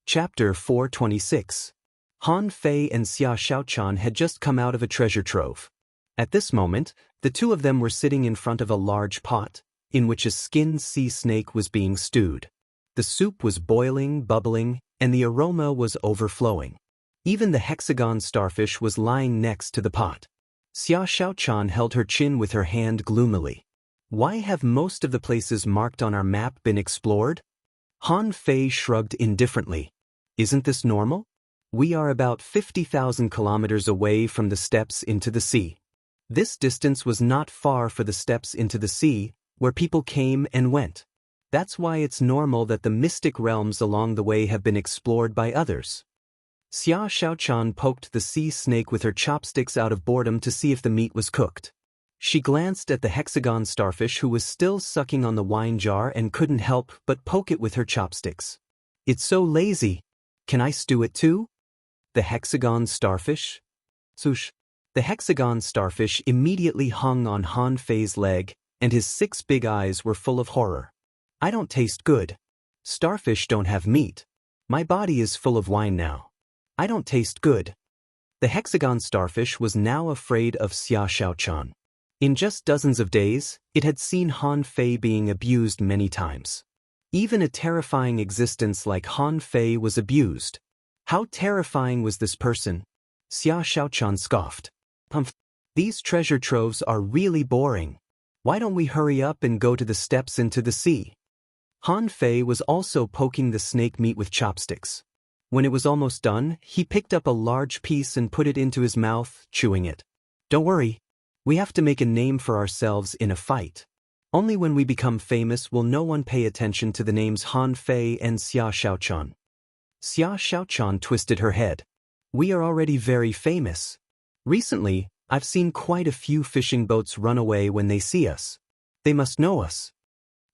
Chapter 426. Han Fei and Xia Xiaochan had just come out of a treasure trove. At this moment, the two of them were sitting in front of a large pot, in which a skinned sea snake was being stewed. The soup was boiling, bubbling, and the aroma was overflowing. Even the hexagon starfish was lying next to the pot. Xia Xiaochan held her chin with her hand gloomily. Why have most of the places marked on our map been explored? Han Fei shrugged indifferently. Isn't this normal? We are about 50,000 kilometers away from the steps into the sea. This distance was not far for the steps into the sea, where people came and went. That's why it's normal that the mystic realms along the way have been explored by others. Xia Xiaochan poked the sea snake with her chopsticks out of boredom to see if the meat was cooked. She glanced at the hexagon starfish who was still sucking on the wine jar and couldn't help but poke it with her chopsticks. It's so lazy. Can I stew it too? The hexagon starfish? Swoosh. The hexagon starfish immediately hung on Han Fei's leg, and his 6 big eyes were full of horror. I don't taste good. Starfish don't have meat. My body is full of wine now. I don't taste good. The hexagon starfish was now afraid of Xia Xiaochan. In just dozens of days, it had seen Han Fei being abused many times. Even a terrifying existence like Han Fei was abused. How terrifying was this person? Xia Xiaochan scoffed. Humph. These treasure troves are really boring. Why don't we hurry up and go to the steps into the sea? Han Fei was also poking the snake meat with chopsticks. When it was almost done, he picked up a large piece and put it into his mouth, chewing it. Don't worry. We have to make a name for ourselves in a fight. Only when we become famous will no one pay attention to the names Han Fei and Xia Xiaochan. Xia Xiaochan twisted her head. We are already very famous. Recently, I've seen quite a few fishing boats run away when they see us. They must know us.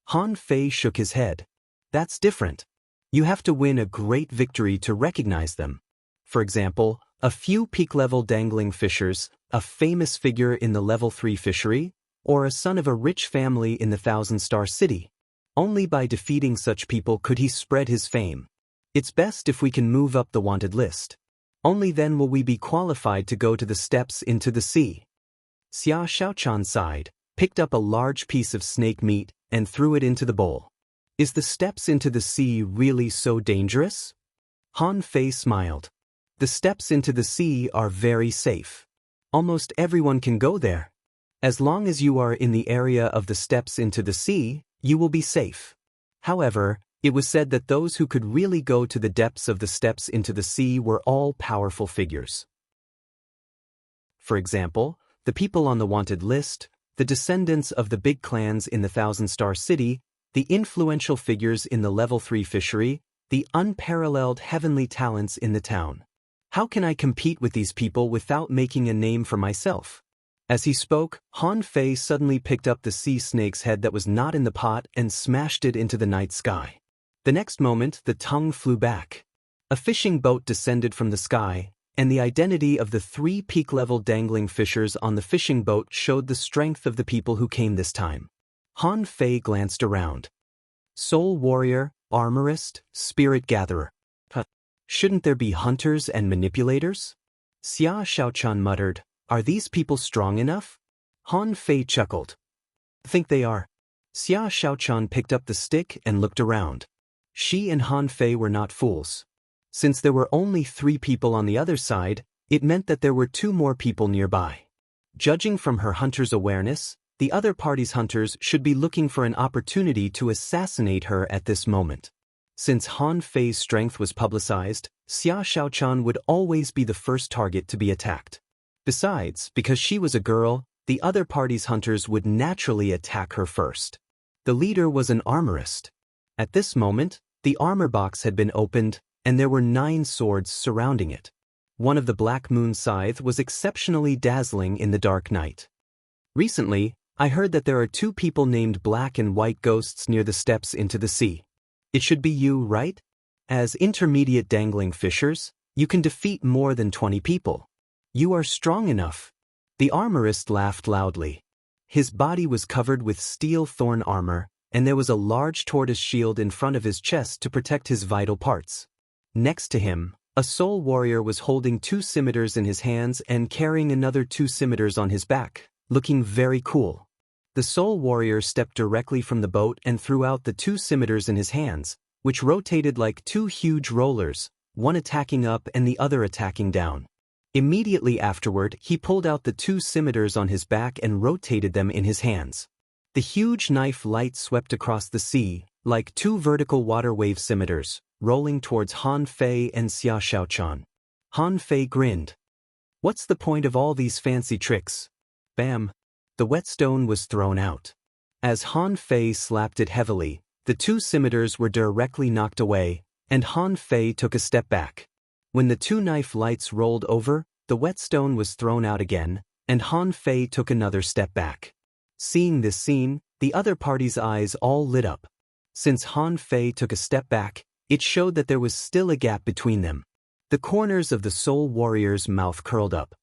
Han Fei shook his head. That's different. You have to win a great victory to recognize them. For example, a few peak-level dangling fishers, a famous figure in the level 3 fishery, or a son of a rich family in the 1,000-star city. Only by defeating such people could he spread his fame. It's best if we can move up the wanted list. Only then will we be qualified to go to the steps into the sea. Xia Xiaochan sighed, picked up a large piece of snake meat, and threw it into the bowl. Is the steps into the sea really so dangerous? Han Fei smiled. The steps into the sea are very safe. Almost everyone can go there. As long as you are in the area of the steps into the sea, you will be safe. However, it was said that those who could really go to the depths of the steps into the sea were all powerful figures. For example, the people on the wanted list, the descendants of the big clans in the 1,000-star city, the influential figures in the level 3 fishery, the unparalleled heavenly talents in the town. How can I compete with these people without making a name for myself? As he spoke, Han Fei suddenly picked up the sea snake's head that was not in the pot and smashed it into the night sky. The next moment, the tongue flew back. A fishing boat descended from the sky, and the identity of the 3 peak-level dangling fishers on the fishing boat showed the strength of the people who came this time. Han Fei glanced around. Soul warrior, armorist, spirit gatherer. Shouldn't there be hunters and manipulators? Xia Xiaochan muttered. Are these people strong enough? Han Fei chuckled. Think they are. Xia Xiaochan picked up the stick and looked around. She and Han Fei were not fools. Since there were only 3 people on the other side, it meant that there were 2 more people nearby. Judging from her hunter's awareness, the other party's hunters should be looking for an opportunity to assassinate her at this moment. Since Han Fei's strength was publicized, Xia Xiaochan would always be the first target to be attacked. Besides, because she was a girl, the other party's hunters would naturally attack her first. The leader was an armorist. At this moment, the armor box had been opened, and there were 9 swords surrounding it. One of the Black Moon scythe was exceptionally dazzling in the dark night. Recently, I heard that there are 2 people named Black and White Ghosts near the steps into the sea. It should be you, right? As intermediate dangling fishers, you can defeat more than 20 people. You are strong enough. The armorist laughed loudly. His body was covered with steel thorn armor, and there was a large tortoise shield in front of his chest to protect his vital parts. Next to him, a soul warrior was holding 2 scimitars in his hands and carrying another 2 scimitars on his back, looking very cool. The soul warrior stepped directly from the boat and threw out the 2 scimitars in his hands, which rotated like 2 huge rollers, one attacking up and the other attacking down. Immediately afterward, he pulled out the 2 scimitars on his back and rotated them in his hands. The huge knife light swept across the sea, like 2 vertical water wave scimitars, rolling towards Han Fei and Xia Shaochan. Han Fei grinned. "What's the point of all these fancy tricks?" Bam! The whetstone was thrown out. As Han Fei slapped it heavily, the 2 scimitars were directly knocked away, and Han Fei took a step back. When the 2 knife lights rolled over, the whetstone was thrown out again, and Han Fei took another step back. Seeing this scene, the other party's eyes all lit up. Since Han Fei took a step back, it showed that there was still a gap between them. The corners of the soul warrior's mouth curled up.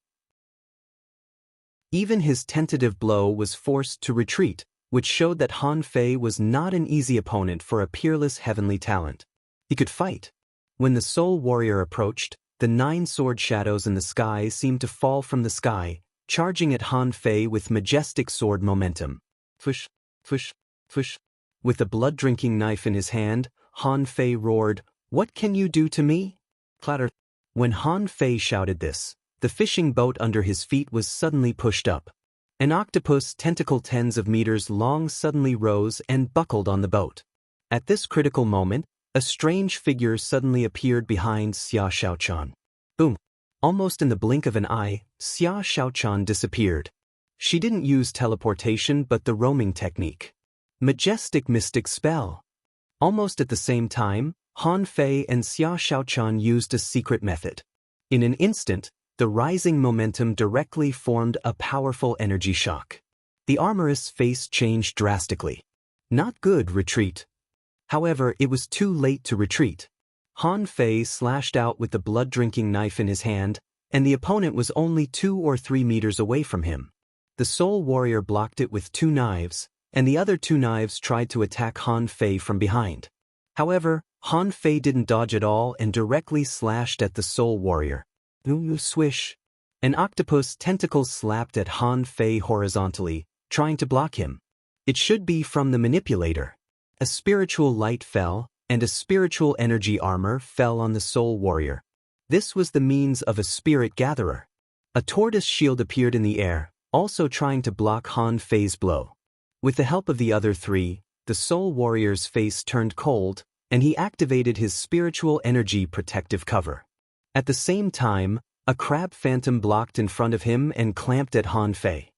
Even his tentative blow was forced to retreat, which showed that Han Fei was not an easy opponent for a peerless heavenly talent. He could fight. When the soul warrior approached, the 9 sword shadows in the sky seemed to fall from the sky, charging at Han Fei with majestic sword momentum. Fush, fush, fush. With a blood-drinking knife in his hand, Han Fei roared, "What can you do to me?" Clatter. When Han Fei shouted this, the fishing boat under his feet was suddenly pushed up. An octopus tentacle tens of meters long suddenly rose and buckled on the boat. At this critical moment, a strange figure suddenly appeared behind Xia Shaochan. Boom! Almost in the blink of an eye, Xia Shaochan disappeared. She didn't use teleportation but the roaming technique. Majestic mystic spell. Almost at the same time, Han Fei and Xia Shaochan used a secret method. In an instant, the rising momentum directly formed a powerful energy shock. The armorist's face changed drastically. Not good, retreat. However, it was too late to retreat. Han Fei slashed out with the blood-drinking knife in his hand, and the opponent was only 2 or 3 meters away from him. The soul warrior blocked it with 2 knives, and the other 2 knives tried to attack Han Fei from behind. However, Han Fei didn't dodge at all and directly slashed at the soul warrior. Swish! An octopus tentacle slapped at Han Fei horizontally, trying to block him. It should be from the manipulator. A spiritual light fell, and a spiritual energy armor fell on the soul warrior. This was the means of a spirit gatherer. A tortoise shield appeared in the air, also trying to block Han Fei's blow. With the help of the other 3, the soul warrior's face turned cold, and he activated his spiritual energy protective cover. At the same time, a crab phantom blocked in front of him and clamped at Han Fei.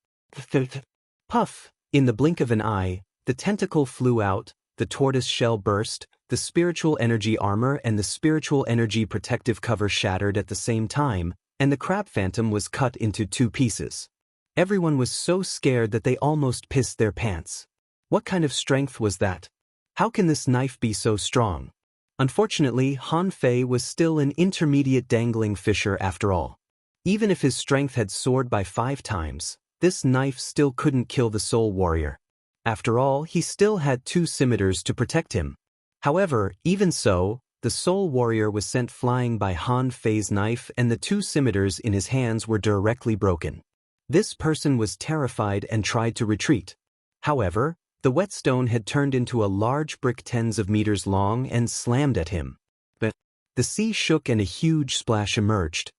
Puff! In the blink of an eye, the tentacle flew out, the tortoise shell burst, the spiritual energy armor and the spiritual energy protective cover shattered at the same time, and the crab phantom was cut into 2 pieces. Everyone was so scared that they almost pissed their pants. What kind of strength was that? How can this knife be so strong? Unfortunately, Han Fei was still an intermediate dangling fisher after all. Even if his strength had soared by 5 times, this knife still couldn't kill the soul warrior. After all, he still had 2 scimitars to protect him. However, even so, the soul warrior was sent flying by Han Fei's knife and the 2 scimitars in his hands were directly broken. This person was terrified and tried to retreat. However, the whetstone had turned into a large brick tens of meters long and slammed at him. But the sea shook and a huge splash emerged.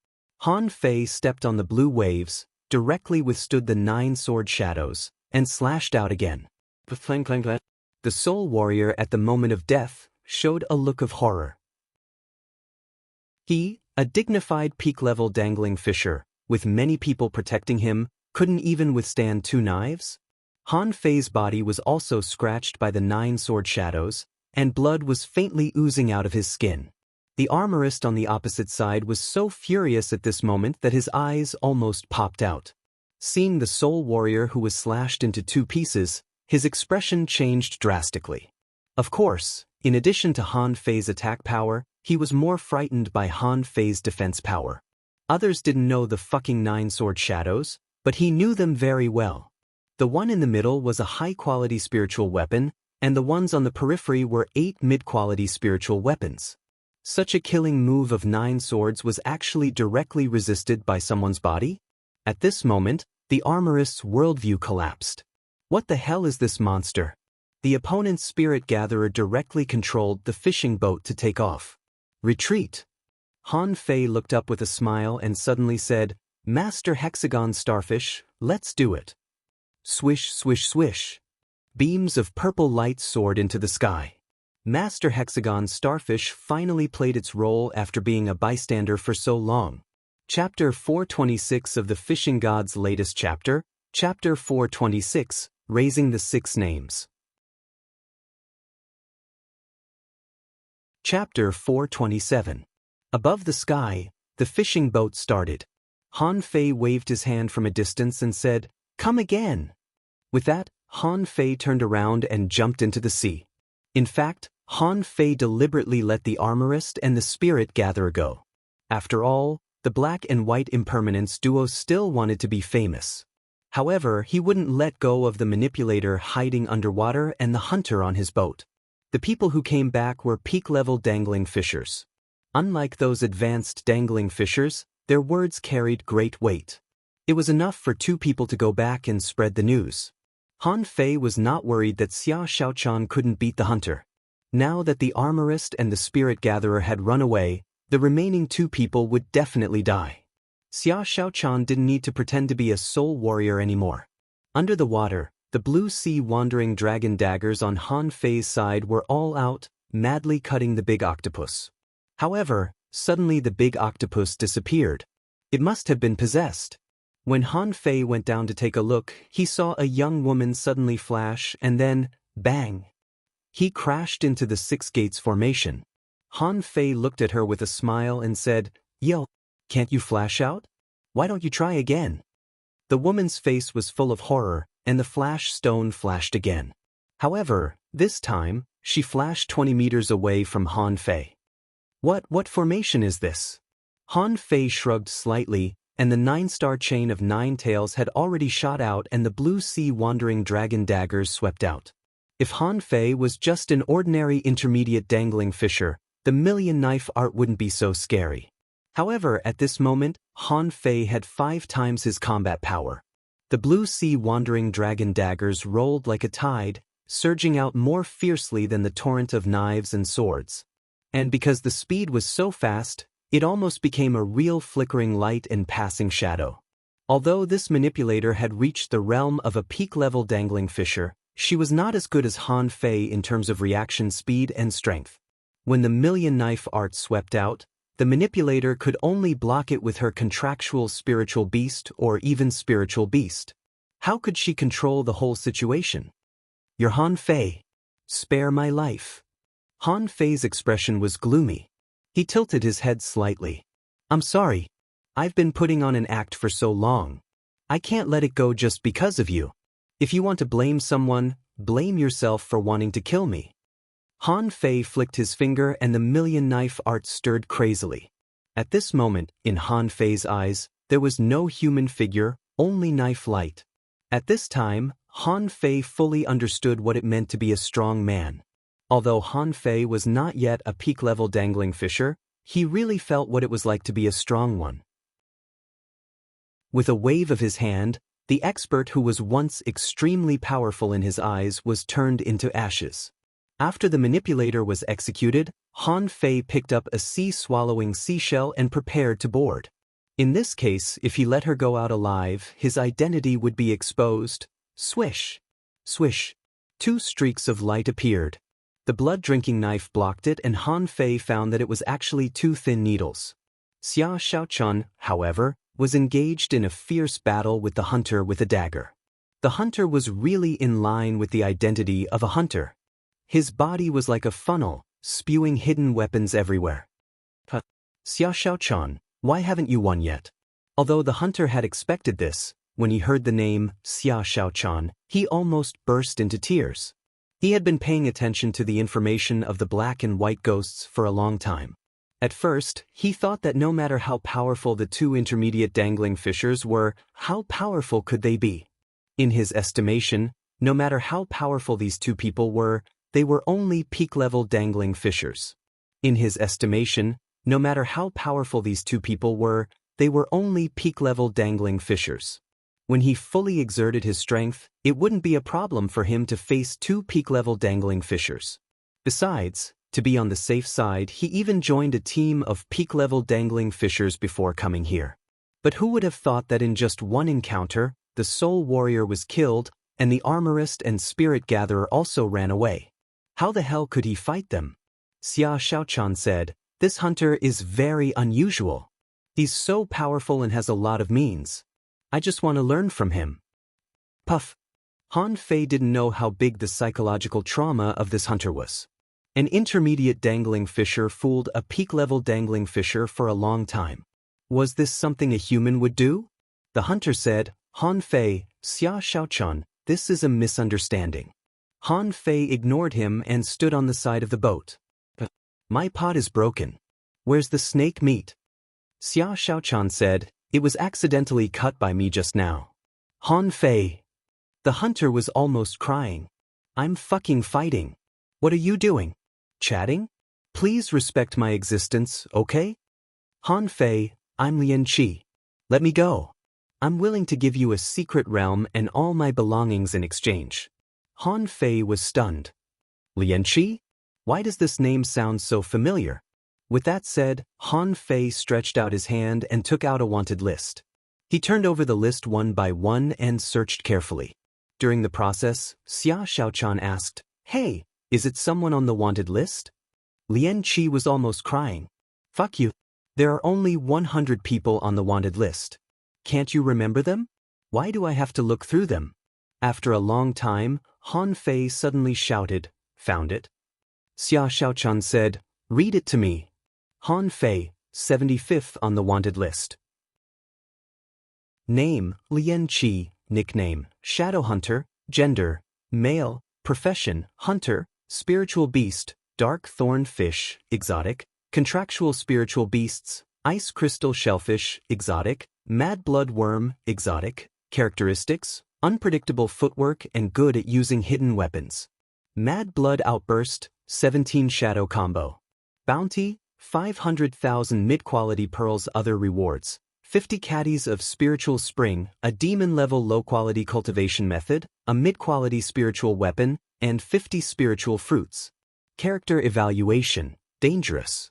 Han Fei stepped on the blue waves, directly withstood the 9 sword shadows, and slashed out again. The soul warrior at the moment of death showed a look of horror. He, a dignified peak-level dangling fisher, with many people protecting him, couldn't even withstand 2 knives? Han Fei's body was also scratched by the 9 sword shadows, and blood was faintly oozing out of his skin. The armorist on the opposite side was so furious at this moment that his eyes almost popped out. Seeing the soul warrior who was slashed into 2 pieces, his expression changed drastically. Of course, in addition to Han Fei's attack power, he was more frightened by Han Fei's defense power. Others didn't know the fucking 9 sword shadows, but he knew them very well. The one in the middle was a high-quality spiritual weapon, and the ones on the periphery were 8 mid-quality spiritual weapons. Such a killing move of 9 swords was actually directly resisted by someone's body? At this moment, the armorist's worldview collapsed. What the hell is this monster? The opponent's spirit gatherer directly controlled the fishing boat to take off. Retreat. Han Fei looked up with a smile and suddenly said, "Master Hexagon Starfish, let's do it." Swish, swish, swish. Beams of purple light soared into the sky. Master Hexagon Starfish finally played its role after being a bystander for so long. Chapter 426 of the Fishing God's latest chapter, Chapter 426, Raising the 6 Names. Chapter 427. Above the sky, the fishing boat started. Han Fei waved his hand from a distance and said, "Come again." With that, Han Fei turned around and jumped into the sea. In fact, Han Fei deliberately let the armorist and the spirit gatherer go. After all, the black and white impermanence duo still wanted to be famous. However, he wouldn't let go of the manipulator hiding underwater and the hunter on his boat. The people who came back were peak-level dangling fishers. Unlike those advanced dangling fishers, their words carried great weight. It was enough for 2 people to go back and spread the news. Han Fei was not worried that Xia Xiaochan couldn't beat the hunter. Now that the armorist and the spirit gatherer had run away, the remaining 2 people would definitely die. Xia Xiaochan didn't need to pretend to be a soul warrior anymore. Under the water, the blue sea wandering dragon daggers on Han Fei's side were all out, madly cutting the big octopus. However, suddenly the big octopus disappeared. It must have been possessed. When Han Fei went down to take a look, he saw a young woman suddenly flash and then, bang! He crashed into the 6 gates formation. Han Fei looked at her with a smile and said, "Yo, can't you flash out? Why don't you try again?" The woman's face was full of horror, and the flash stone flashed again. However, this time, she flashed 20 meters away from Han Fei. What formation is this?" Han Fei shrugged slightly, and the 9-star chain of 9 tails had already shot out and the blue sea wandering dragon daggers swept out. If Han Fei was just an ordinary intermediate dangling fisher, the million knife art wouldn't be so scary. However, at this moment, Han Fei had 5 times his combat power. The blue sea wandering dragon daggers rolled like a tide, surging out more fiercely than the torrent of knives and swords. And because the speed was so fast, it almost became a real flickering light and passing shadow. Although this manipulator had reached the realm of a peak-level dangling fisher, she was not as good as Han Fei in terms of reaction speed and strength. When the million knife art swept out, the manipulator could only block it with her contractual spiritual beast or even spiritual beast. How could she control the whole situation? "You're Han Fei. Spare my life." Han Fei's expression was gloomy. He tilted his head slightly. "I'm sorry. I've been putting on an act for so long. I can't let it go just because of you. If you want to blame someone, blame yourself for wanting to kill me." Han Fei flicked his finger and the million knife art stirred crazily. At this moment, in Han Fei's eyes, there was no human figure, only knife light. At this time, Han Fei fully understood what it meant to be a strong man. Although Han Fei was not yet a peak-level dangling fisher, he really felt what it was like to be a strong one. With a wave of his hand, the expert who was once extremely powerful in his eyes was turned into ashes. After the manipulator was executed, Han Fei picked up a sea-swallowing seashell and prepared to board. In this case, if he let her go out alive, his identity would be exposed. Swish! Swish! 2 streaks of light appeared. The blood-drinking knife blocked it and Han Fei found that it was actually 2 thin needles. Xia Xiaochan, however, was engaged in a fierce battle with the hunter with a dagger. The hunter was really in line with the identity of a hunter. His body was like a funnel, spewing hidden weapons everywhere. "Xia Xiaochan, why haven't you won yet?" Although the hunter had expected this, when he heard the name Xia Xiaochan, he almost burst into tears. He had been paying attention to the information of the black and white ghosts for a long time. At first, he thought that no matter how powerful the 2 intermediate dangling fishers were, how powerful could they be? In his estimation, no matter how powerful these 2 people were, they were only peak-level dangling fishers. In his estimation, no matter how powerful these two people were, they were only peak-level dangling fishers. When he fully exerted his strength, it wouldn't be a problem for him to face two peak-level dangling fishers. Besides, to be on the safe side, he even joined a team of peak-level dangling fishers before coming here. But who would have thought that in just one encounter, the soul warrior was killed, and the armorist and spirit gatherer also ran away? How the hell could he fight them? Xia Xiaochan said, "This hunter is very unusual. He's so powerful and has a lot of means. I just want to learn from him." Puff. Han Fei didn't know how big the psychological trauma of this hunter was. An intermediate dangling fisher fooled a peak-level dangling fisher for a long time. Was this something a human would do? The hunter said, "Han Fei, Xia Xiaochan, this is a misunderstanding." Han Fei ignored him and stood on the side of the boat. "My pot is broken. Where's the snake meat?" Xia Xiaochan said, "It was accidentally cut by me just now." Han Fei. The hunter was almost crying. "I'm fucking fighting. What are you doing? Chatting? Please respect my existence, okay?" Han Fei, "I'm Lian Qi. Let me go. I'm willing to give you a secret realm and all my belongings in exchange." Han Fei was stunned. Lian Qi? Why does this name sound so familiar? With that said, Han Fei stretched out his hand and took out a wanted list. He turned over the list one by one and searched carefully. During the process, Xia Xiaochan asked, "Hey, is it someone on the wanted list?" Lian Qi was almost crying. "Fuck you. There are only 100 people on the wanted list. Can't you remember them? Why do I have to look through them?" After a long time, Han Fei suddenly shouted, "Found it?" Xia Xiaochan said, "Read it to me." Han Fei, 75th on the wanted list. Name, Lian Qi. Nickname, Shadow Hunter. Gender, male. Profession, hunter. Spiritual beast, dark thorn fish, exotic. Contractual spiritual beasts, ice crystal shellfish, exotic. Mad blood worm, exotic. Characteristics, unpredictable footwork and good at using hidden weapons. Mad blood outburst, 17 shadow combo. Bounty, 500,000 mid-quality pearls. Other rewards, 50 caddies of spiritual spring, a demon-level low-quality cultivation method, a mid-quality spiritual weapon, and 50 spiritual fruits. Character evaluation, dangerous.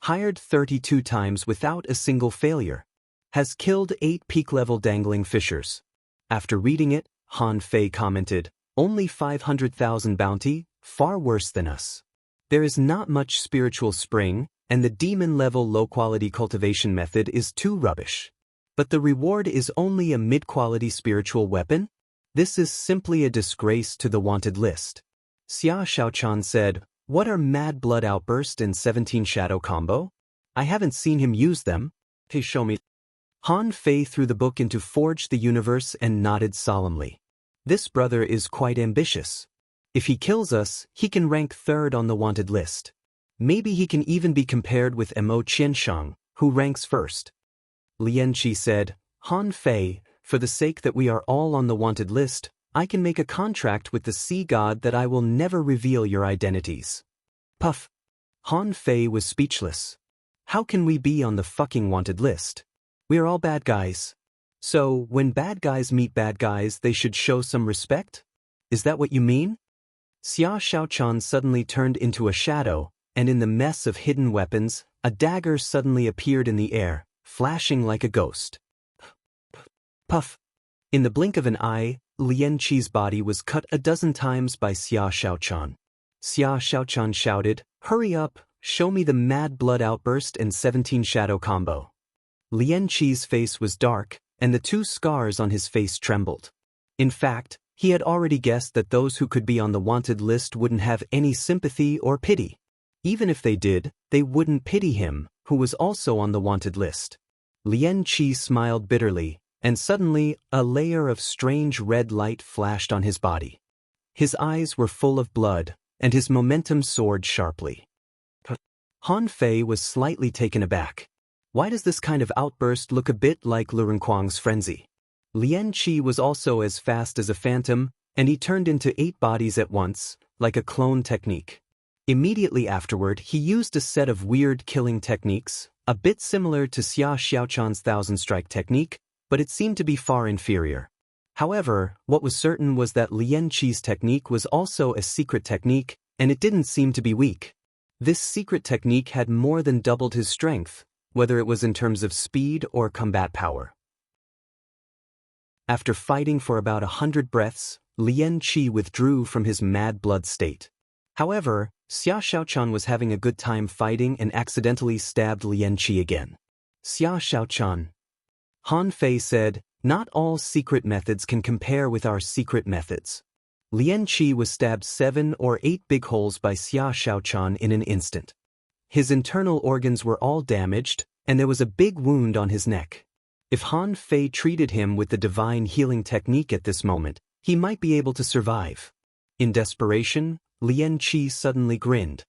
Hired 32 times without a single failure. Has killed 8 peak-level dangling fishers. After reading it, Han Fei commented, "Only 500,000 bounty, far worse than us. There is not much spiritual spring, and the demon-level low-quality cultivation method is too rubbish. But the reward is only a mid-quality spiritual weapon? This is simply a disgrace to the wanted list." Xia Xiaochan said, "What are Mad Blood Outburst and 17 Shadow Combo? I haven't seen him use them. Please show me." Han Fei threw the book into Forge the Universe and nodded solemnly. "This brother is quite ambitious. If he kills us, he can rank 3rd on the wanted list. Maybe he can even be compared with Mo Qianshang, who ranks 1st. Lian Qi said, "Han Fei, for the sake that we are all on the wanted list, I can make a contract with the sea god that I will never reveal your identities." Puff. Han Fei was speechless. How can we be on the fucking wanted list? We are all bad guys. So, when bad guys meet bad guys, they should show some respect? Is that what you mean? Xia Xiaochan suddenly turned into a shadow, and in the mess of hidden weapons, a dagger suddenly appeared in the air, flashing like a ghost. Puff. In the blink of an eye, Lian Qi's body was cut a dozen times by Xia Xiaochan. Xia Xiaochan shouted, "Hurry up, show me the Mad Blood Outburst and 17 Shadow Combo." Lian Qi's face was dark, and the 2 scars on his face trembled. In fact, he had already guessed that those who could be on the wanted list wouldn't have any sympathy or pity. Even if they did, they wouldn't pity him, who was also on the wanted list. Lian Qi smiled bitterly, and suddenly, a layer of strange red light flashed on his body. His eyes were full of blood, and his momentum soared sharply. Han Fei was slightly taken aback. Why does this kind of outburst look a bit like Lurenquang's frenzy? Lian Qi was also as fast as a phantom, and he turned into 8 bodies at once, like a clone technique. Immediately afterward, he used a set of weird killing techniques, a bit similar to Xia Xiaochan's Thousand Strike technique, but it seemed to be far inferior. However, what was certain was that Lian Qi's technique was also a secret technique, and it didn't seem to be weak. This secret technique had more than doubled his strength, whether it was in terms of speed or combat power. After fighting for about 100 breaths, Lian Qi withdrew from his mad blood state. However, Xia Xiaochan was having a good time fighting and accidentally stabbed Lian Qi again. Xia Xiaochan. Han Fei said, "Not all secret methods can compare with our secret methods." Lian Qi was stabbed 7 or 8 big holes by Xia Xiaochan in an instant. His internal organs were all damaged, and there was a big wound on his neck. If Han Fei treated him with the divine healing technique at this moment, he might be able to survive. In desperation, Lian Qi suddenly grinned.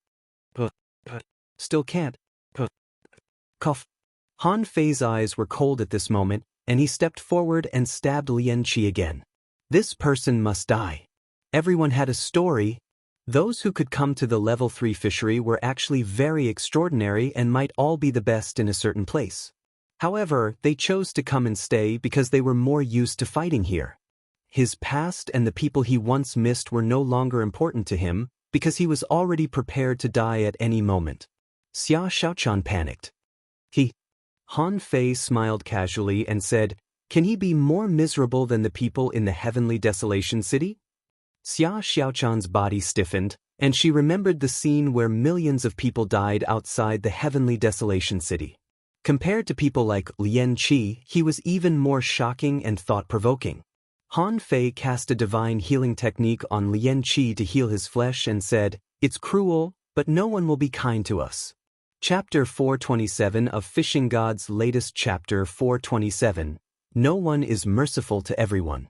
Still can't. Cough. Han Fei's eyes were cold at this moment, and he stepped forward and stabbed Lian Qi again. This person must die. Everyone had a story. Those who could come to the level 3 fishery were actually very extraordinary and might all be the best in a certain place. However, they chose to come and stay because they were more used to fighting here. His past and the people he once missed were no longer important to him because he was already prepared to die at any moment. Xia Xiaochan panicked. Han Fei smiled casually and said, "Can he be more miserable than the people in the heavenly desolation city?" Xia Xiaochan's body stiffened, and she remembered the scene where millions of people died outside the heavenly desolation city. Compared to people like Lian Qi, he was even more shocking and thought-provoking. Han Fei cast a divine healing technique on Lian Qi to heal his flesh and said, "It's cruel, but no one will be kind to us." Chapter 427 of Fishing God's latest chapter 427, No one is merciful to everyone.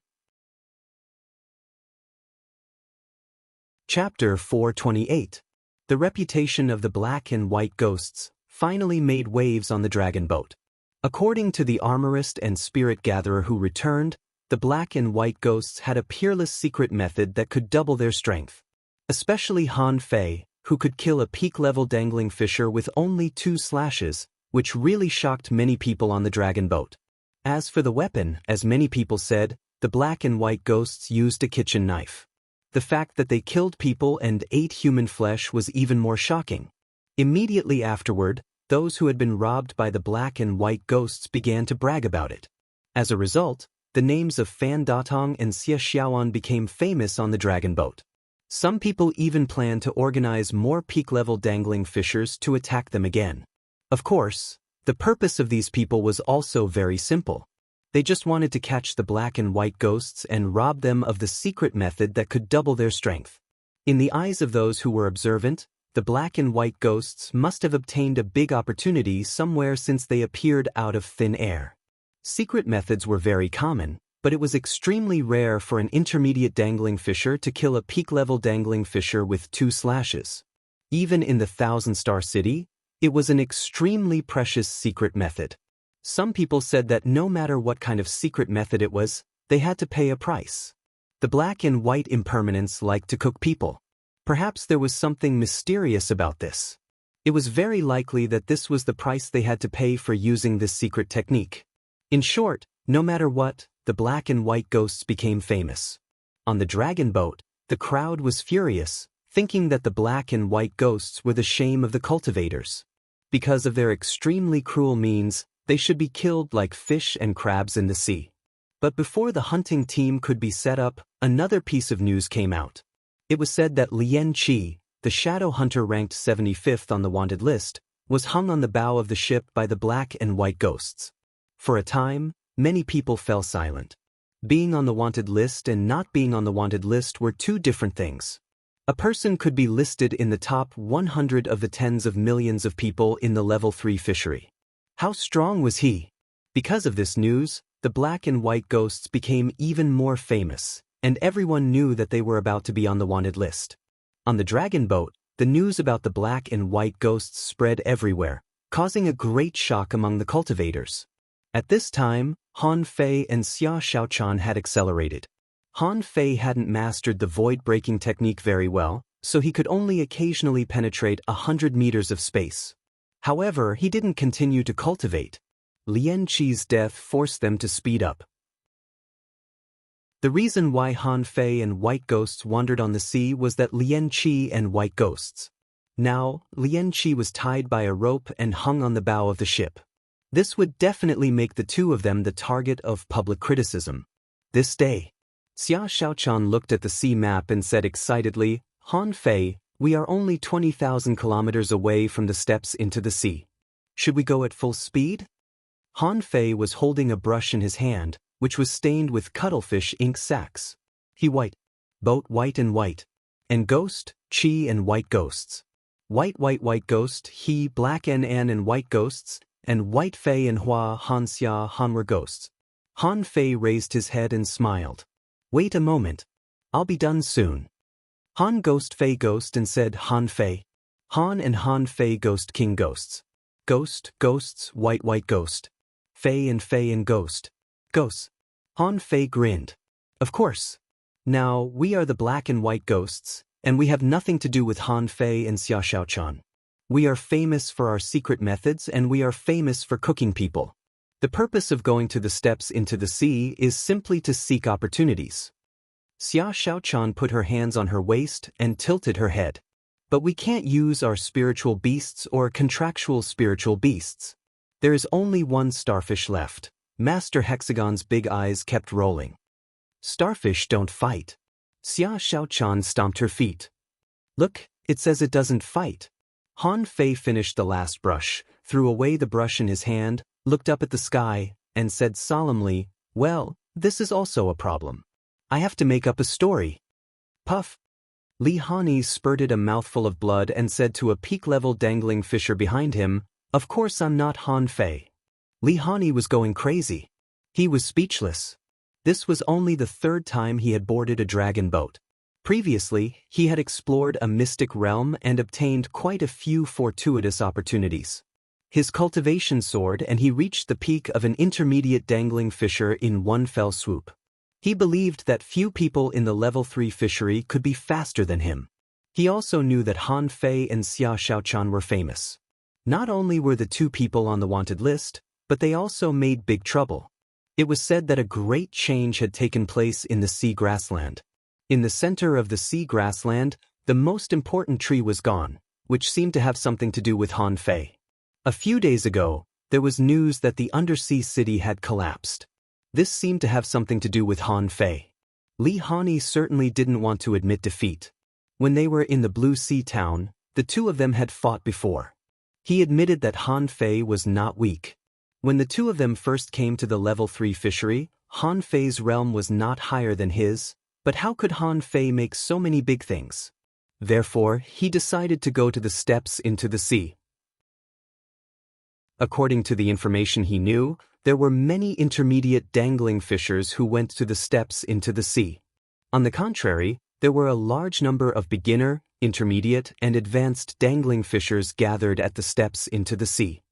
Chapter 428. The reputation of the black and white ghosts finally made waves on the dragon boat. According to the armorist and spirit gatherer who returned, the black and white ghosts had a peerless secret method that could double their strength. Especially Han Fei, who could kill a peak-level dangling fisher with only 2 slashes, which really shocked many people on the dragon boat. As for the weapon, as many people said, the black and white ghosts used a kitchen knife. The fact that they killed people and ate human flesh was even more shocking. Immediately afterward, those who had been robbed by the black and white ghosts began to brag about it. As a result, the names of Fan Datong and Xia Xiaoan became famous on the dragon boat. Some people even planned to organize more peak-level dangling fishers to attack them again. Of course, the purpose of these people was also very simple. They just wanted to catch the black and white ghosts and rob them of the secret method that could double their strength. In the eyes of those who were observant, the black and white ghosts must have obtained a big opportunity somewhere since they appeared out of thin air. Secret methods were very common, but it was extremely rare for an intermediate dangling fisher to kill a peak-level dangling fisher with 2 slashes. Even in the Thousand-Star City, it was an extremely precious secret method. Some people said that no matter what kind of secret method it was, they had to pay a price. The black and white impermanents liked to cook people. Perhaps there was something mysterious about this. It was very likely that this was the price they had to pay for using this secret technique. In short, no matter what, the black and white ghosts became famous. On the dragon boat, the crowd was furious, thinking that the black and white ghosts were the shame of the cultivators. Because of their extremely cruel means, they should be killed like fish and crabs in the sea. But before the hunting team could be set up, another piece of news came out. It was said that Lian Qi, the shadow hunter ranked 75th on the wanted list, was hung on the bow of the ship by the black and white ghosts. For a time, many people fell silent. Being on the wanted list and not being on the wanted list were 2 different things. A person could be listed in the top 100 of the tens of millions of people in the level 3 fishery. How strong was he? Because of this news, the black and white ghosts became even more famous, and everyone knew that they were about to be on the wanted list. On the dragon boat, the news about the black and white ghosts spread everywhere, causing a great shock among the cultivators. At this time, Han Fei and Xia Xiaochan had accelerated. Han Fei hadn't mastered the void-breaking technique very well, so he could only occasionally penetrate 100 meters of space. However, he didn't continue to cultivate. Lian Qi's death forced them to speed up. The reason why Han Fei and white ghosts wandered on the sea was that Lian Qi and white ghosts. Now, Lian Qi was tied by a rope and hung on the bow of the ship. This would definitely make the two of them the target of public criticism. This day, Xia Xiaochan looked at the sea map and said excitedly, "Han Fei, we are only 20,000 kilometers away from the steps into the sea. Should we go at full speed?" Han Fei was holding a brush in his hand, which was stained with cuttlefish ink sacs. He white, boat white and ghost, Qi and white ghosts. White ghost, he black and white ghosts, and white Fei and Hua Han Xia Han were ghosts. Han Fei raised his head and smiled. "Wait a moment. I'll be done soon." Han Ghost Fei Ghost and said Han Fei. Han and Han Fei Ghost King Ghosts. Ghosts, white ghost. Fei and ghost. Ghosts. Han Fei grinned. "Of course. Now, we are the black and white ghosts, and we have nothing to do with Han Fei and Xia Xiaochan. We are famous for our secret methods and we are famous for cooking people. The purpose of going to the steps into the sea is simply to seek opportunities." Xia Xiaochan put her hands on her waist and tilted her head. "But we can't use our spiritual beasts or contractual spiritual beasts. There is only one starfish left." Master Hexagon's big eyes kept rolling. "Starfish don't fight." Xia Xiaochan stomped her feet. "Look, it says it doesn't fight." Han Fei finished the last brush, threw away the brush in his hand, looked up at the sky, and said solemnly, "Well, this is also a problem. I have to make up a story." Puff. Li Hani spurted a mouthful of blood and said to a peak-level dangling fisher behind him, "Of course I'm not Han Fei." Li Hani was going crazy. He was speechless. This was only the third time he had boarded a dragon boat. Previously, he had explored a mystic realm and obtained quite a few fortuitous opportunities. His cultivation soared and he reached the peak of an intermediate dangling fisher in one fell swoop. He believed that few people in the level 3 fishery could be faster than him. He also knew that Han Fei and Xia Xiaochan were famous. Not only were the two people on the wanted list, but they also made big trouble. It was said that a great change had taken place in the sea grassland. In the center of the sea grassland, the most important tree was gone, which seemed to have something to do with Han Fei. A few days ago, there was news that the undersea city had collapsed. This seemed to have something to do with Han Fei. Li Hani certainly didn't want to admit defeat. When they were in the Blue Sea town, the two of them had fought before. He admitted that Han Fei was not weak. When the two of them first came to the level 3 fishery, Han Fei's realm was not higher than his, but how could Han Fei make so many big things? Therefore, he decided to go to the steps into the sea. According to the information he knew, there were many intermediate dangling fishers who went to the steps into the sea. On the contrary, there were a large number of beginner, intermediate, and advanced dangling fishers gathered at the steps into the sea.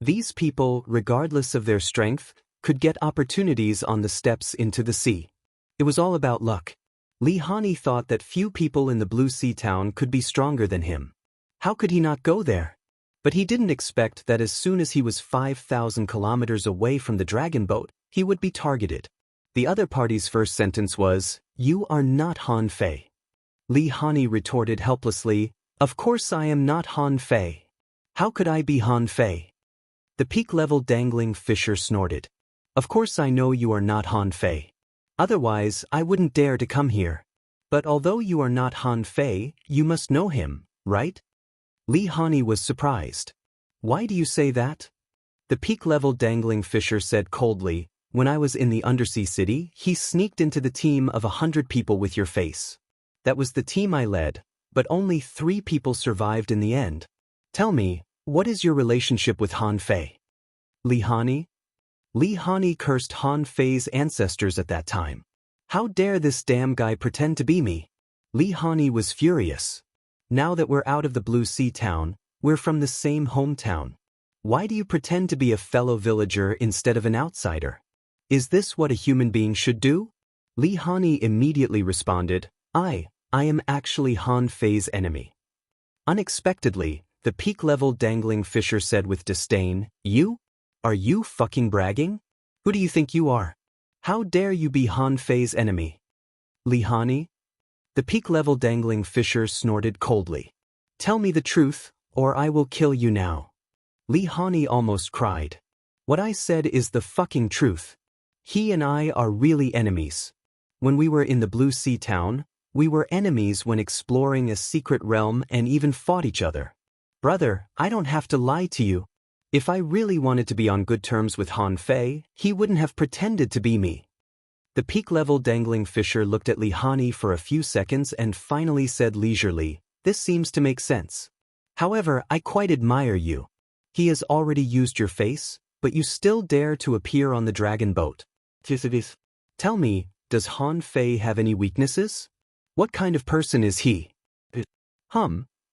These people, regardless of their strength, could get opportunities on the steps into the sea. It was all about luck. Li Hani thought that few people in the Blue Sea town could be stronger than him. How could he not go there? But he didn't expect that as soon as he was 5,000 kilometers away from the dragon boat, he would be targeted. The other party's first sentence was, "You are not Han Fei." Li Hani retorted helplessly, "Of course I am not Han Fei. How could I be Han Fei?" The peak-level dangling fisher snorted. "Of course I know you are not Han Fei. Otherwise, I wouldn't dare to come here. But although you are not Han Fei, you must know him, right?" Li Hani was surprised. "Why do you say that?" The peak-level dangling fisher said coldly, "When I was in the undersea city, he sneaked into the team of 100 people with your face. That was the team I led, but only 3 people survived in the end. Tell me, what is your relationship with Han Fei?" Li Hani? Li Hani cursed Han Fei's ancestors at that time. "How dare this damn guy pretend to be me?" Li Hani was furious. "Now that we're out of the Blue Sea town, we're from the same hometown. Why do you pretend to be a fellow villager instead of an outsider? Is this what a human being should do?" Li Hani immediately responded, I am actually Han Fei's enemy. Unexpectedly, the peak-level dangling fisher said with disdain, You? Are you fucking bragging? Who do you think you are? How dare you be Han Fei's enemy? Li Hani? The peak-level dangling fisher snorted coldly. Tell me the truth, or I will kill you now. Li Hani almost cried. What I said is the fucking truth. He and I are really enemies. When we were in the Blue Sea town, we were enemies when exploring a secret realm and even fought each other. Brother, I don't have to lie to you. If I really wanted to be on good terms with Han Fei, he wouldn't have pretended to be me. The peak-level dangling fisher looked at Li Hani for a few seconds and finally said leisurely, This seems to make sense. However, I quite admire you. He has already used your face, but you still dare to appear on the dragon boat. Tell me, does Han Fei have any weaknesses? What kind of person is he?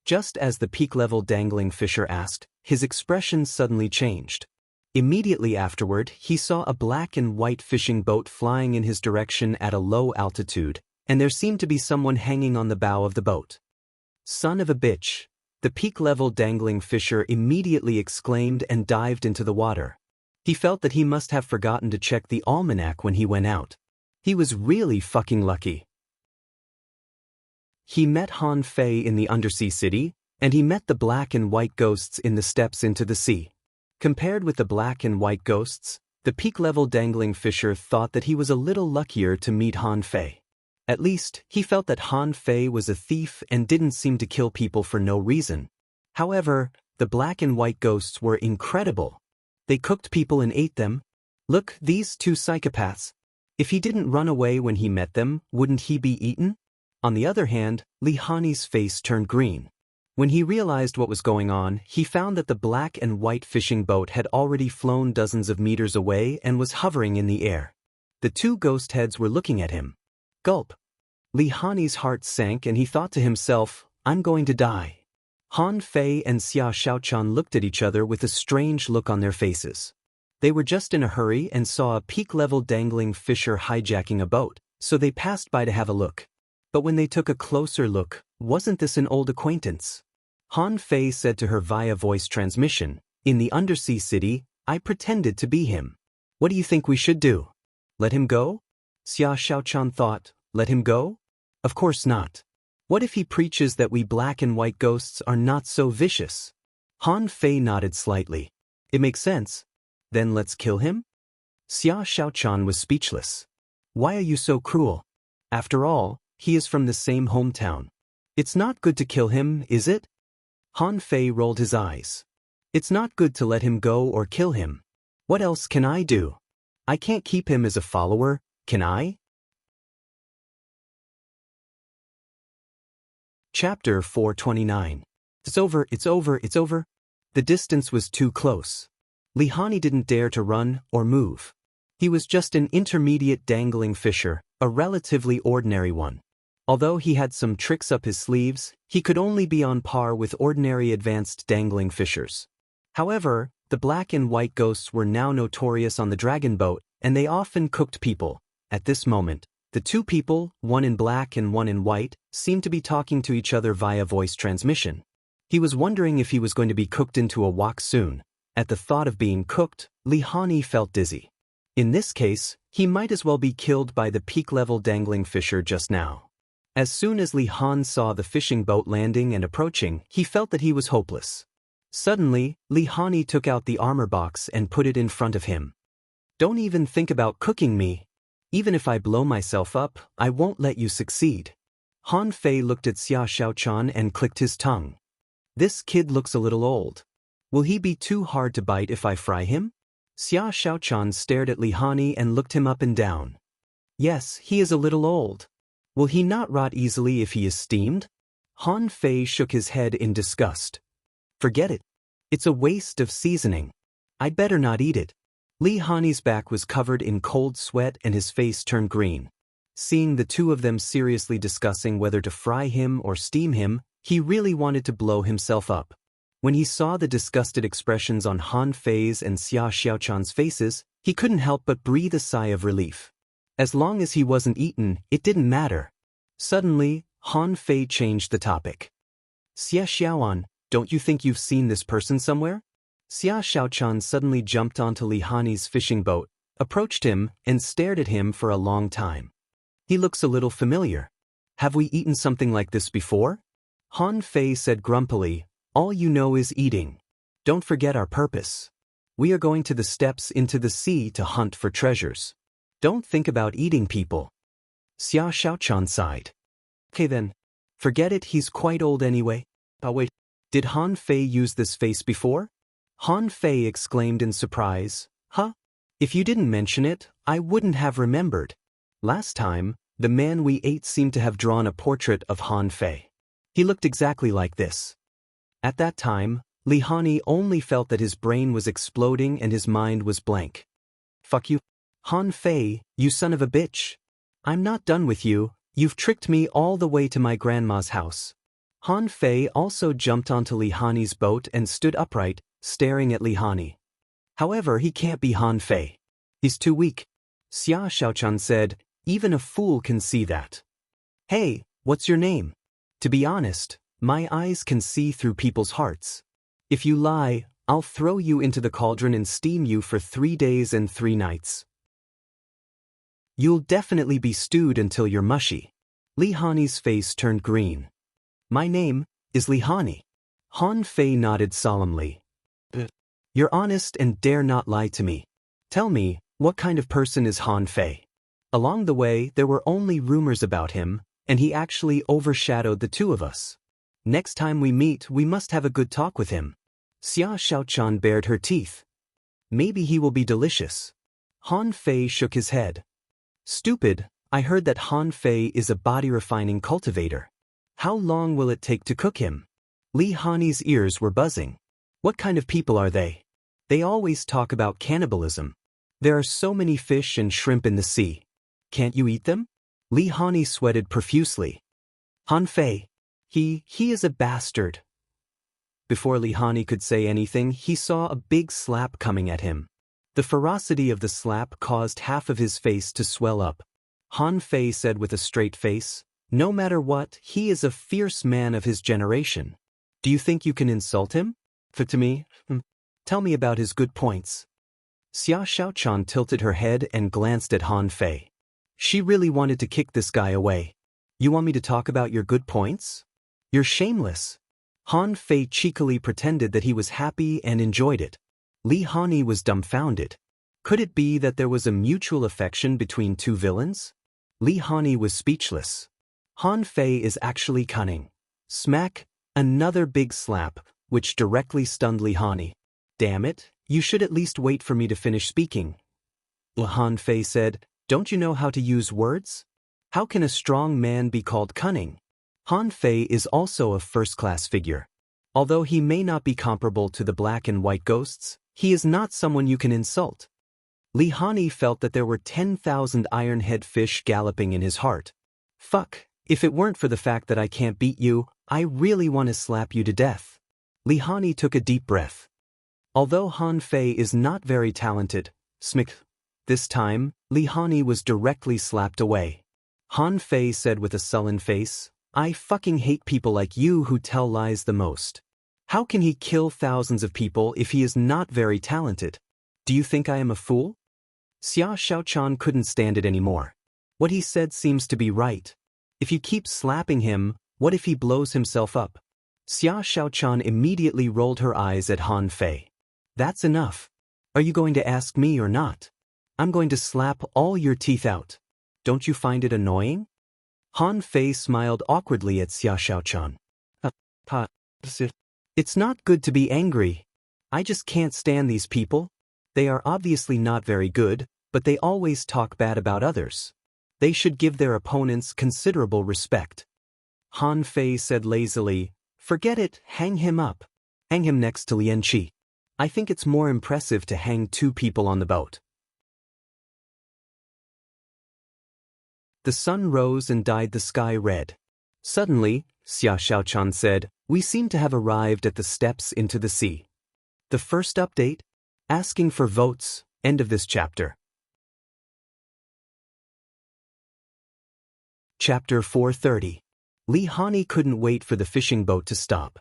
Just as the peak-level dangling fisher asked, his expression suddenly changed. Immediately afterward, he saw a black and white fishing boat flying in his direction at a low altitude, and there seemed to be someone hanging on the bow of the boat. Son of a bitch! The peak-level dangling fisher immediately exclaimed and dived into the water. He felt that he must have forgotten to check the almanac when he went out. He was really fucking lucky. He met Han Fei in the undersea city, and he met the black and white ghosts in the steps into the sea. Compared with the black and white ghosts, the peak-level dangling fisher thought that he was a little luckier to meet Han Fei. At least, he felt that Han Fei was a thief and didn't seem to kill people for no reason. However, the black and white ghosts were incredible. They cooked people and ate them. Look, these two psychopaths. If he didn't run away when he met them, wouldn't he be eaten? On the other hand, Li Hani's face turned green. When he realized what was going on, he found that the black and white fishing boat had already flown dozens of meters away and was hovering in the air. The two ghost heads were looking at him. Gulp. Li Hani's heart sank and he thought to himself, I'm going to die. Han Fei and Xia Xiaochan looked at each other with a strange look on their faces. They were just in a hurry and saw a peak-level dangling fisher hijacking a boat, so they passed by to have a look. But when they took a closer look, wasn't this an old acquaintance? Han Fei said to her via voice transmission, In the undersea city, I pretended to be him. What do you think we should do? Let him go? Xia Xiaochan thought, Let him go? Of course not. What if he preaches that we black and white ghosts are not so vicious? Han Fei nodded slightly. It makes sense. Then let's kill him? Xia Xiaochan was speechless. Why are you so cruel? After all, he is from the same hometown. It's not good to kill him, is it? Han Fei rolled his eyes. It's not good to let him go or kill him. What else can I do? I can't keep him as a follower, can I? Chapter 429. It's over, it's over, it's over. The distance was too close. Li Hani didn't dare to run or move. He was just an intermediate dangling fisher, a relatively ordinary one. Although he had some tricks up his sleeves, he could only be on par with ordinary advanced dangling fishers. However, the black and white ghosts were now notorious on the dragon boat, and they often cooked people. At this moment, the two people, one in black and one in white, seemed to be talking to each other via voice transmission. He was wondering if he was going to be cooked into a wok soon. At the thought of being cooked, Li Hani felt dizzy. In this case, he might as well be killed by the peak-level dangling fisher just now. As soon as Li Han saw the fishing boat landing and approaching, he felt that he was hopeless. Suddenly, Li Hani took out the armor box and put it in front of him. Don't even think about cooking me. Even if I blow myself up, I won't let you succeed. Han Fei looked at Xia Xiaochan and clicked his tongue. This kid looks a little old. Will he be too hard to bite if I fry him? Xia Xiaochan stared at Li Hani and looked him up and down. Yes, he is a little old. Will he not rot easily if he is steamed? Han Fei shook his head in disgust. Forget it. It's a waste of seasoning. I'd better not eat it. Li Hani's back was covered in cold sweat and his face turned green. Seeing the two of them seriously discussing whether to fry him or steam him, he really wanted to blow himself up. When he saw the disgusted expressions on Han Fei's and Xia Xiaochan's faces, he couldn't help but breathe a sigh of relief. As long as he wasn't eaten, it didn't matter. Suddenly, Han Fei changed the topic. Xia Xiaoan, don't you think you've seen this person somewhere? Xia Xiaochan suddenly jumped onto Li Hani's fishing boat, approached him, and stared at him for a long time. He looks a little familiar. Have we eaten something like this before? Han Fei said grumpily, all you know is eating. Don't forget our purpose. We are going to the steps into the sea to hunt for treasures. Don't think about eating people. Xia Xiaochan sighed. Okay then. Forget it, he's quite old anyway. Oh wait, did Han Fei use this face before? Han Fei exclaimed in surprise. Huh? If you didn't mention it, I wouldn't have remembered. Last time, the man we ate seemed to have drawn a portrait of Han Fei. He looked exactly like this. At that time, Li Hani only felt that his brain was exploding and his mind was blank. Fuck you. Han Fei, you son of a bitch. I'm not done with you, you've tricked me all the way to my grandma's house. Han Fei also jumped onto Li Hani's boat and stood upright, staring at Li Hani. However, he can't be Han Fei. He's too weak. Xia Xiaochan said, even a fool can see that. Hey, what's your name? To be honest, my eyes can see through people's hearts. If you lie, I'll throw you into the cauldron and steam you for 3 days and 3 nights. You'll definitely be stewed until you're mushy. Li Hani's face turned green. My name is Li Hani. Han Fei nodded solemnly. You're honest and dare not lie to me. Tell me, what kind of person is Han Fei? Along the way, there were only rumors about him, and he actually overshadowed the two of us. Next time we meet, we must have a good talk with him. Xia Xiaochan bared her teeth. Maybe he will be delicious. Han Fei shook his head. Stupid, I heard that Han Fei is a body-refining cultivator. How long will it take to cook him? Li Hani's ears were buzzing. What kind of people are they? They always talk about cannibalism. There are so many fish and shrimp in the sea. Can't you eat them? Li Hani sweated profusely. Han Fei. He is a bastard. Before Li Hani could say anything, he saw a big slap coming at him. The ferocity of the slap caused half of his face to swell up. Han Fei said with a straight face, no matter what, he is a fierce man of his generation. Do you think you can insult him? To me? Tell me about his good points. Xia Xiaochan tilted her head and glanced at Han Fei. She really wanted to kick this guy away. You want me to talk about your good points? You're shameless. Han Fei cheekily pretended that he was happy and enjoyed it. Li Hani was dumbfounded. Could it be that there was a mutual affection between two villains? Li Hani was speechless. Han Fei is actually cunning. Smack, another big slap, which directly stunned Li Hani. Damn it, you should at least wait for me to finish speaking. Han Fei said, don't you know how to use words? How can a strong man be called cunning? Han Fei is also a first-class figure. Although he may not be comparable to the black and white ghosts, he is not someone you can insult. Li Hani felt that there were 10,000 iron-head fish galloping in his heart. Fuck, if it weren't for the fact that I can't beat you, I really want to slap you to death. Li Hani took a deep breath. Although Han Fei is not very talented, this time, Li Hani was directly slapped away. Han Fei said with a sullen face, I fucking hate people like you who tell lies the most. How can he kill thousands of people if he is not very talented? Do you think I am a fool? Xia Xiaochan couldn't stand it anymore. What he said seems to be right. If you keep slapping him, what if he blows himself up? Xia Xiaochan immediately rolled her eyes at Han Fei. That's enough. Are you going to ask me or not? I'm going to slap all your teeth out. Don't you find it annoying? Han Fei smiled awkwardly at Xia Xiaochan. It's not good to be angry. I just can't stand these people. They are obviously not very good, but they always talk bad about others. They should give their opponents considerable respect. Han Fei said lazily, forget it, hang him up. Hang him next to Lian Qi. I think it's more impressive to hang 2 people on the boat. The sun rose and dyed the sky red. Suddenly, Xia Xiaochan said, we seem to have arrived at the steps into the sea. The first update? Asking for votes, end of this chapter. Chapter 430. Li Hani couldn't wait for the fishing boat to stop.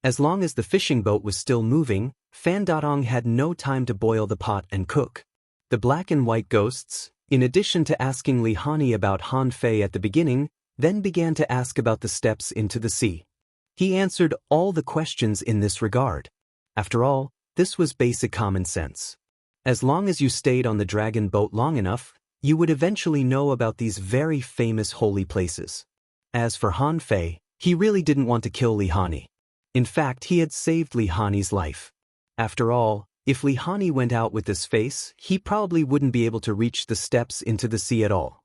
As long as the fishing boat was still moving, Fan Datong had no time to boil the pot and cook. The black and white ghosts, in addition to asking Li Hani about Han Fei at the beginning, then began to ask about the steps into the sea. He answered all the questions in this regard. After all, this was basic common sense. As long as you stayed on the dragon boat long enough, you would eventually know about these very famous holy places. As for Han Fei, he really didn't want to kill Li Hani. In fact, he had saved Li Hani's life. After all, if Li Hani went out with this face, he probably wouldn't be able to reach the steps into the sea at all.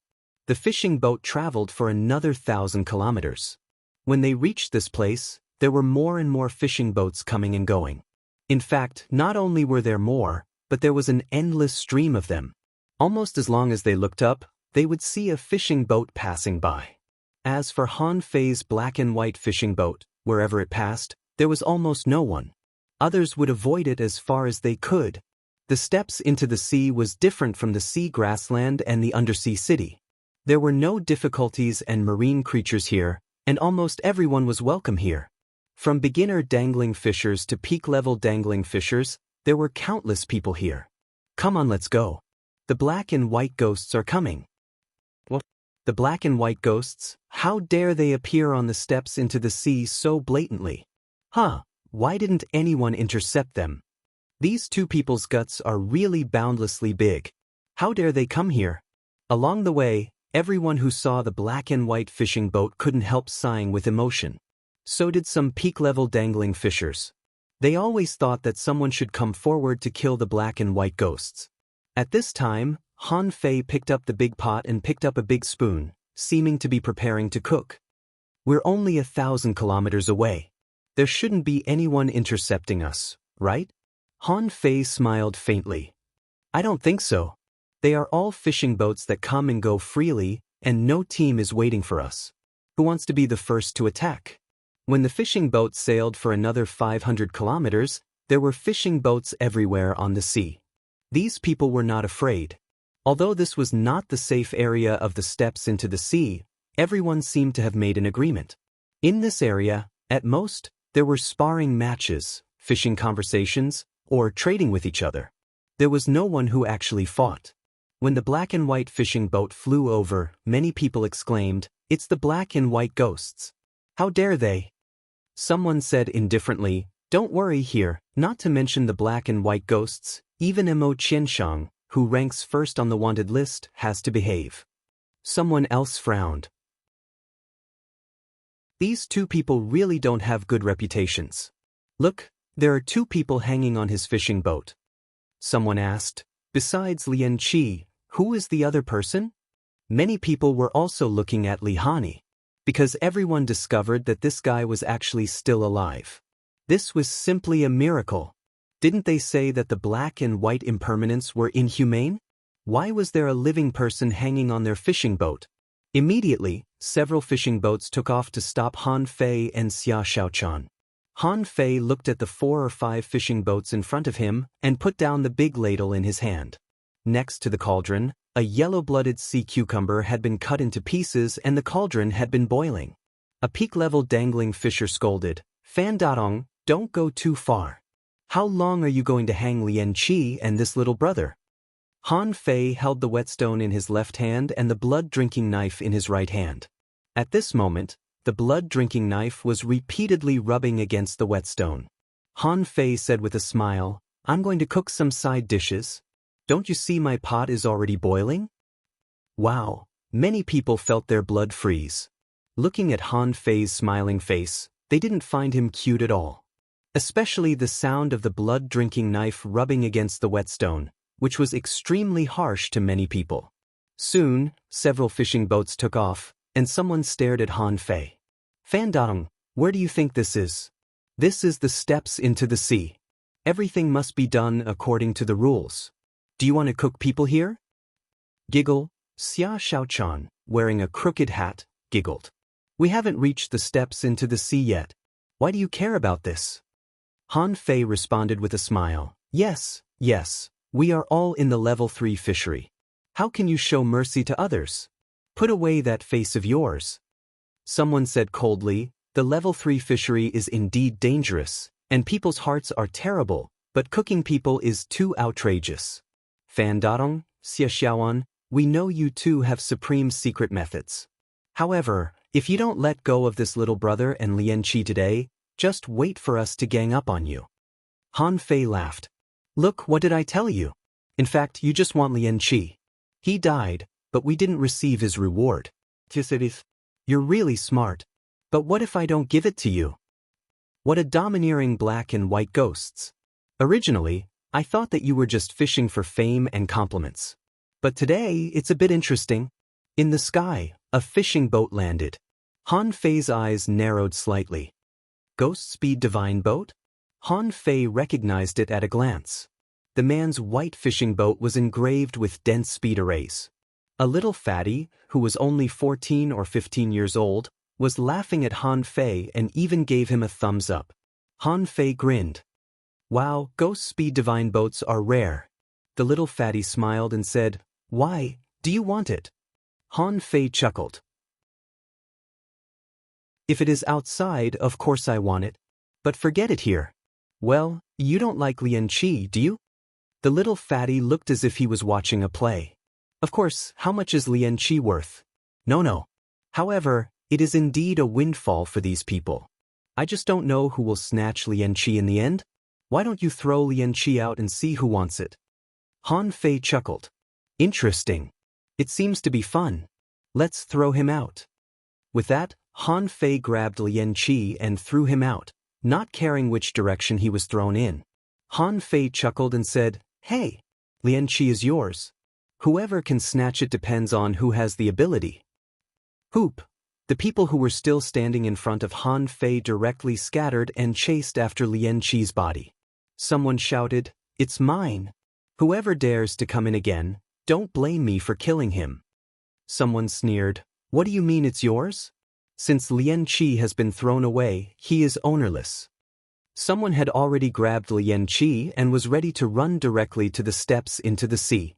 The fishing boat traveled for another 1,000 kilometers. When they reached this place, there were more and more fishing boats coming and going. In fact, not only were there more, but there was an endless stream of them. Almost as long as they looked up, they would see a fishing boat passing by. As for Han Fei's black and white fishing boat, wherever it passed, there was almost no one. Others would avoid it as far as they could. The steps into the sea was different from the sea grassland and the undersea city. There were no difficulties and marine creatures here, and almost everyone was welcome here. From beginner dangling fishers to peak-level dangling fishers, there were countless people here. Come on, let's go. The black and white ghosts are coming. What? The black and white ghosts? How dare they appear on the steps into the sea so blatantly? Why didn't anyone intercept them? These two people's guts are really boundlessly big. How dare they come here? Along the way, everyone who saw the black and white fishing boat couldn't help sighing with emotion. So did some peak-level dangling fishers. They always thought that someone should come forward to kill the black and white ghosts. At this time, Han Fei picked up the big pot and picked up a big spoon, seeming to be preparing to cook. We're only 1,000 kilometers away. There shouldn't be anyone intercepting us, right? Han Fei smiled faintly. I don't think so. They are all fishing boats that come and go freely, and no team is waiting for us. Who wants to be the first to attack? When the fishing boat sailed for another 500 kilometers, there were fishing boats everywhere on the sea. These people were not afraid. Although this was not the safe area of the steps into the sea, everyone seemed to have made an agreement. In this area, at most, there were sparring matches, fishing conversations, or trading with each other. There was no one who actually fought. When the black and white fishing boat flew over, many people exclaimed, "It's the black and white ghosts. How dare they?" Someone said indifferently, "Don't worry here, not to mention the black and white ghosts, even Mo Qianshang, who ranks first on the wanted list, has to behave." Someone else frowned. These two people really don't have good reputations. Look, there are two people hanging on his fishing boat. Someone asked, "Besides Lian Qi, who is the other person?" Many people were also looking at Li Hani, because everyone discovered that this guy was actually still alive. This was simply a miracle. Didn't they say that the black and white impermanents were inhumane? Why was there a living person hanging on their fishing boat? Immediately, several fishing boats took off to stop Han Fei and Xia Shaochan. Han Fei looked at the 4 or 5 fishing boats in front of him and put down the big ladle in his hand. Next to the cauldron, a yellow-blooded sea cucumber had been cut into pieces and the cauldron had been boiling. A peak-level dangling fisher scolded, "Fan Datong, don't go too far. How long are you going to hang Lian Qi and this little brother?" Han Fei held the whetstone in his left hand and the blood-drinking knife in his right hand. At this moment, the blood-drinking knife was repeatedly rubbing against the whetstone. Han Fei said with a smile, "I'm going to cook some side dishes. Don't you see my pot is already boiling?" Wow, many people felt their blood freeze. Looking at Han Fei's smiling face, they didn't find him cute at all. Especially the sound of the blood-drinking knife rubbing against the whetstone, which was extremely harsh to many people. Soon, several fishing boats took off, and someone stared at Han Fei. "Fan Datong, where do you think this is?" "This is the steps into the sea. Everything must be done according to the rules. Do you want to cook people here?" Giggle, Xia Shaochan, wearing a crooked hat, giggled. "We haven't reached the steps into the sea yet. Why do you care about this?" Han Fei responded with a smile, Yes, we are all in the level 3 fishery. How can you show mercy to others? Put away that face of yours." Someone said coldly, the level 3 fishery is indeed dangerous, and people's hearts are terrible, but cooking people is too outrageous. Fan Darong, Xia Xiaoan, we know you two have supreme secret methods. However, if you don't let go of this little brother and Lian Qi today, just wait for us to gang up on you. Han Fei laughed. Look, what did I tell you? In fact, you just want Lian Qi. He died, but we didn't receive his reward. You're really smart. But what if I don't give it to you? What a domineering black and white ghosts. Originally, I thought that you were just fishing for fame and compliments. But today, it's a bit interesting. In the sky, a fishing boat landed. Han Fei's eyes narrowed slightly. Ghost speed divine boat? Han Fei recognized it at a glance. The man's white fishing boat was engraved with dense speed arrays. A little fatty, who was only 14 or 15 years old, was laughing at Han Fei and even gave him a thumbs up. Han Fei grinned. Wow, ghost speed divine boats are rare. The little fatty smiled and said, Why, do you want it? Han Fei chuckled. If it is outside, of course I want it. But forget it here. Well, you don't like Lian Qi, do you? The little fatty looked as if he was watching a play. Of course, how much is Lian Qi worth? No. However, it is indeed a windfall for these people. I just don't know who will snatch Lian Qi in the end. Why don't you throw Lian Qi out and see who wants it? Han Fei chuckled. Interesting. It seems to be fun. Let's throw him out. With that, Han Fei grabbed Lian Qi and threw him out, not caring which direction he was thrown in. Han Fei chuckled and said, Hey, Lian Qi is yours. Whoever can snatch it depends on who has the ability. Hoop. The people who were still standing in front of Han Fei directly scattered and chased after Lian Qi's body. Someone shouted, It's mine. Whoever dares to come in again, don't blame me for killing him. Someone sneered, What do you mean it's yours? Since Lian Qi has been thrown away, he is ownerless. Someone had already grabbed Lian Qi and was ready to run directly to the steps into the sea.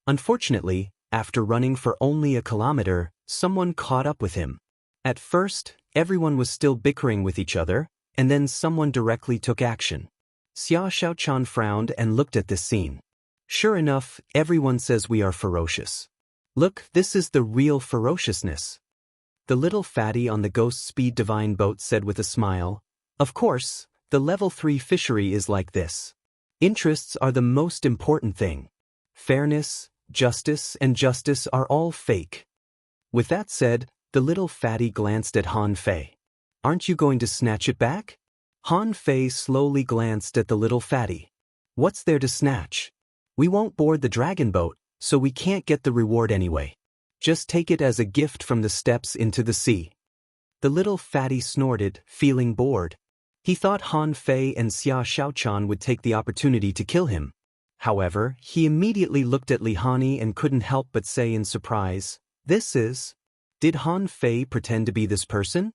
Unfortunately, after running for only a kilometer, someone caught up with him. At first, everyone was still bickering with each other, and then someone directly took action. Xia Xiaochan frowned and looked at this scene. Sure enough, everyone says we are ferocious. Look, this is the real ferociousness. The little fatty on the ghost speed divine boat said with a smile, Of course, the level 3 fishery is like this. Interests are the most important thing. Fairness, justice, and justice are all fake. With that said, the little fatty glanced at Han Fei. Aren't you going to snatch it back? Han Fei slowly glanced at the little fatty. What's there to snatch? We won't board the dragon boat, so we can't get the reward anyway. Just take it as a gift from the steps into the sea. The little fatty snorted, feeling bored. He thought Han Fei and Xia Xiaochan would take the opportunity to kill him. However, he immediately looked at Li Hani and couldn't help but say in surprise, This is... Did Han Fei pretend to be this person?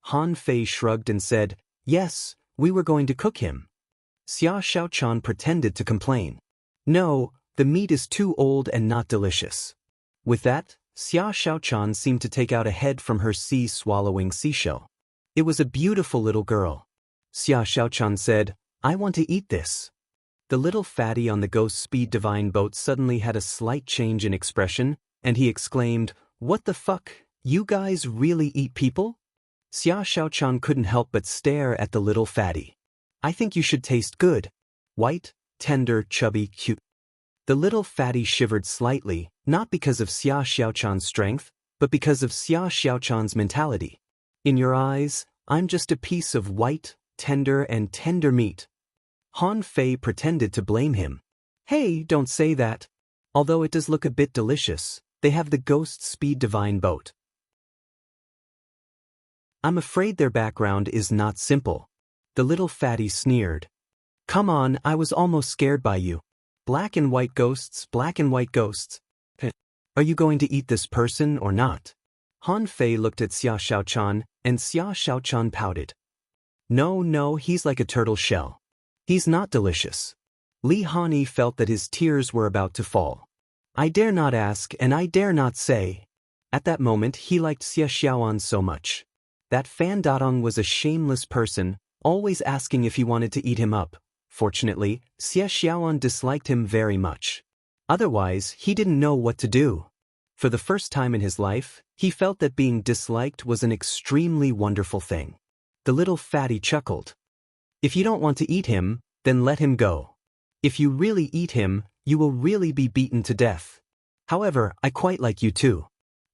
Han Fei shrugged and said, Yes, we were going to cook him. Xia Xiaochan pretended to complain. No, the meat is too old and not delicious. With that, Xia Xiaochan seemed to take out a head from her sea-swallowing seashell. It was a beautiful little girl. Xia Xiaochan said, I want to eat this. The little fatty on the ghost speed divine boat suddenly had a slight change in expression, and he exclaimed, What the fuck, you guys really eat people? Xia Xiaochan couldn't help but stare at the little fatty. I think you should taste good. White, tender, chubby, cute. The little fatty shivered slightly, not because of Xia Xiaochan's strength, but because of Xia Xiaochan's mentality. In your eyes, I'm just a piece of white, tender meat. Han Fei pretended to blame him. Hey, don't say that. Although it does look a bit delicious, they have the ghost speed divine boat. I'm afraid their background is not simple. The little fatty sneered. Come on, I was almost scared by you. Black and white ghosts, black and white ghosts. Are you going to eat this person or not? Han Fei looked at Xia Xiaochan, and Xia Xiaochan pouted. No, he's like a turtle shell. He's not delicious. Li Hani felt that his tears were about to fall. I dare not ask and I dare not say. At that moment he liked Xia Xiaoan so much. That Fan Dadong was a shameless person, always asking if he wanted to eat him up. Fortunately, Xia Xiaoan disliked him very much. Otherwise, he didn't know what to do. For the first time in his life, he felt that being disliked was an extremely wonderful thing. The little fatty chuckled. If you don't want to eat him, then let him go. If you really eat him, you will really be beaten to death. However, I quite like you too.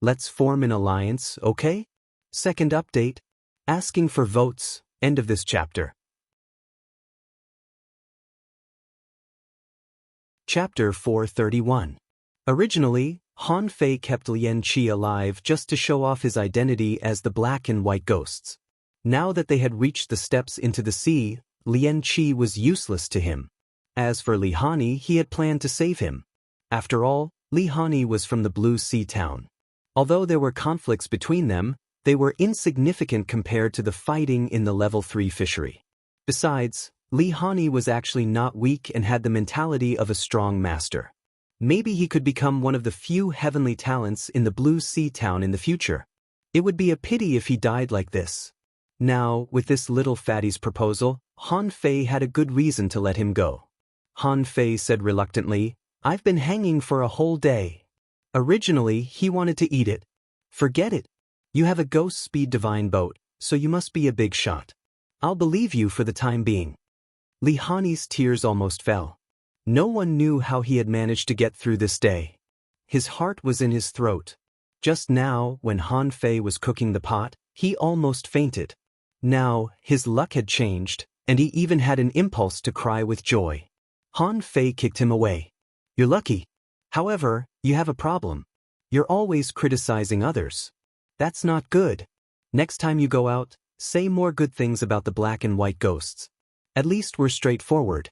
Let's form an alliance, okay? Second update. Asking for votes. End of this chapter. Chapter 431. Originally, Han Fei kept Lian Qi alive just to show off his identity as the black and white ghosts. Now that they had reached the steps into the sea, Lian Qi was useless to him. As for Li Hani, he had planned to save him. After all, Li Hani was from the Blue Sea town. Although there were conflicts between them, they were insignificant compared to the fighting in the level 3 fishery. Besides, Li Hani was actually not weak and had the mentality of a strong master. Maybe he could become one of the few heavenly talents in the Blue Sea town in the future. It would be a pity if he died like this. Now, with this little fatty's proposal, Han Fei had a good reason to let him go. Han Fei said reluctantly, "I've been hanging for a whole day." Originally, he wanted to eat it. Forget it. You have a ghost speed divine boat, so you must be a big shot. I'll believe you for the time being. Li Hani's tears almost fell. No one knew how he had managed to get through this day. His heart was in his throat. Just now, when Han Fei was cooking the pot, he almost fainted. Now, his luck had changed, and he even had an impulse to cry with joy. Han Fei kicked him away. "You're lucky. However, you have a problem. You're always criticizing others. That's not good. Next time you go out, say more good things about the black and white ghosts. At least we're straightforward."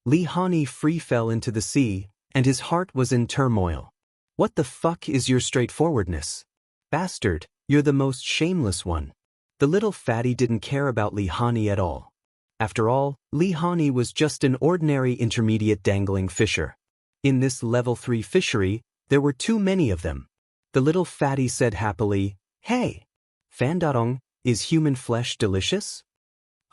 Li Hani free fell into the sea, and his heart was in turmoil. What the fuck is your straightforwardness? Bastard, you're the most shameless one. The little fatty didn't care about Li Hani at all. After all, Li Hani was just an ordinary intermediate dangling fisher. In this level 3 fishery, there were too many of them. The little fatty said happily, "Hey, Fan Dadong, is human flesh delicious?"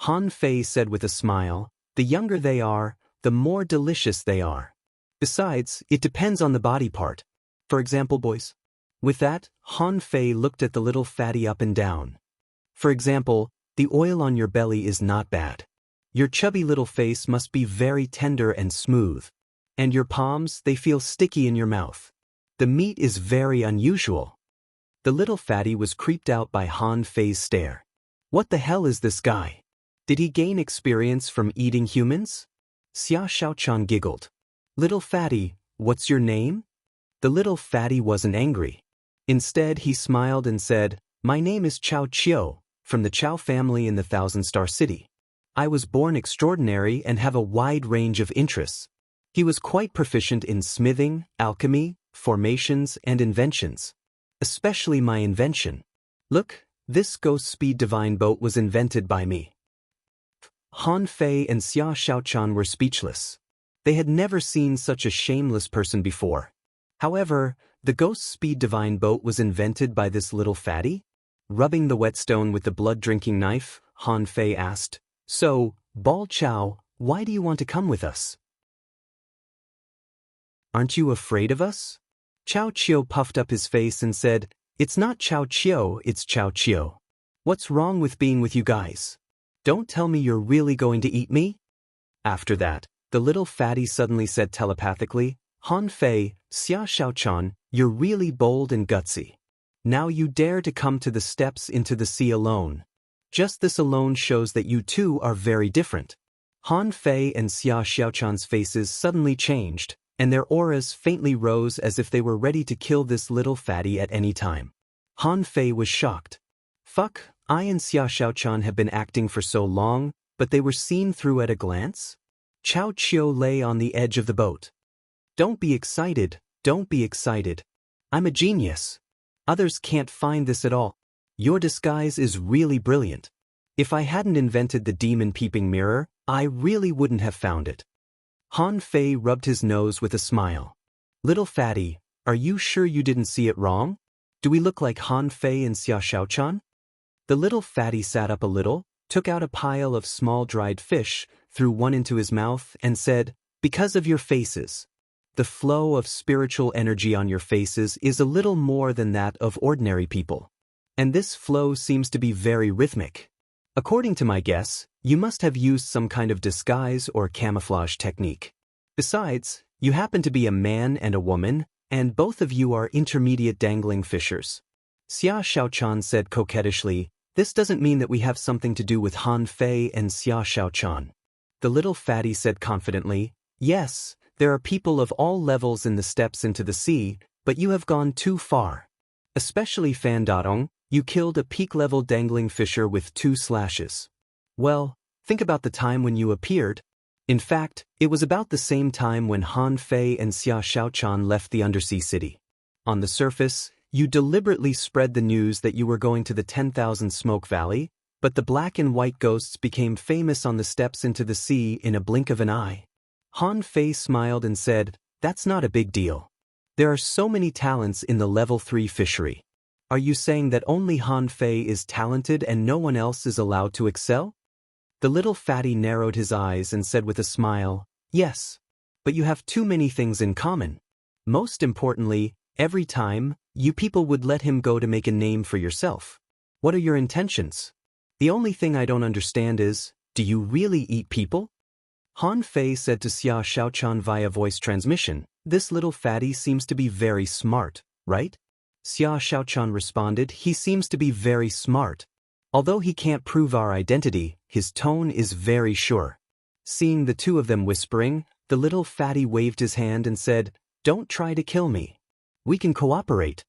Han Fei said with a smile, "The younger they are, the more delicious they are. Besides, it depends on the body part. For example, boys." With that, Han Fei looked at the little fatty up and down. "For example, the oil on your belly is not bad. Your chubby little face must be very tender and smooth. And your palms, they feel sticky in your mouth. The meat is very unusual." The little fatty was creeped out by Han Fei's stare. What the hell is this guy? Did he gain experience from eating humans? Xia Xiaochan giggled. "Little fatty, what's your name?" The little fatty wasn't angry. Instead, he smiled and said, "My name is Chao Chiu, from the Chao family in the Thousand Star City. I was born extraordinary and have a wide range of interests." He was quite proficient in smithing, alchemy, formations, and inventions. Especially my invention. "Look, this ghost speed divine boat was invented by me." Han Fei and Xia Xiaochan were speechless. They had never seen such a shameless person before. However, the ghost speed divine boat was invented by this little fatty? Rubbing the whetstone with the blood-drinking knife, Han Fei asked, "So, Bal Chao, why do you want to come with us? Aren't you afraid of us?" Chao Chiu puffed up his face and said, "It's not Chao Chiu, it's Chao Chiu. What's wrong with being with you guys? Don't tell me you're really going to eat me?" After that, the little fatty suddenly said telepathically, "Han Fei, Xia Xiaochan, you're really bold and gutsy. Now you dare to come to the steps into the sea alone. Just this alone shows that you two are very different." Han Fei and Xia Xiaochan's faces suddenly changed, and their auras faintly rose as if they were ready to kill this little fatty at any time. Han Fei was shocked. Fuck, I and Xia Xiaochan have been acting for so long, but they were seen through at a glance? Chao Chiu lay on the edge of the boat. Don't be excited, don't be excited. I'm a genius. Others can't find this at all. Your disguise is really brilliant. If I hadn't invented the demon peeping mirror, I really wouldn't have found it." Han Fei rubbed his nose with a smile. "Little fatty, are you sure you didn't see it wrong? Do we look like Han Fei and Xia Shaochan? The little fatty sat up a little, took out a pile of small dried fish, threw one into his mouth, and said, "Because of your faces. The flow of spiritual energy on your faces is a little more than that of ordinary people. And this flow seems to be very rhythmic. According to my guess, you must have used some kind of disguise or camouflage technique. Besides, you happen to be a man and a woman, and both of you are intermediate dangling fishers." Xia Shaochan said coquettishly, "This doesn't mean that we have something to do with Han Fei and Xia Shaochan." The little fatty said confidently, "Yes, there are people of all levels in the steps into the sea, but you have gone too far. Especially Fan Dadong, you killed a peak-level dangling fisher with 2 slashes. Well, think about the time when you appeared. In fact, it was about the same time when Han Fei and Xia Shaochan left the undersea city. On the surface, you deliberately spread the news that you were going to the 10,000 Smoke Valley, but the black and white ghosts became famous on the steps into the sea in a blink of an eye." Han Fei smiled and said, "That's not a big deal. There are so many talents in the level 3 fishery. Are you saying that only Han Fei is talented and no one else is allowed to excel?" The little fatty narrowed his eyes and said with a smile, "Yes. But you have too many things in common. Most importantly, every time, you people would let him go to make a name for yourself. What are your intentions? The only thing I don't understand is, do you really eat people?" Han Fei said to Xia Shaochan via voice transmission, "This little fatty seems to be very smart, right?" Xia Shaochan responded, "He seems to be very smart. Although he can't prove our identity, his tone is very sure." Seeing the two of them whispering, the little fatty waved his hand and said, "Don't try to kill me. We can cooperate.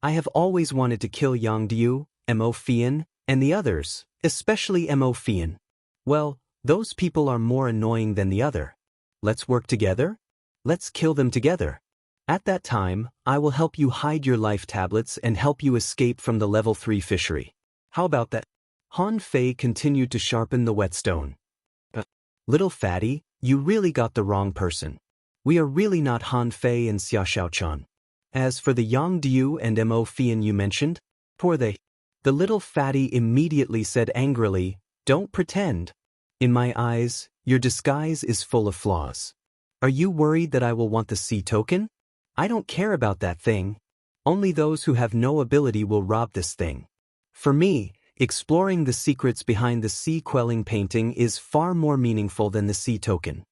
I have always wanted to kill Yang Diu, Mo Fian, and the others, especially Mo Fian. Well, those people are more annoying than the other. Let's work together? Let's kill them together. At that time, I will help you hide your life tablets and help you escape from the level 3 fishery. How about that?" Han Fei continued to sharpen the whetstone. "Little fatty, you really got the wrong person. We are really not Han Fei and Xia Shaochan. As for the Yang Diu and Mo Fian you mentioned, poor they." The little fatty immediately said angrily, "Don't pretend. In my eyes, your disguise is full of flaws. Are you worried that I will want the sea token? I don't care about that thing. Only those who have no ability will rob this thing. For me, exploring the secrets behind the sea quelling painting is far more meaningful than the sea token."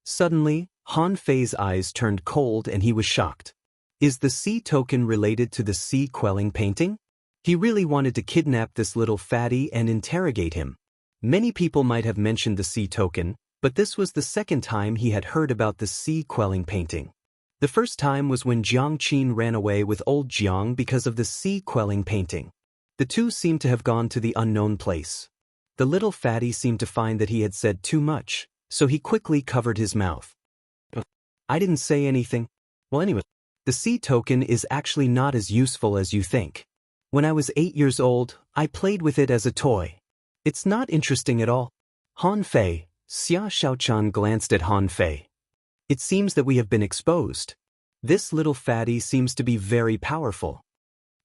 Suddenly, Han Fei's eyes turned cold and he was shocked. Is the sea token related to the sea quelling painting? He really wanted to kidnap this little fatty and interrogate him. Many people might have mentioned the sea token, but this was the second time he had heard about the sea quelling painting. The first time was when Jiang Qin ran away with old Jiang because of the sea quelling painting. The two seemed to have gone to the unknown place. The little fatty seemed to find that he had said too much, so he quickly covered his mouth. "I didn't say anything. Well, anyway, the sea token is actually not as useful as you think. When I was 8 years old, I played with it as a toy. It's not interesting at all." Han Fei, Xia Shaochan glanced at Han Fei. "It seems that we have been exposed. This little fatty seems to be very powerful."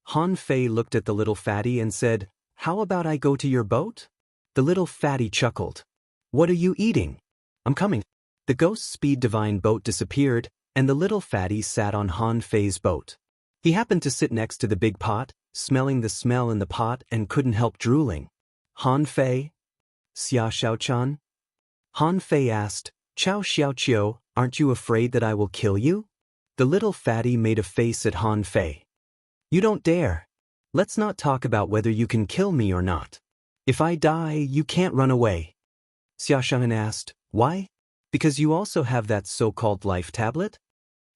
Han Fei looked at the little fatty and said, "How about I go to your boat?" The little fatty chuckled. "What are you eating?" "I'm coming." The ghost speed divine boat disappeared, and the little fatty sat on Han Fei's boat. He happened to sit next to the big pot, smelling the smell in the pot and couldn't help drooling. "Han Fei? Xia Shaochan?" Han Fei asked, "Chao Xiaoqiu, aren't you afraid that I will kill you?" The little fatty made a face at Han Fei. "You don't dare. Let's not talk about whether you can kill me or not. If I die, you can't run away." Xia Shaochan asked, "Why? Because you also have that so-called life tablet?"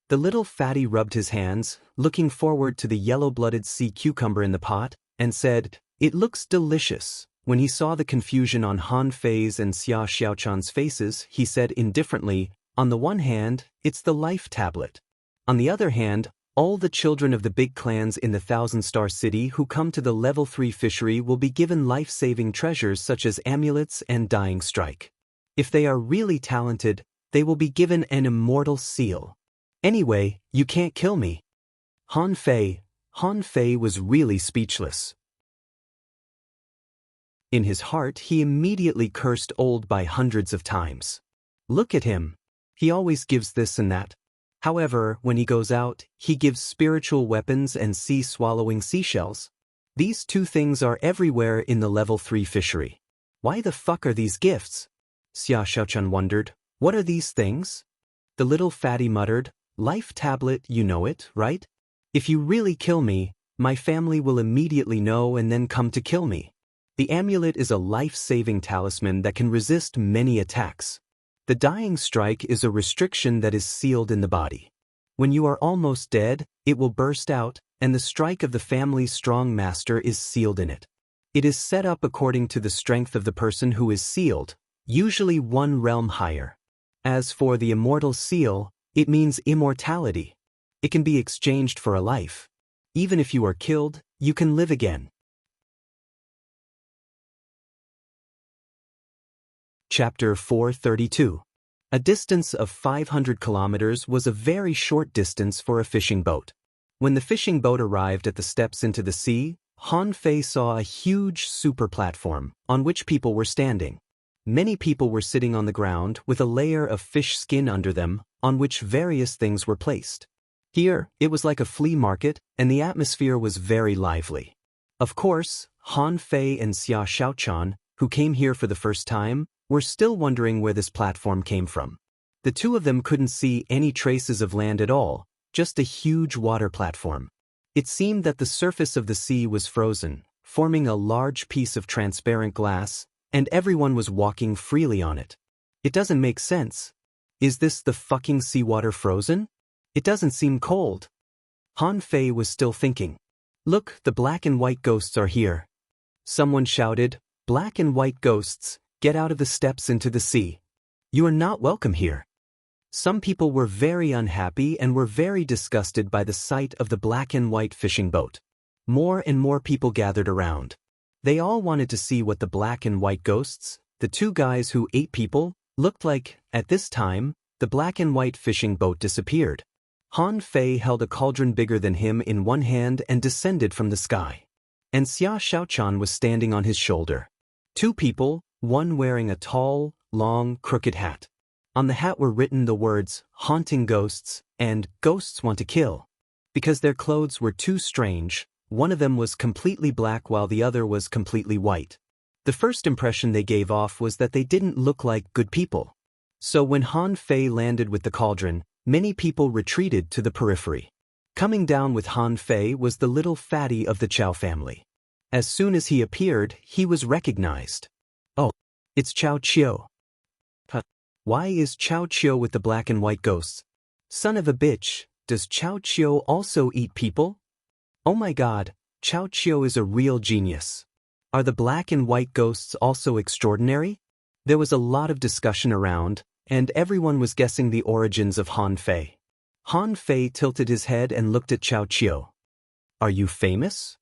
The little fatty rubbed his hands, looking forward to the yellow-blooded sea cucumber in the pot, and said, "It looks delicious." When he saw the confusion on Han Fei's and Xia Xiaochan's faces, he said indifferently, "On the one hand, it's the life tablet. On the other hand, all the children of the big clans in the Thousand-Star City who come to the level 3 fishery will be given life-saving treasures such as amulets and dying strike. If they are really talented, they will be given an immortal seal. Anyway, you can't kill me." Han Fei was really speechless. In his heart, he immediately cursed Old by hundreds of times. Look at him. He always gives this and that. However, when he goes out, he gives spiritual weapons and sea-swallowing seashells. These two things are everywhere in the level 3 fishery. Why the fuck are these gifts? Xia Xiaochan wondered. What are these things? The little fatty muttered, Life tablet, you know it, right? If you really kill me, my family will immediately know and then come to kill me. The amulet is a life-saving talisman that can resist many attacks. The dying strike is a restriction that is sealed in the body. When you are almost dead, it will burst out, and the strike of the family's strong master is sealed in it. It is set up according to the strength of the person who is sealed, usually one realm higher. As for the immortal seal, it means immortality. It can be exchanged for a life. Even if you are killed, you can live again. Chapter 432. A distance of 500 kilometers was a very short distance for a fishing boat. When the fishing boat arrived at the steps into the sea, Han Fei saw a huge super platform on which people were standing. Many people were sitting on the ground with a layer of fish skin under them, on which various things were placed. Here, it was like a flea market, and the atmosphere was very lively. Of course, Han Fei and Xia Xiaochan, who came here for the first time, were still wondering where this platform came from. The two of them couldn't see any traces of land at all, just a huge water platform. It seemed that the surface of the sea was frozen, forming a large piece of transparent glass, and everyone was walking freely on it. It doesn't make sense. Is this the fucking seawater frozen? It doesn't seem cold. Han Fei was still thinking. Look, the black and white ghosts are here. Someone shouted, Black and white ghosts, get out of the steps into the sea. You are not welcome here. Some people were very unhappy and were very disgusted by the sight of the black and white fishing boat. More and more people gathered around. They all wanted to see what the black and white ghosts, the two guys who ate people, looked like. At this time, the black and white fishing boat disappeared. Han Fei held a cauldron bigger than him in one hand and descended from the sky. And Xia Xiaochan was standing on his shoulder. Two people, one wearing a tall, long, crooked hat. On the hat were written the words, Haunting Ghosts, and Ghosts Want to Kill. Because their clothes were too strange, one of them was completely black while the other was completely white. The first impression they gave off was that they didn't look like good people. So when Han Fei landed with the cauldron, many people retreated to the periphery. Coming down with Han Fei was the little fatty of the Chow family. As soon as he appeared, he was recognized. Oh, it's Chao Chiu. Why is Chao Chiu with the black and white ghosts? Son of a bitch, does Chao Chiu also eat people? Oh my god, Chao Chiu is a real genius. Are the black and white ghosts also extraordinary? There was a lot of discussion around, and everyone was guessing the origins of Han Fei. Han Fei tilted his head and looked at Chao Chiu. Are you famous?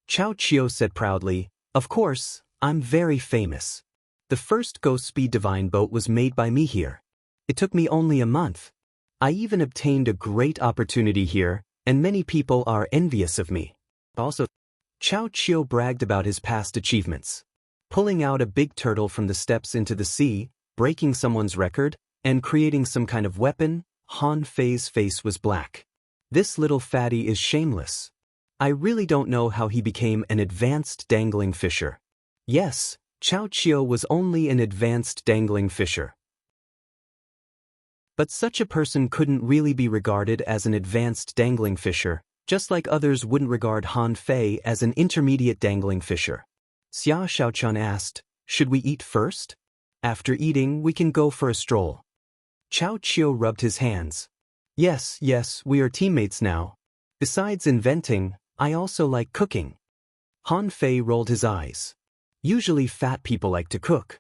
Chao Chiu said proudly, Of course, I'm very famous. The first Ghost Speed Divine boat was made by me here. It took me only a month. I even obtained a great opportunity here, and many people are envious of me. Also, Chao Chiu bragged about his past achievements. Pulling out a big turtle from the steps into the sea, breaking someone's record, and creating some kind of weapon. Han Fei's face was black. This little fatty is shameless. I really don't know how he became an advanced dangling fisher. Yes, Chao Chiu was only an advanced dangling fisher. But such a person couldn't really be regarded as an advanced dangling fisher, just like others wouldn't regard Han Fei as an intermediate dangling fisher. Xia Xiaochan asked, Should we eat first? After eating, we can go for a stroll. Chao Chiu rubbed his hands. Yes, we are teammates now. Besides inventing, I also like cooking. Han Fei rolled his eyes. Usually fat people like to cook.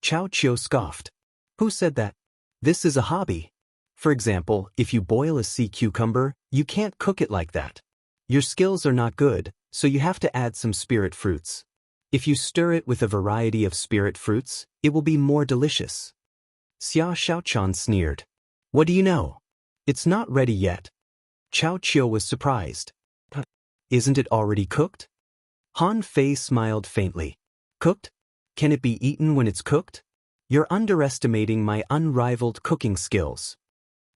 Chao Chiu scoffed. Who said that? This is a hobby. For example, if you boil a sea cucumber, you can't cook it like that. Your skills are not good, so you have to add some spirit fruits. If you stir it with a variety of spirit fruits, it will be more delicious. Xia Xiaochan sneered. What do you know? It's not ready yet. Chao Chiu was surprised. Isn't it already cooked? Han Fei smiled faintly. Cooked? Can it be eaten when it's cooked? You're underestimating my unrivaled cooking skills.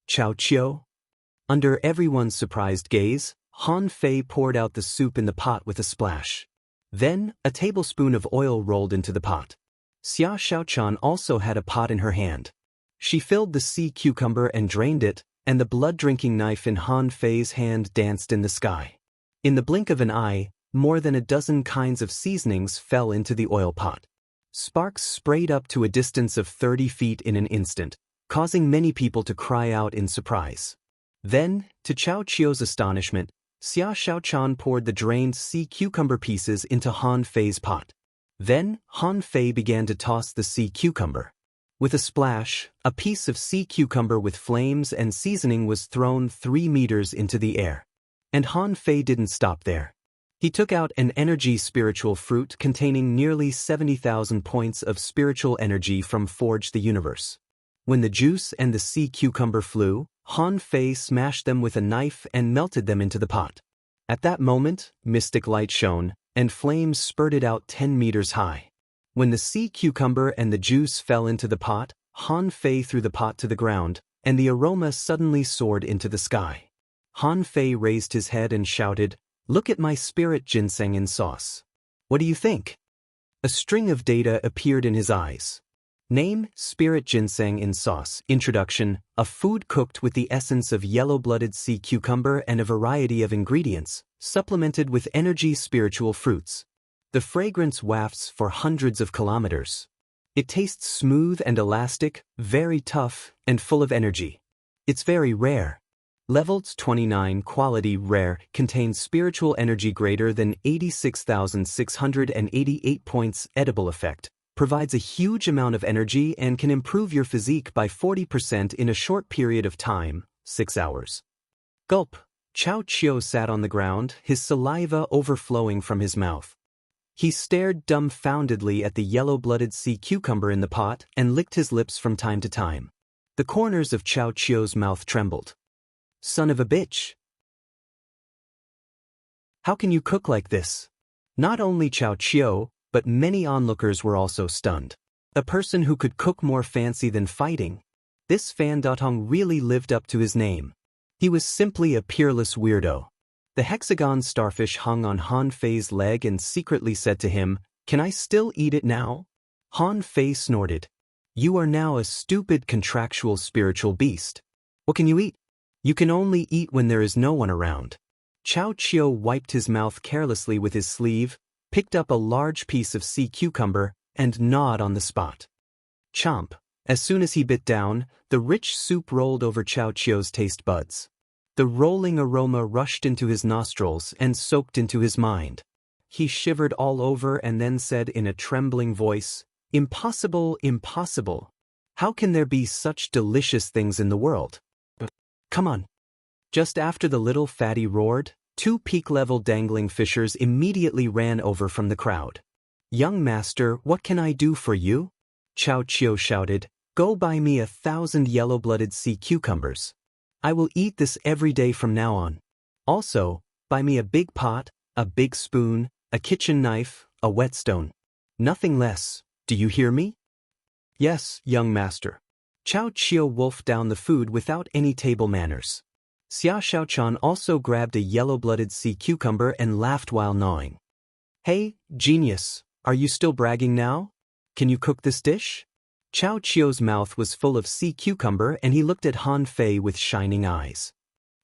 Chao Chiu? Under everyone's surprised gaze, Han Fei poured out the soup in the pot with a splash. Then, a tablespoon of oil rolled into the pot. Xia Xiaochan also had a pot in her hand. She filled the sea cucumber and drained it, and the blood-drinking knife in Han Fei's hand danced in the sky. In the blink of an eye, more than a dozen kinds of seasonings fell into the oil pot. Sparks sprayed up to a distance of 30 feet in an instant, causing many people to cry out in surprise. Then, to Chao Chiu's astonishment, Xia Xiaochan poured the drained sea cucumber pieces into Han Fei's pot. Then, Han Fei began to toss the sea cucumber. With a splash, a piece of sea cucumber with flames and seasoning was thrown 3 meters into the air. And Han Fei didn't stop there. He took out an energy spiritual fruit containing nearly 70,000 points of spiritual energy from Forge the Universe. When the juice and the sea cucumber flew, Han Fei smashed them with a knife and melted them into the pot. At that moment, mystic light shone, and flames spurted out 10 meters high. When the sea cucumber and the juice fell into the pot, Han Fei threw the pot to the ground, and the aroma suddenly soared into the sky. Han Fei raised his head and shouted, "Look at my spirit ginseng in sauce. What do you think?" A string of data appeared in his eyes. Name, spirit ginseng in sauce. Introduction, a food cooked with the essence of yellow-blooded sea cucumber and a variety of ingredients, supplemented with energy spiritual fruits. The fragrance wafts for hundreds of kilometers. It tastes smooth and elastic, very tough, and full of energy. It's very rare. Levels 29 quality rare contains spiritual energy greater than 86,688 points. Edible effect. Provides a huge amount of energy and can improve your physique by 40% in a short period of time, 6 hours. Gulp. Chao Chiu sat on the ground, his saliva overflowing from his mouth. He stared dumbfoundedly at the yellow-blooded sea cucumber in the pot and licked his lips from time to time. The corners of Chao Chiu's mouth trembled. Son of a bitch! How can you cook like this? Not only Chao Chiu, but many onlookers were also stunned. A person who could cook more fancy than fighting. This Fan Datong really lived up to his name. He was simply a peerless weirdo. The hexagon starfish hung on Han Fei's leg and secretly said to him, "Can I still eat it now?" Han Fei snorted. "You are now a stupid contractual spiritual beast. What can you eat? You can only eat when there is no one around." Chao Chiu wiped his mouth carelessly with his sleeve, picked up a large piece of sea cucumber, and gnawed on the spot. Chomp. As soon as he bit down, the rich soup rolled over Chao Chiu's taste buds. The rolling aroma rushed into his nostrils and soaked into his mind. He shivered all over and then said in a trembling voice, "Impossible, impossible. How can there be such delicious things in the world? Come on." Just after the little fatty roared, 2 peak-level dangling fishers immediately ran over from the crowd. "Young master, what can I do for you?" Chao Chiu shouted, "Go buy me 1,000 yellow-blooded sea cucumbers. I will eat this every day from now on. Also, buy me a big pot, a big spoon, a kitchen knife, a whetstone. Nothing less, do you hear me?" "Yes, young master." Chao Chiu wolfed down the food without any table manners. Xia Xiaochan also grabbed a yellow-blooded sea cucumber and laughed while gnawing. "Hey, genius, are you still bragging now? Can you cook this dish?" Chao Chiu's mouth was full of sea cucumber and he looked at Han Fei with shining eyes.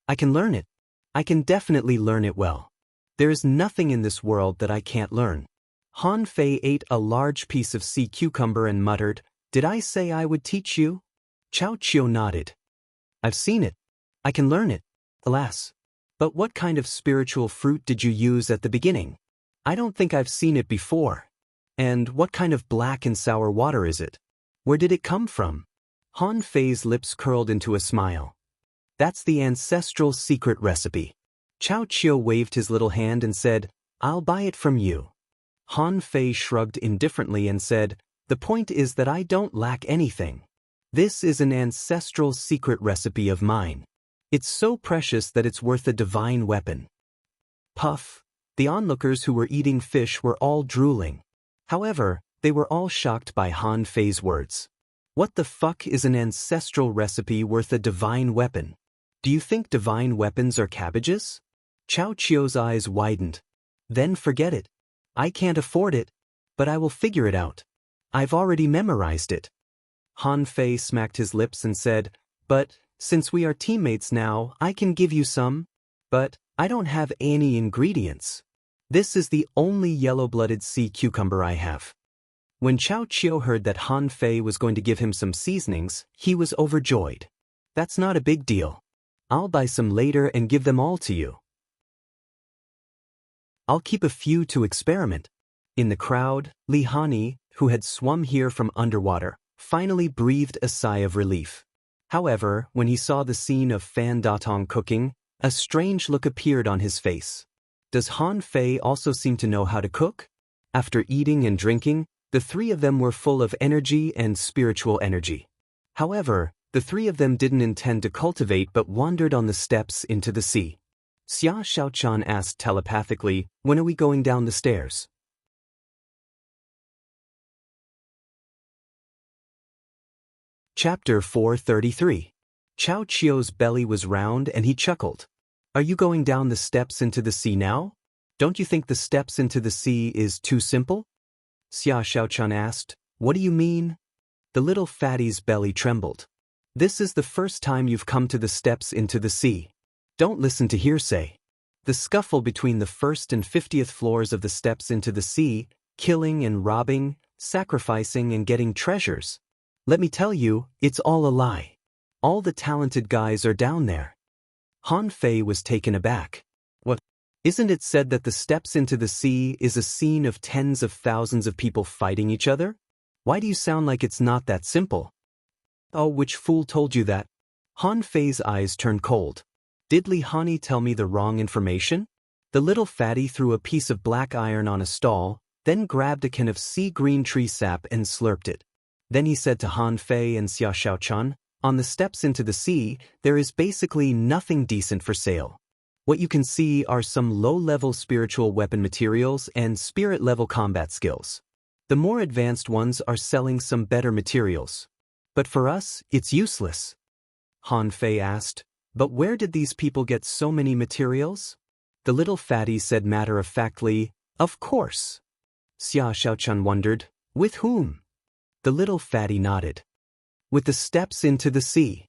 "I can learn it. I can definitely learn it well. There is nothing in this world that I can't learn." Han Fei ate a large piece of sea cucumber and muttered, "Did I say I would teach you?" Chao Chiu nodded. "I've seen it. I can learn it. Alas. But what kind of spiritual fruit did you use at the beginning? I don't think I've seen it before. And what kind of black and sour water is it? Where did it come from?" Han Fei's lips curled into a smile. "That's the ancestral secret recipe." Chao Chiu waved his little hand and said, "I'll buy it from you." Han Fei shrugged indifferently and said, "The point is that I don't lack anything. This is an ancestral secret recipe of mine. It's so precious that it's worth a divine weapon. Puff. The onlookers who were eating fish were all drooling. However, they were all shocked by Han Fei's words. What the fuck is an ancestral recipe worth a divine weapon? Do you think divine weapons are cabbages? Chao Chio's eyes widened. Then forget it. I can't afford it, but I will figure it out. I've already memorized it. Han Fei smacked his lips and said, but, since we are teammates now, I can give you some. But, I don't have any ingredients. This is the only yellow-blooded sea cucumber I have. When Chao Chio heard that Han Fei was going to give him some seasonings, he was overjoyed. That's not a big deal. I'll buy some later and give them all to you. I'll keep a few to experiment. In the crowd, Li Hani, who had swum here from underwater, finally breathed a sigh of relief. However, when he saw the scene of Fan Datong cooking, a strange look appeared on his face. Does Han Fei also seem to know how to cook? After eating and drinking, the three of them were full of energy and spiritual energy. However, the three of them didn't intend to cultivate but wandered on the steps into the sea. Xia Xiaochan asked telepathically, when are we going down the stairs? Chapter 433. Chao Chio's belly was round and he chuckled. Are you going down the steps into the sea now? Don't you think the steps into the sea is too simple? Xia Xiaochan asked, what do you mean? The little fatty's belly trembled. This is the first time you've come to the steps into the sea. Don't listen to hearsay. The scuffle between the first and 50th floors of the steps into the sea, killing and robbing, sacrificing and getting treasures. Let me tell you, it's all a lie. All the talented guys are down there. Han Fei was taken aback. What? Isn't it said that the steps into the sea is a scene of tens of thousands of people fighting each other? Why do you sound like it's not that simple? Oh, which fool told you that? Han Fei's eyes turned cold. Did Li Hani tell me the wrong information? The little fatty threw a piece of black iron on a stall, then grabbed a can of sea green tree sap and slurped it. Then he said to Han Fei and Xia Xiaochan, on the steps into the sea, there is basically nothing decent for sale. What you can see are some low-level spiritual weapon materials and spirit-level combat skills. The more advanced ones are selling some better materials. But for us, it's useless. Han Fei asked, but where did these people get so many materials? The little fatty said matter-of-factly, of course. Xia Xiaochan wondered, with whom? The little fatty nodded. With the steps into the sea.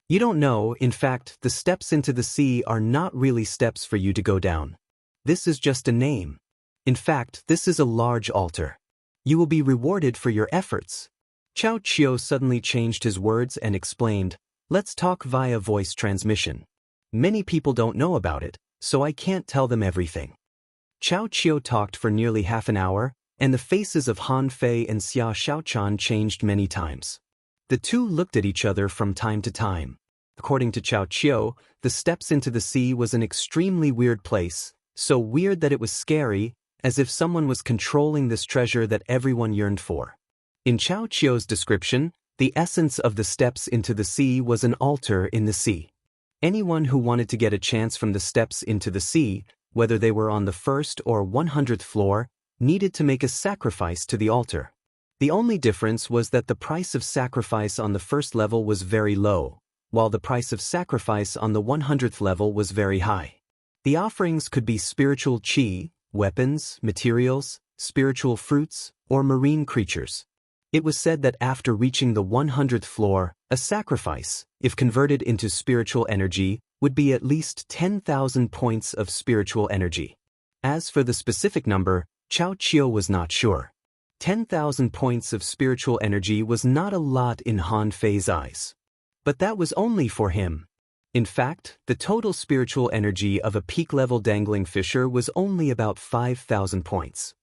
You don't know, in fact, the steps into the sea are not really steps for you to go down. This is just a name. In fact, this is a large altar. You will be rewarded for your efforts. Chao Chio suddenly changed his words and explained, let's talk via voice transmission. Many people don't know about it, so I can't tell them everything. Chao Chio talked for nearly half an hour, and the faces of Han Fei and Xia Xiaochan changed many times. The two looked at each other from time to time. According to Chao Chio, the steps into the sea was an extremely weird place, so weird that it was scary, as if someone was controlling this treasure that everyone yearned for. In Chao Chio's description, the essence of the steps into the sea was an altar in the sea. Anyone who wanted to get a chance from the steps into the sea, whether they were on the 1st or 100th floor, needed to make a sacrifice to the altar. The only difference was that the price of sacrifice on the first level was very low, while the price of sacrifice on the 100th level was very high. The offerings could be spiritual chi, weapons, materials, spiritual fruits, or marine creatures. It was said that after reaching the 100th floor, a sacrifice, if converted into spiritual energy, would be at least 10,000 points of spiritual energy. As for the specific number, Chao Chio was not sure. 10,000 points of spiritual energy was not a lot in Han Fei's eyes. But that was only for him. In fact, the total spiritual energy of a peak-level dangling fisher was only about 5,000 points.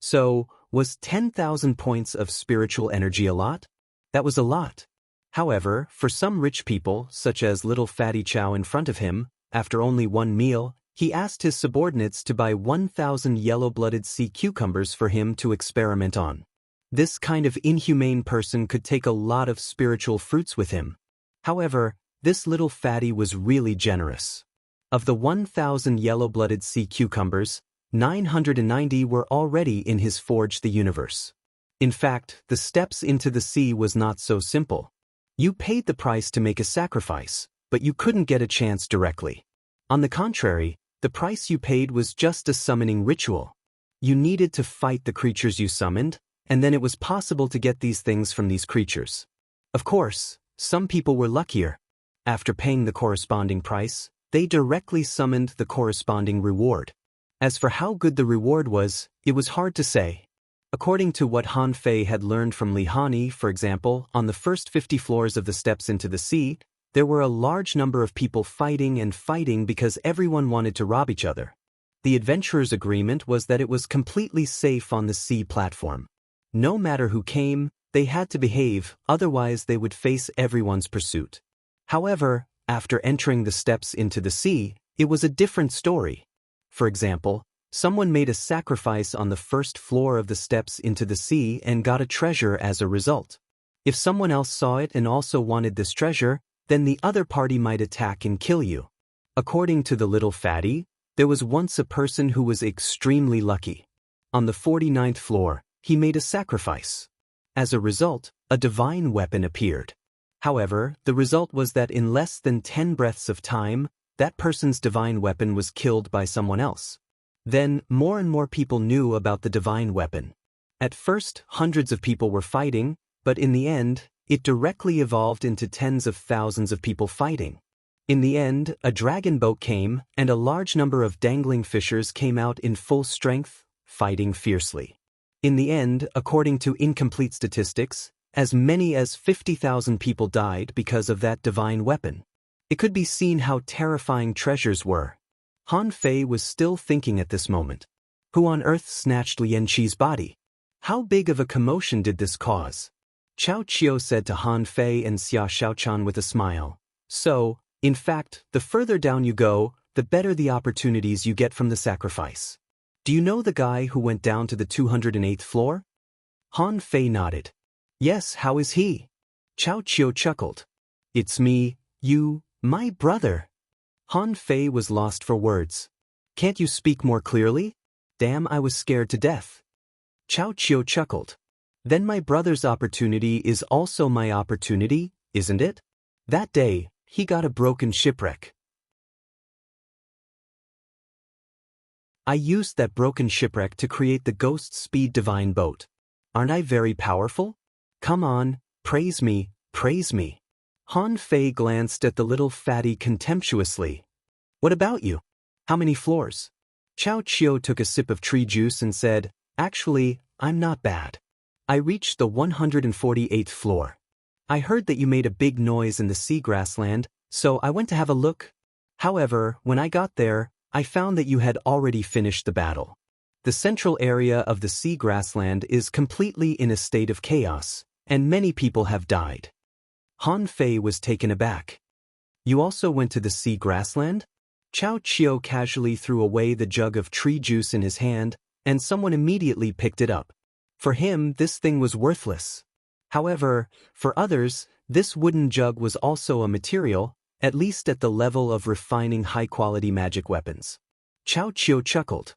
So, was 10,000 points of spiritual energy a lot? That was a lot. However, for some rich people, such as little fatty Chow in front of him, after only one meal, he asked his subordinates to buy 1,000 yellow-blooded sea cucumbers for him to experiment on. This kind of inhumane person could take a lot of spiritual fruits with him. However, this little fatty was really generous. Of the 1,000 yellow-blooded sea cucumbers, 990 were already in his Forge the Universe. In fact, the steps into the sea was not so simple. You paid the price to make a sacrifice, but you couldn't get a chance directly. On the contrary, the price you paid was just a summoning ritual. You needed to fight the creatures you summoned, and then it was possible to get these things from these creatures. Of course, some people were luckier. After paying the corresponding price, they directly summoned the corresponding reward. As for how good the reward was, it was hard to say. According to what Han Fei had learned from Li Hani, for example, on the first 50 floors of the steps into the sea, there were a large number of people fighting and fighting because everyone wanted to rob each other. The adventurers' agreement was that it was completely safe on the sea platform. No matter who came, they had to behave, otherwise they would face everyone's pursuit. However, after entering the steps into the sea, it was a different story. For example, someone made a sacrifice on the first floor of the steps into the sea and got a treasure as a result. If someone else saw it and also wanted this treasure, then the other party might attack and kill you. According to the little fatty, there was once a person who was extremely lucky. On the 49th floor, he made a sacrifice. As a result, a divine weapon appeared. However, the result was that in less than 10 breaths of time, that person's divine weapon was killed by someone else. Then, more and more people knew about the divine weapon. At first, hundreds of people were fighting, but in the end, it directly evolved into tens of thousands of people fighting. In the end, a dragon boat came, and a large number of dangling fishers came out in full strength, fighting fiercely. In the end, according to incomplete statistics, as many as 50,000 people died because of that divine weapon. It could be seen how terrifying treasures were. Han Fei was still thinking at this moment. Who on earth snatched Lian Qi's body? How big of a commotion did this cause? Chao Qiu said to Han Fei and Xia Shaochan with a smile. So, in fact, the further down you go, the better the opportunities you get from the sacrifice. Do you know the guy who went down to the 208th floor? Han Fei nodded. Yes, how is he? Chao Qiu chuckled. It's me, you, my brother. Han Fei was lost for words. Can't you speak more clearly? Damn, I was scared to death. Chao Qiu chuckled. Then my brother's opportunity is also my opportunity, isn't it? That day, he got a broken shipwreck. I used that broken shipwreck to create the Ghost Speed Divine Boat. Aren't I very powerful? Come on, praise me, praise me. Han Fei glanced at the little fatty contemptuously. What about you? How many floors? Chao Qiu took a sip of tree juice and said, Actually, I'm not bad. I reached the 148th floor. I heard that you made a big noise in the sea grassland, so I went to have a look. However, when I got there, I found that you had already finished the battle. The central area of the sea grassland is completely in a state of chaos, and many people have died. Han Fei was taken aback. You also went to the sea grassland? Chao Qiu casually threw away the jug of tree juice in his hand, and someone immediately picked it up. For him, this thing was worthless. However, for others, this wooden jug was also a material, at least at the level of refining high-quality magic weapons. Chao Qiu chuckled.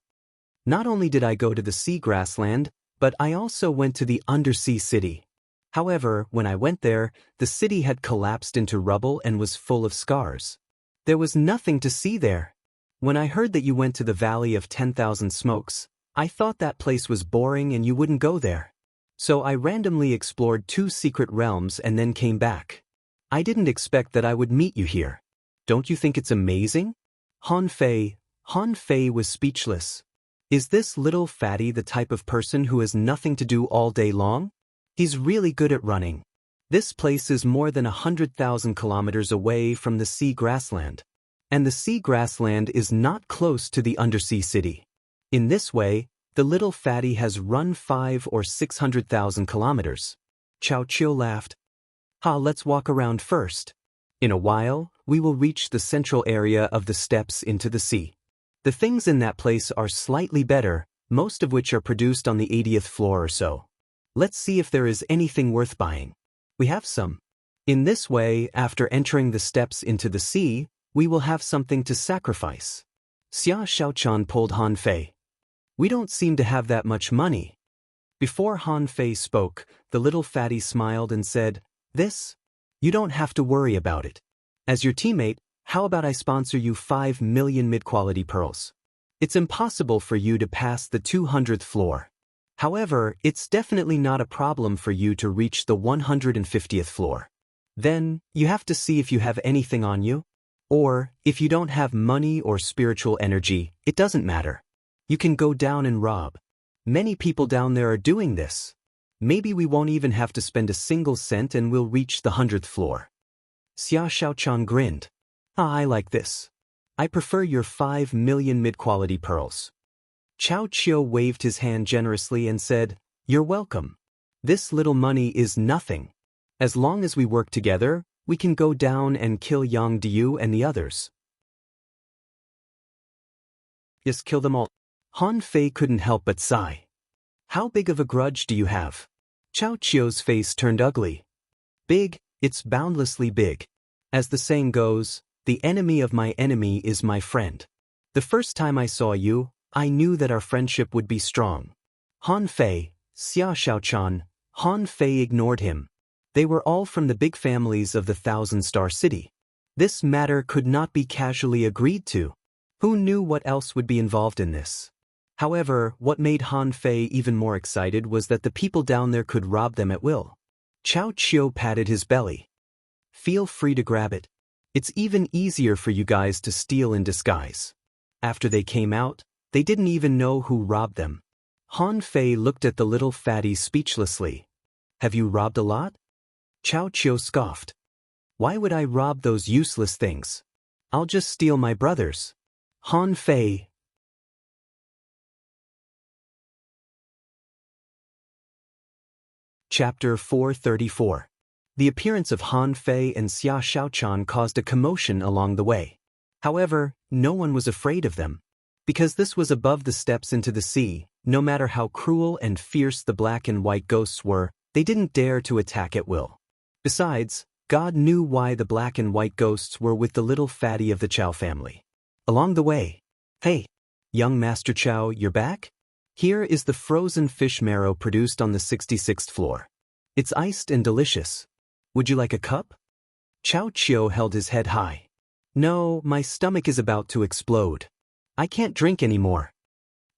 Not only did I go to the sea grassland, but I also went to the undersea city. However, when I went there, the city had collapsed into rubble and was full of scars. There was nothing to see there. When I heard that you went to the Valley of 10,000 Smokes, I thought that place was boring and you wouldn't go there. So I randomly explored 2 secret realms and then came back. I didn't expect that I would meet you here. Don't you think it's amazing? Han Fei was speechless. Is this little fatty the type of person who has nothing to do all day long? He's really good at running. This place is more than 100,000 kilometers away from the sea grassland. And the sea grassland is not close to the undersea city. In this way, the little fatty has run 500,000 or 600,000 kilometers. Chao Qiu laughed. Let's walk around first. In a while, we will reach the central area of the steps into the sea. The things in that place are slightly better, most of which are produced on the 80th floor or so. Let's see if there is anything worth buying. We have some. In this way, after entering the steps into the sea, we will have something to sacrifice. Xia Xiaochan pulled Han Fei. We don't seem to have that much money. Before Han Fei spoke, the little fatty smiled and said, "This? You don't have to worry about it. As your teammate, how about I sponsor you 5 million mid-quality pearls? It's impossible for you to pass the 200th floor. However, it's definitely not a problem for you to reach the 150th floor. Then, you have to see if you have anything on you. Or, if you don't have money or spiritual energy, it doesn't matter. You can go down and rob. Many people down there are doing this. Maybe we won't even have to spend a single cent and we'll reach the 100th floor." Xia Xiaochan grinned. "I like this. I prefer your 5 million mid-quality pearls." Chao Chiu waved his hand generously and said, "You're welcome. This little money is nothing. As long as we work together, we can go down and kill Yang Diu and the others." "Yes, kill them all." Han Fei couldn't help but sigh. "How big of a grudge do you have?" Chao Chiu's face turned ugly. "Big, it's boundlessly big. As the saying goes, the enemy of my enemy is my friend. The first time I saw you, I knew that our friendship would be strong." Han Fei, Xia Xiaochan, Han Fei ignored him. They were all from the big families of the Thousand-Star City. This matter could not be casually agreed to. Who knew what else would be involved in this? However, what made Han Fei even more excited was that the people down there could rob them at will. Chao Chiu patted his belly. "Feel free to grab it. It's even easier for you guys to steal in disguise." After they came out, they didn't even know who robbed them. Han Fei looked at the little fatty speechlessly. "Have you robbed a lot?" Chao Chiu scoffed. "Why would I rob those useless things? I'll just steal my brother's." Han Fei. Chapter 434. The appearance of Han Fei and Xia Xiaochan caused a commotion along the way. However, no one was afraid of them. Because this was above the steps into the sea, no matter how cruel and fierce the black and white ghosts were, they didn't dare to attack at will. Besides, God knew why the black and white ghosts were with the little fatty of the Chow family. Along the way, "Hey, young Master Chow, you're back? Here is the frozen fish marrow produced on the 66th floor. It's iced and delicious. Would you like a cup?" Chao Chiu held his head high. "No, my stomach is about to explode. I can't drink anymore."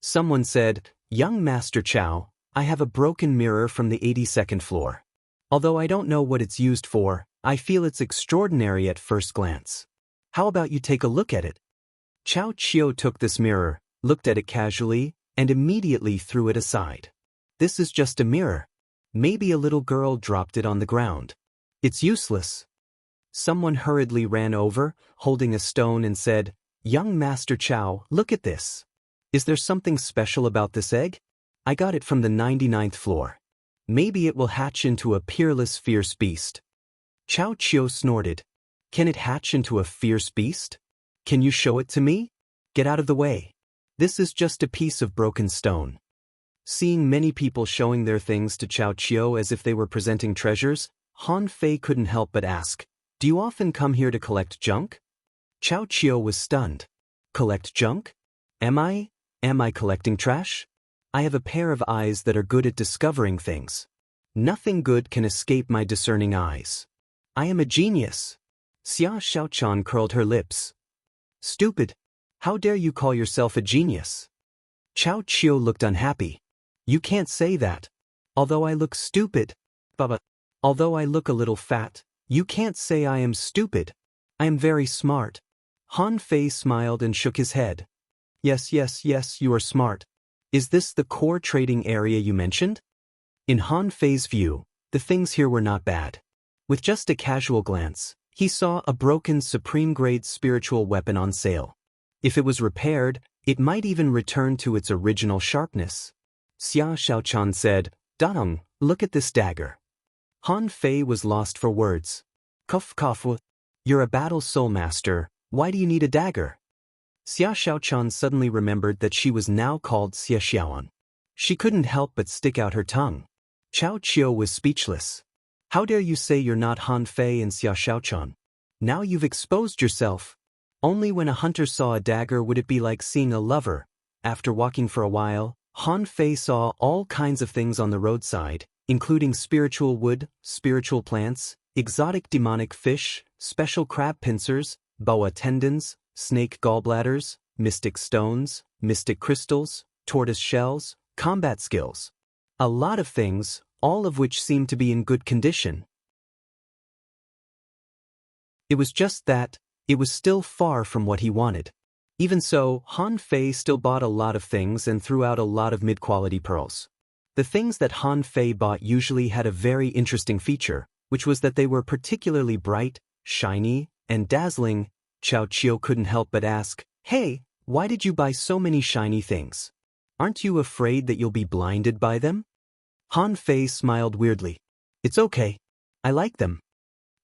Someone said, "Young Master Chow, I have a broken mirror from the 82nd floor. Although I don't know what it's used for, I feel it's extraordinary at first glance. How about you take a look at it?" Chao Chiu took this mirror, looked at it casually, and immediately threw it aside. "This is just a mirror. Maybe a little girl dropped it on the ground. It's useless." Someone hurriedly ran over, holding a stone and said, "Young Master Chow, look at this. Is there something special about this egg? I got it from the 99th floor. Maybe it will hatch into a peerless fierce beast." Chao Chiu snorted. "Can it hatch into a fierce beast? Can you show it to me? Get out of the way. This is just a piece of broken stone." Seeing many people showing their things to Chao Chiu as if they were presenting treasures, Han Fei couldn't help but ask, "Do you often come here to collect junk?" Chao Chiu was stunned. "Collect junk? Am I collecting trash? I have a pair of eyes that are good at discovering things. Nothing good can escape my discerning eyes. I am a genius." Xia Xiaochan curled her lips. "Stupid. How dare you call yourself a genius?" Chao Chiu looked unhappy. "You can't say that. Although I look stupid. Baba. Although I look a little fat, you can't say I am stupid. I am very smart." Han Fei smiled and shook his head. Yes, you are smart. Is this the core trading area you mentioned?" In Han Fei's view, the things here were not bad. With just a casual glance, he saw a broken supreme-grade spiritual weapon on sale. If it was repaired, it might even return to its original sharpness. Xia Xiaochan said, "Dong, look at this dagger." Han Fei was lost for words. Cough, you're a battle soul master, why do you need a dagger?" Xia Xiaochan suddenly remembered that she was now called Xia Xiaoan. She couldn't help but stick out her tongue. Chao Chiu was speechless. How dare you say you're not Han Fei and Xia Shaochan? Now you've exposed yourself. Only when a hunter saw a dagger would it be like seeing a lover. After walking for a while, Han Fei saw all kinds of things on the roadside, including spiritual wood, spiritual plants, exotic demonic fish, special crab pincers, boa tendons, snake gallbladders, mystic stones, mystic crystals, tortoise shells, combat skills. A lot of things, all of which seemed to be in good condition. It was just that, it was still far from what he wanted. Even so, Han Fei still bought a lot of things and threw out a lot of mid-quality pearls. The things that Han Fei bought usually had a very interesting feature, which was that they were particularly bright, shiny, and dazzling. Chao Qiu couldn't help but ask, "Hey, why did you buy so many shiny things? Aren't you afraid that you'll be blinded by them?" Han Fei smiled weirdly. "It's okay. I like them."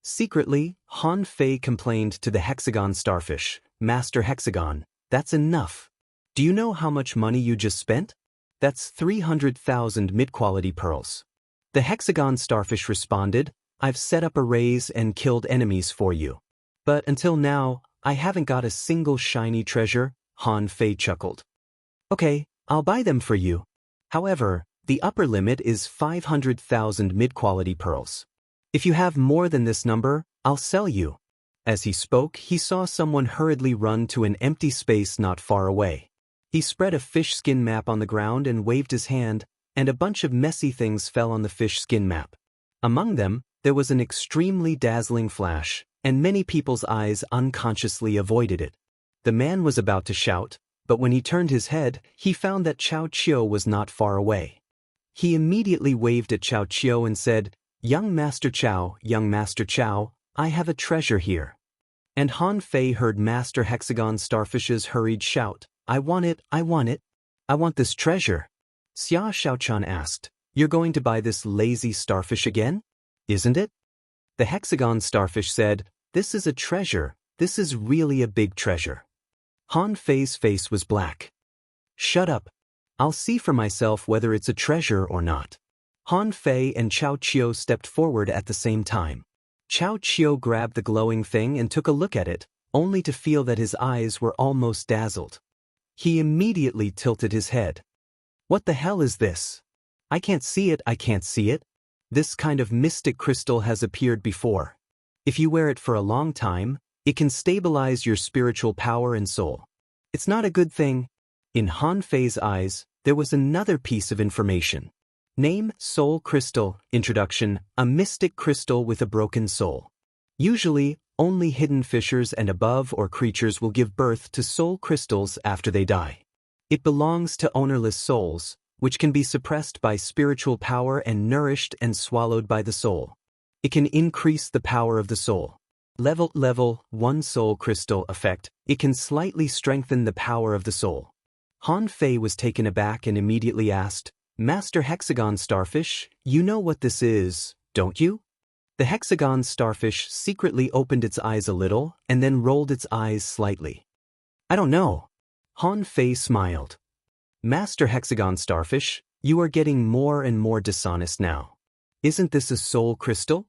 Secretly, Han Fei complained to the hexagon starfish, "Master Hexagon, that's enough. Do you know how much money you just spent? That's 300,000 mid-quality pearls." The hexagon starfish responded, "I've set up arrays and killed enemies for you. But until now, I haven't got a single shiny treasure." Han Fei chuckled. "Okay, I'll buy them for you. However, the upper limit is 500,000 mid-quality pearls. If you have more than this number, I'll sell you." As he spoke, he saw someone hurriedly run to an empty space not far away. He spread a fish skin map on the ground and waved his hand, and a bunch of messy things fell on the fish skin map. Among them, there was an extremely dazzling flash, and many people's eyes unconsciously avoided it. The man was about to shout, but when he turned his head, he found that Chao Qiu was not far away. He immediately waved at Chao Qiu and said, young Master Chao, I have a treasure here." And Han Fei heard Master Hexagon Starfish's hurried shout, I want it, I want it. I want this treasure." Xia Shaochan asked, "You're going to buy this lazy starfish again? Isn't it?" The Hexagon Starfish said, "This is a treasure, this is really a big treasure." Han Fei's face was black. "Shut up. I'll see for myself whether it's a treasure or not." Han Fei and Chao Qiu stepped forward at the same time. Chao Qiu grabbed the glowing thing and took a look at it, only to feel that his eyes were almost dazzled. He immediately tilted his head. "What the hell is this? I can't see it, I can't see it. This kind of mystic crystal has appeared before. If you wear it for a long time, it can stabilize your spiritual power and soul. It's not a good thing." In Han Fei's eyes, there was another piece of information. Name, Soul Crystal. Introduction, a mystic crystal with a broken soul. Usually, only hidden fishers and above or creatures will give birth to soul crystals after they die. It belongs to ownerless souls, which can be suppressed by spiritual power and nourished and swallowed by the soul. It can increase the power of the soul. Level 1 Soul Crystal Effect. It can slightly strengthen the power of the soul. Han Fei was taken aback and immediately asked, "Master Hexagon Starfish, you know what this is, don't you?" The Hexagon Starfish secretly opened its eyes a little and then rolled its eyes slightly. "I don't know." Han Fei smiled. "Master Hexagon Starfish, you are getting more and more dishonest now. Isn't this a soul crystal?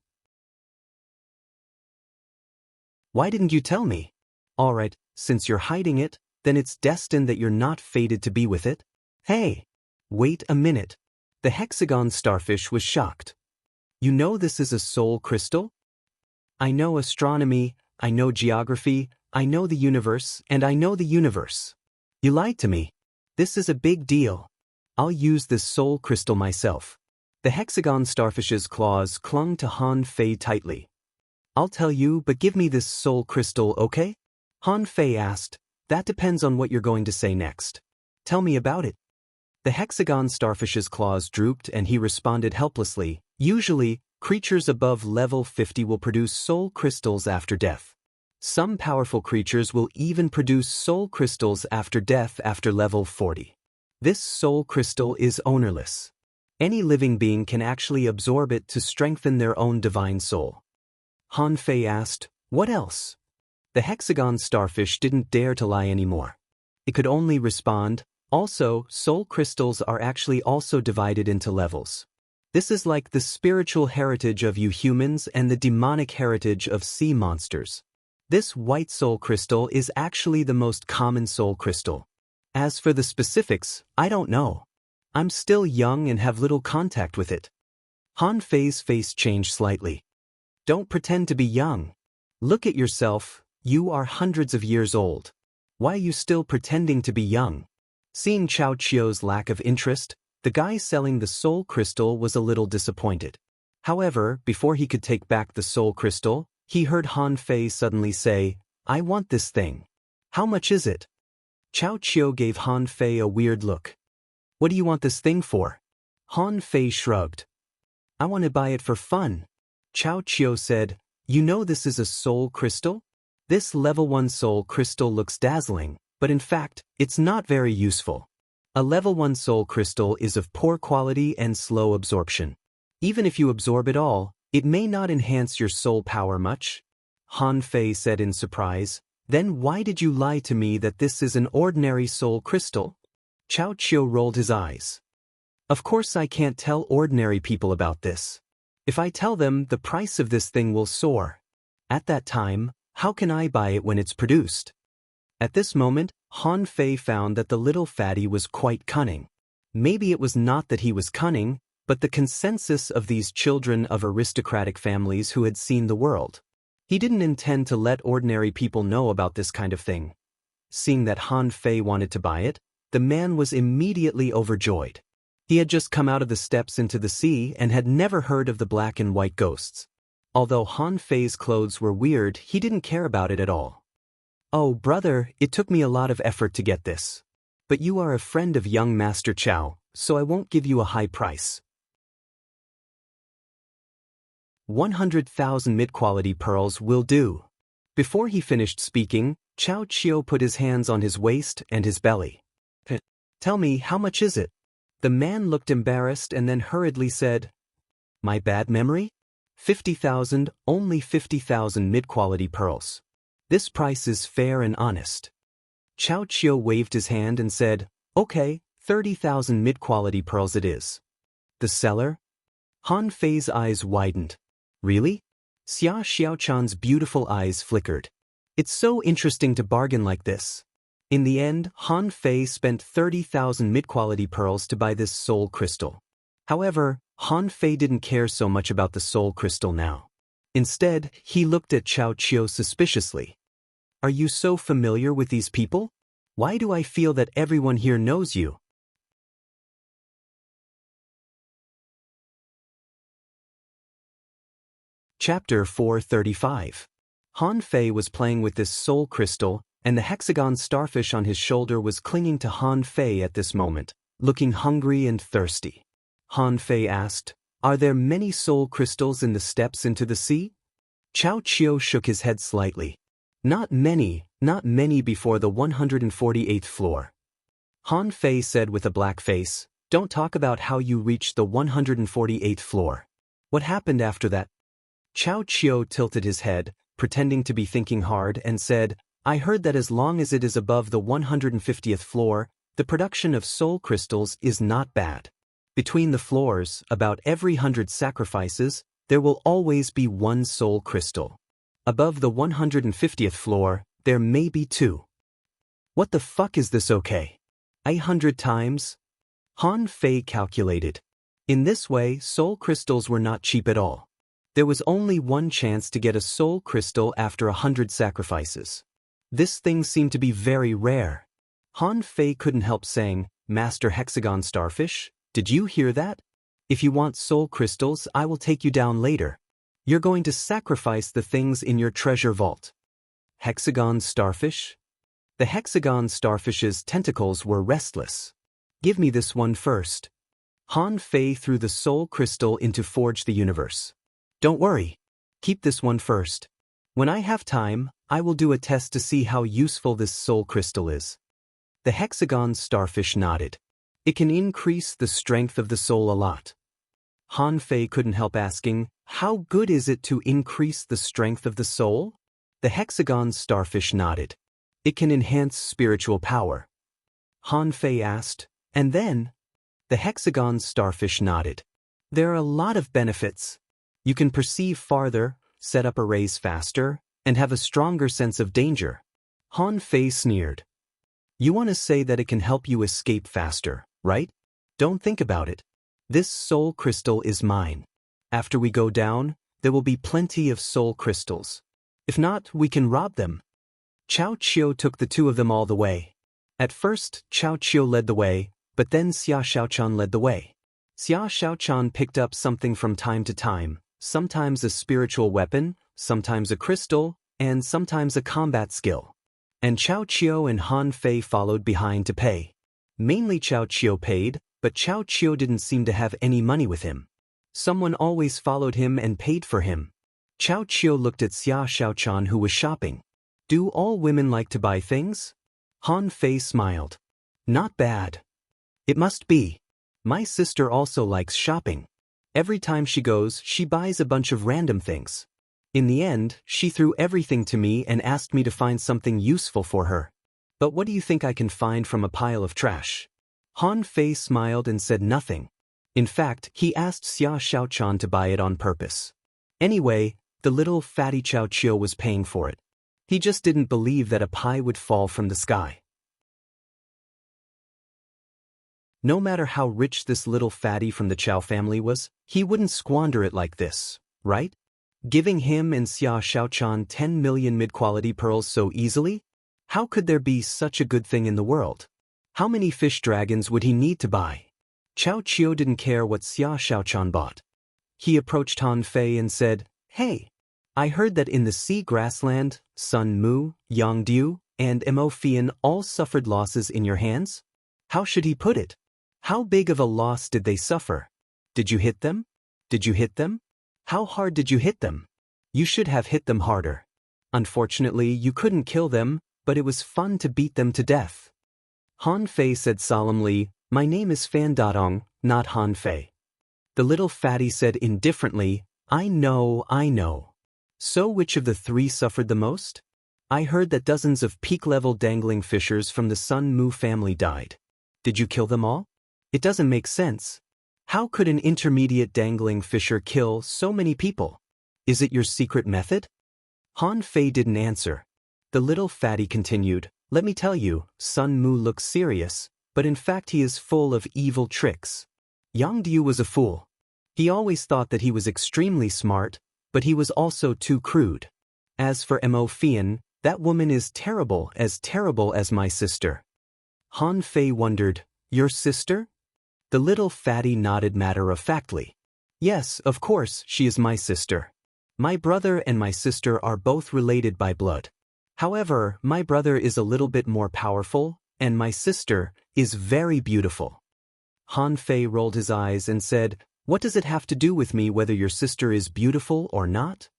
Why didn't you tell me? All right, since you're hiding it, then it's destined that you're not fated to be with it. Hey! Wait a minute." The Hexagon Starfish was shocked. "You know this is a soul crystal? I know astronomy, I know geography, I know the universe, and I know the universe. You lied to me. This is a big deal. I'll use this soul crystal myself." The Hexagon Starfish's claws clung to Han Fei tightly. "I'll tell you, but give me this soul crystal, okay?" Han Fei asked, "That depends on what you're going to say next. Tell me about it." The Hexagon Starfish's claws drooped and he responded helplessly, "Usually, creatures above level 50 will produce soul crystals after death. Some powerful creatures will even produce soul crystals after death after level 40. This soul crystal is ownerless. Any living being can actually absorb it to strengthen their own divine soul." Han Fei asked, "What else?" The Hexagon Starfish didn't dare to lie anymore. It could only respond, "Also, soul crystals are actually also divided into levels. This is like the spiritual heritage of you humans and the demonic heritage of sea monsters. This white soul crystal is actually the most common soul crystal. As for the specifics, I don't know. I'm still young and have little contact with it. Han Fei's face changed slightly. Don't pretend to be young. Look at yourself, you are hundreds of years old. Why are you still pretending to be young? Seeing Chao Chio's lack of interest, the guy selling the soul crystal was a little disappointed. However, before he could take back the soul crystal, he heard Han Fei suddenly say, "I want this thing. How much is it?" Chao Chio gave Han Fei a weird look. "What do you want this thing for?" Han Fei shrugged. "I want to buy it for fun." Chao Chio said, "You know this is a soul crystal? This level 1 soul crystal looks dazzling, but in fact, it's not very useful. A level 1 soul crystal is of poor quality and slow absorption. Even if you absorb it all, it may not enhance your soul power much." Han Fei said in surprise, "Then why did you lie to me that this is an ordinary soul crystal?" Chao Chio rolled his eyes. "Of course I can't tell ordinary people about this. If I tell them, the price of this thing will soar. At that time, how can I buy it when it's produced?" At this moment, Han Fei found that the little fatty was quite cunning. Maybe it was not that he was cunning, but the consensus of these children of aristocratic families who had seen the world. He didn't intend to let ordinary people know about this kind of thing. Seeing that Han Fei wanted to buy it, the man was immediately overjoyed. He had just come out of the steps into the sea and had never heard of the black and white ghosts. Although Han Fei's clothes were weird, he didn't care about it at all. "Oh, brother, it took me a lot of effort to get this. But you are a friend of young Master Chao, so I won't give you a high price. 100,000 mid-quality pearls will do." Before he finished speaking, Chao Chio put his hands on his waist and his belly. "Tell me, how much is it?" The man looked embarrassed and then hurriedly said, "My bad memory? 50,000, only 50,000 mid-quality pearls. This price is fair and honest." Chao Chio waved his hand and said, "Okay, 30,000 mid-quality pearls it is." The seller? Han Fei's eyes widened. "Really?" Xia Xiaochan's beautiful eyes flickered. "It's so interesting to bargain like this." In the end, Han Fei spent 30,000 mid-quality pearls to buy this soul crystal. However, Han Fei didn't care so much about the soul crystal now. Instead, he looked at Chao Chio suspiciously. "Are you so familiar with these people? Why do I feel that everyone here knows you?" Chapter 435. Han Fei was playing with this soul crystal, and the hexagon starfish on his shoulder was clinging to Han Fei at this moment, looking hungry and thirsty. Han Fei asked, "Are there many soul crystals in the steps into the sea?" Chao Chio shook his head slightly. Not many before the 148th floor." Han Fei said with a black face, "Don't talk about how you reached the 148th floor. What happened after that?" Chao Chio tilted his head, pretending to be thinking hard, and said, "I heard that as long as it is above the 150th floor, the production of soul crystals is not bad. Between the floors, about every 100 sacrifices, there will always be one soul crystal. Above the 150th floor, there may be 2. What the fuck is this, okay? 800 times? Han Fei calculated. In this way, soul crystals were not cheap at all. There was only one chance to get a soul crystal after 100 sacrifices. This thing seemed to be very rare. Han Fei couldn't help saying, "Master Hexagon Starfish, did you hear that? If you want soul crystals, I will take you down later. You're going to sacrifice the things in your treasure vault." Hexagon Starfish? The Hexagon Starfish's tentacles were restless. "Give me this one first." Han Fei threw the soul crystal into Forge the Universe. "Don't worry. Keep this one first. When I have time, I will do a test to see how useful this soul crystal is." The Hexagon Starfish nodded. "It can increase the strength of the soul a lot." Han Fei couldn't help asking, "How good is it to increase the strength of the soul?" The Hexagon Starfish nodded. "It can enhance spiritual power." Han Fei asked, "And then?" The Hexagon Starfish nodded. There are a lot of benefits. You can perceive farther, set up arrays faster, and have a stronger sense of danger. Han Fei sneered. You want to say that it can help you escape faster, right? Don't think about it. This soul crystal is mine. After we go down, there will be plenty of soul crystals. If not, we can rob them. Chao Chiu took the two of them all the way. At first, Chao Chiu led the way, but then Xia Xiaochan led the way. Xia Xiaochan picked up something from time to time, sometimes a spiritual weapon, sometimes a crystal, and sometimes a combat skill. And Chao Chiu and Han Fei followed behind to pay. Mainly Chao Chiu paid, but Chao Chiu didn't seem to have any money with him. Someone always followed him and paid for him. Chao Chiu looked at Xia Xiaochan, who was shopping. Do all women like to buy things? Han Fei smiled. Not bad. It must be. My sister also likes shopping. Every time she goes, she buys a bunch of random things. In the end, she threw everything to me and asked me to find something useful for her. But what do you think I can find from a pile of trash? Han Fei smiled and said nothing. In fact, he asked Xia Xiaochan to buy it on purpose. Anyway, the little fatty Chao Chiu was paying for it. He just didn't believe that a pie would fall from the sky. No matter how rich this little fatty from the Chao family was, he wouldn't squander it like this, right? Giving him and Xia Xiaochan 10 million mid-quality pearls so easily? How could there be such a good thing in the world? How many fish dragons would he need to buy? Chao Chiu didn't care what Xia Xiaochan bought. He approached Han Fei and said, Hey, I heard that in the sea grassland, Sun Mu, Yang Diu, and Mo Fian all suffered losses in your hands? How should he put it? How big of a loss did they suffer? Did you hit them? Did you hit them? How hard did you hit them? You should have hit them harder. Unfortunately, you couldn't kill them, but it was fun to beat them to death. Han Fei said solemnly, My name is Fan Dadong, not Han Fei. The little fatty said indifferently, I know. So which of the three suffered the most? I heard that dozens of peak-level dangling fishers from the Sun Mu family died. Did you kill them all? It doesn't make sense. How could an intermediate dangling fisher kill so many people? Is it your secret method? Han Fei didn't answer. The little fatty continued, Let me tell you, Sun Mu looks serious, but in fact he is full of evil tricks. Yang Diu was a fool. He always thought that he was extremely smart, but he was also too crude. As for Mo Fian, that woman is terrible as my sister. Han Fei wondered, Your sister? The little fatty nodded matter-of-factly. Yes, of course, she is my sister. My brother and my sister are both related by blood. However, my brother is a little bit more powerful, and my sister is very beautiful. Han Fei rolled his eyes and said, What does it have to do with me whether your sister is beautiful or not?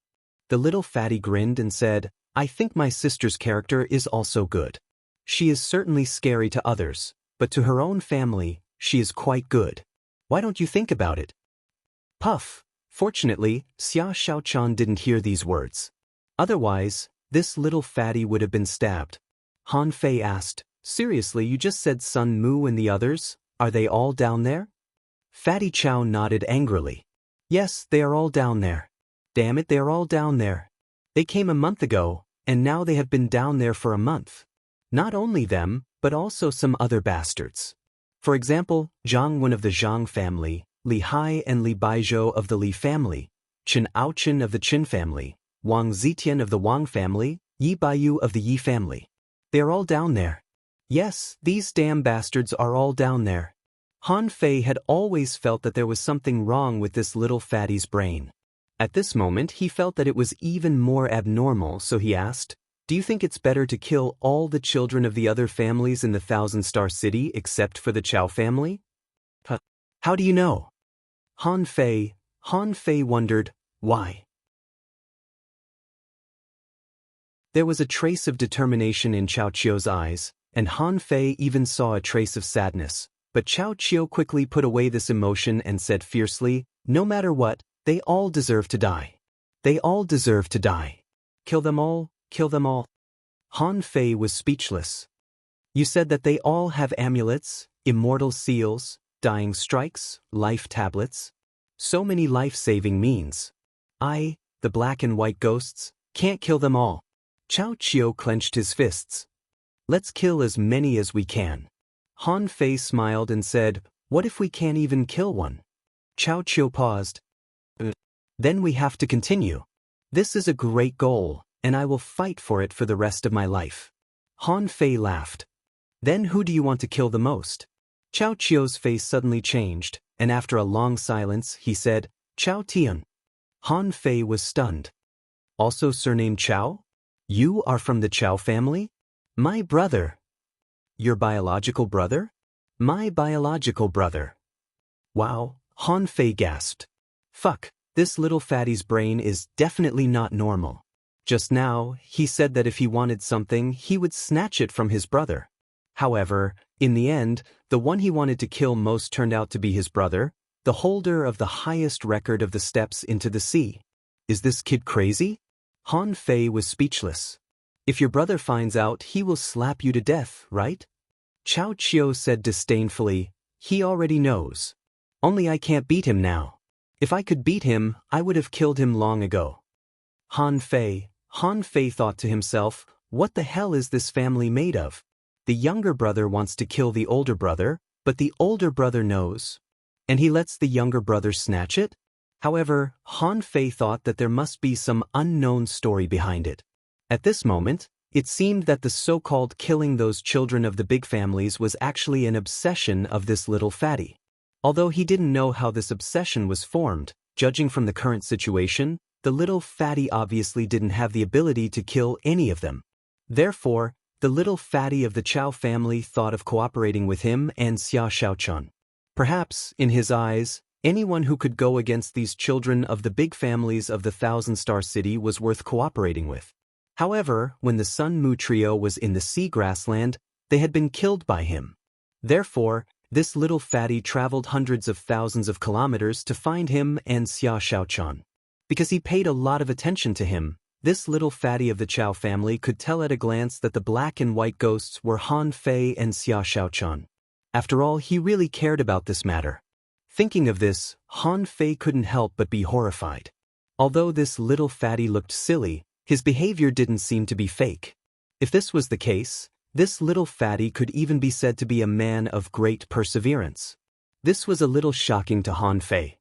The little fatty grinned and said, I think my sister's character is also good. She is certainly scary to others, but to her own family, she is quite good. Why don't you think about it? Puff. Fortunately, Xia Xiaochan didn't hear these words. Otherwise, this little fatty would have been stabbed. Han Fei asked, Seriously, you just said Sun Mu and the others? Are they all down there? Fatty Chow nodded angrily. Yes, they are all down there. Damn it, they are all down there. They came a month ago, and now they have been down there for a month. Not only them, but also some other bastards. For example, Zhang Wen of the Zhang family, Li Hai and Li Baizhou of the Li family, Chen Aochen of the Chen family, Wang Zitian of the Wang family, Yi Baiyu of the Yi family. They are all down there. Yes, these damn bastards are all down there. Han Fei had always felt that there was something wrong with this little fatty's brain. At this moment, he felt that it was even more abnormal, so he asked, Do you think it's better to kill all the children of the other families in the Thousand-Star City except for the Chao family? How do you know? Han Fei wondered, why? There was a trace of determination in Chao Chiu's eyes, and Han Fei even saw a trace of sadness, but Chao Chiu quickly put away this emotion and said fiercely, No matter what, they all deserve to die. They all deserve to die. Kill them all, kill them all. Han Fei was speechless. You said that they all have amulets, immortal seals, dying strikes, life tablets. So many life-saving means. The black and white ghosts, can't kill them all. Chao Chio clenched his fists. Let's kill as many as we can. Han Fei smiled and said, what if we can't even kill one? Chao Chio paused. Then we have to continue. This is a great goal, and I will fight for it for the rest of my life. Han Fei laughed. Then who do you want to kill the most? Chao Chio's face suddenly changed, and after a long silence, he said, Chao Tian. Han Fei was stunned. Also surnamed Chao? You are from the Chao family? My brother. Your biological brother? My biological brother. Wow, Han Fei gasped. Fuck, this little fatty's brain is definitely not normal. Just now, he said that if he wanted something, he would snatch it from his brother. However, in the end, the one he wanted to kill most turned out to be his brother, the holder of the highest record of the steps into the sea. Is this kid crazy? Han Fei was speechless. If your brother finds out, he will slap you to death, right? Chao Chio said disdainfully, he already knows. Only I can't beat him now. If I could beat him, I would have killed him long ago. Han Fei thought to himself, what the hell is this family made of? The younger brother wants to kill the older brother, but the older brother knows. And he lets the younger brother snatch it? However, Han Fei thought that there must be some unknown story behind it. At this moment, it seemed that the so-called killing those children of the big families was actually an obsession of this little fatty. Although he didn't know how this obsession was formed, judging from the current situation, the little fatty obviously didn't have the ability to kill any of them. Therefore, the little fatty of the Chao family thought of cooperating with him and Xia Shaochun. Perhaps, in his eyes, anyone who could go against these children of the big families of the Thousand-Star City was worth cooperating with. However, when the Sun Mu trio was in the sea grassland, they had been killed by him. Therefore, this little fatty traveled hundreds of thousands of kilometers to find him and Xia Shaochun. Because he paid a lot of attention to him, this little fatty of the Chao family could tell at a glance that the black and white ghosts were Han Fei and Xia Shaochun. After all, he really cared about this matter. Thinking of this, Han Fei couldn't help but be horrified. Although this little fatty looked silly, his behavior didn't seem to be fake. If this was the case, this little fatty could even be said to be a man of great perseverance. This was a little shocking to Han Fei.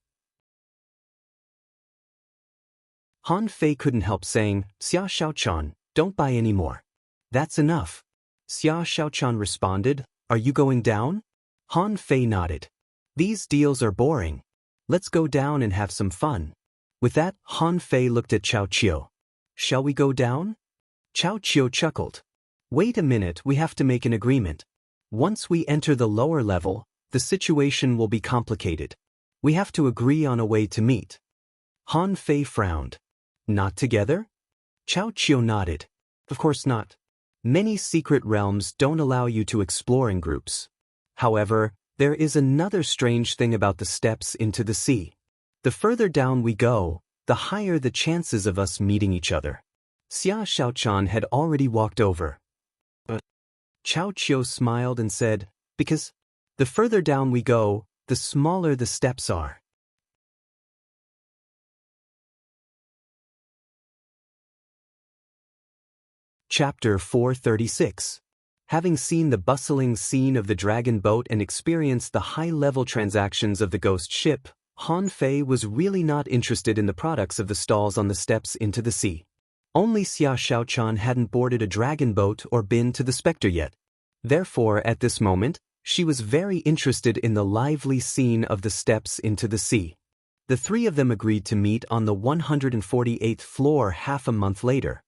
Han Fei couldn't help saying, Xia Shaochun, don't buy any more. That's enough. Xia Shaochun responded, are you going down? Han Fei nodded. These deals are boring. Let's go down and have some fun. With that, Han Fei looked at Chao Chio. Shall we go down? Chao Chio chuckled. Wait a minute, we have to make an agreement. Once we enter the lower level, the situation will be complicated. We have to agree on a way to meet. Han Fei frowned. Not together? Chao Chio nodded. Of course not. Many secret realms don't allow you to explore in groups. However, there is another strange thing about the steps into the sea. The further down we go, the higher the chances of us meeting each other. Xia Shaochun had already walked over. But Chao Chio smiled and said, because the further down we go, the smaller the steps are. Chapter 436. Having seen the bustling scene of the dragon boat and experienced the high-level transactions of the ghost ship, Han Fei was really not interested in the products of the stalls on the steps into the sea. Only Xia Shaochun hadn't boarded a dragon boat or been to the Spectre yet. Therefore, at this moment, she was very interested in the lively scene of the steps into the sea. The three of them agreed to meet on the 148th floor half a month later.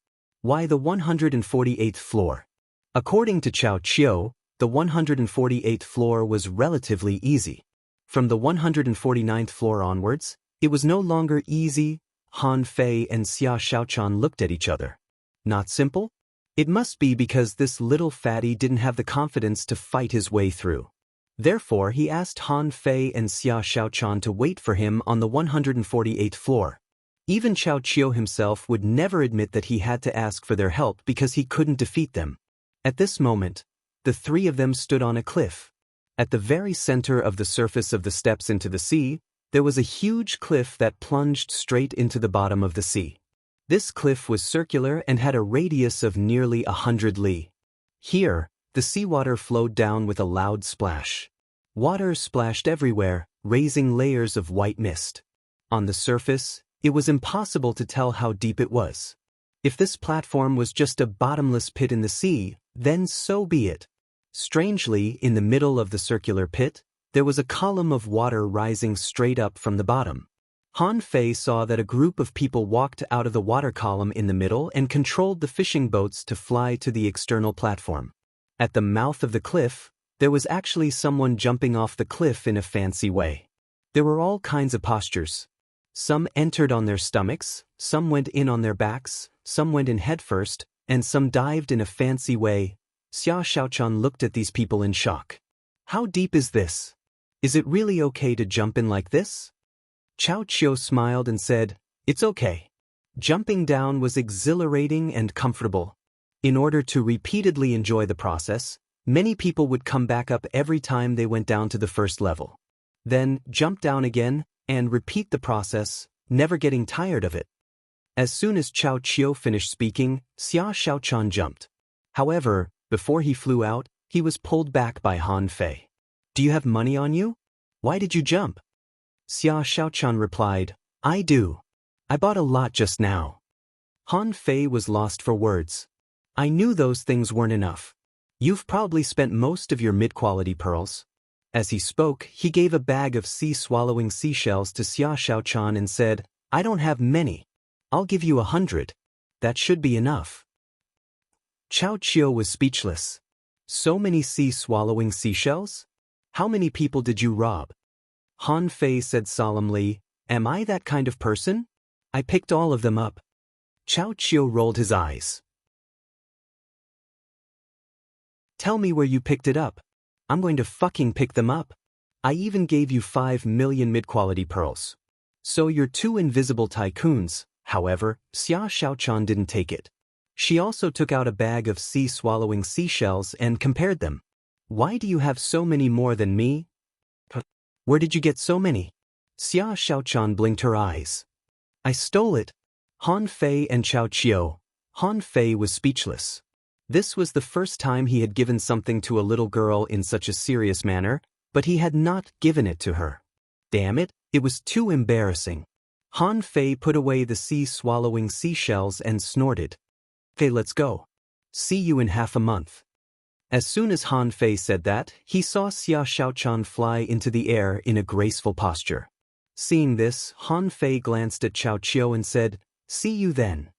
Why the 148th floor? According to Chao Chio, the 148th floor was relatively easy. From the 149th floor onwards, it was no longer easy. Han Fei and Xia Shaochun looked at each other. Not simple? It must be because this little fatty didn't have the confidence to fight his way through. Therefore, he asked Han Fei and Xia Shaochun to wait for him on the 148th floor. Even Chao Chio himself would never admit that he had to ask for their help because he couldn't defeat them. At this moment, the three of them stood on a cliff. At the very center of the surface of the steps into the sea, there was a huge cliff that plunged straight into the bottom of the sea. This cliff was circular and had a radius of nearly 100 li. Here, the seawater flowed down with a loud splash. Water splashed everywhere, raising layers of white mist. On the surface, it was impossible to tell how deep it was. If this platform was just a bottomless pit in the sea, then so be it. Strangely, in the middle of the circular pit, there was a column of water rising straight up from the bottom. Han Fei saw that a group of people walked out of the water column in the middle and controlled the fishing boats to fly to the external platform. At the mouth of the cliff, there was actually someone jumping off the cliff in a fancy way. There were all kinds of postures. Some entered on their stomachs, some went in on their backs, some went in headfirst, and some dived in a fancy way. Xia Xiaochan looked at these people in shock. How deep is this? Is it really okay to jump in like this? Chao Qiu smiled and said, "It's okay." Jumping down was exhilarating and comfortable. In order to repeatedly enjoy the process, many people would come back up every time they went down to the first level. Then jump down again and repeat the process, never getting tired of it. As soon as Chao Qiu finished speaking, Xia Xiaochan jumped. However, before he flew out, he was pulled back by Han Fei. "Do you have money on you? Why did you jump?" Xia Xiaochan replied, "I do. I bought a lot just now." Han Fei was lost for words. "I knew those things weren't enough. You've probably spent most of your mid-quality pearls." As he spoke, he gave a bag of sea-swallowing seashells to Xia Xiaochan and said, "I don't have many. I'll give you 100. That should be enough." Chao Qiu was speechless. So many sea-swallowing seashells? How many people did you rob? Han Fei said solemnly, "Am I that kind of person? I picked all of them up." Chao Qiu rolled his eyes. "Tell me where you picked it up. I'm going to fucking pick them up. I even gave you 5 million mid-quality pearls. So you're two invisible tycoons." However, Xia Xiaochan didn't take it. She also took out a bag of sea-swallowing seashells and compared them. "Why do you have so many more than me? Where did you get so many?" Xia Xiaochan blinked her eyes. "I stole it." Han Fei and Chao Qiu. Han Fei was speechless. This was the first time he had given something to a little girl in such a serious manner, but he had not given it to her. Damn it, it was too embarrassing. Han Fei put away the sea-swallowing seashells and snorted. "Okay, let's go. See you in half a month." As soon as Han Fei said that, he saw Xia Xiaochan fly into the air in a graceful posture. Seeing this, Han Fei glanced at Chao Qiu and said, "See you then."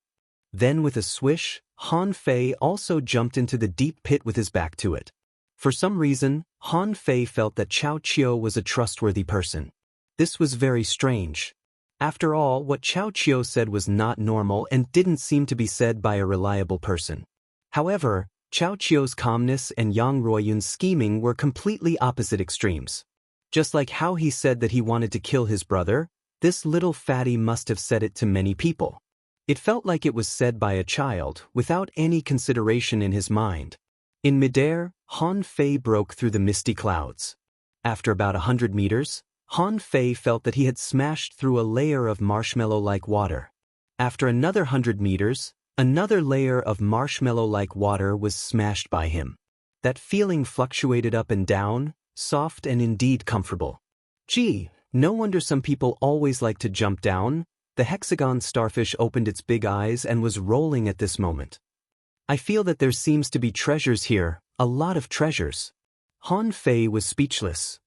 Then with a swish, Han Fei also jumped into the deep pit with his back to it. For some reason, Han Fei felt that Chao Qiu was a trustworthy person. This was very strange. After all, what Chao Qiu said was not normal and didn't seem to be said by a reliable person. However, Chao Qiu's calmness and Yang Ruoyun's scheming were completely opposite extremes. Just like how he said that he wanted to kill his brother, this little fatty must have said it to many people. It felt like it was said by a child, without any consideration in his mind. In midair, Han Fei broke through the misty clouds. After about 100 meters, Han Fei felt that he had smashed through a layer of marshmallow-like water. After another 100 meters, another layer of marshmallow-like water was smashed by him. That feeling fluctuated up and down, soft and indeed comfortable. Gee, no wonder some people always like to jump down. The hexagon starfish opened its big eyes and was rolling at this moment. "I feel that there seems to be treasures here, a lot of treasures." Han Fei was speechless.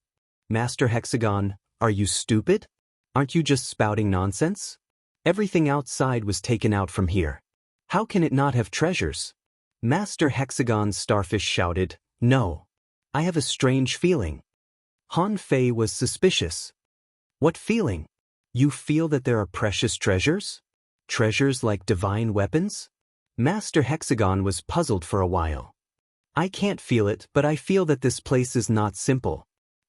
"Master Hexagon, are you stupid? Aren't you just spouting nonsense? Everything outside was taken out from here. How can it not have treasures?" Master Hexagon's starfish shouted, "No. I have a strange feeling." Han Fei was suspicious. "What feeling? You feel that there are precious treasures? Treasures like divine weapons?" Master Hexagon was puzzled for a while. "I can't feel it, but I feel that this place is not simple."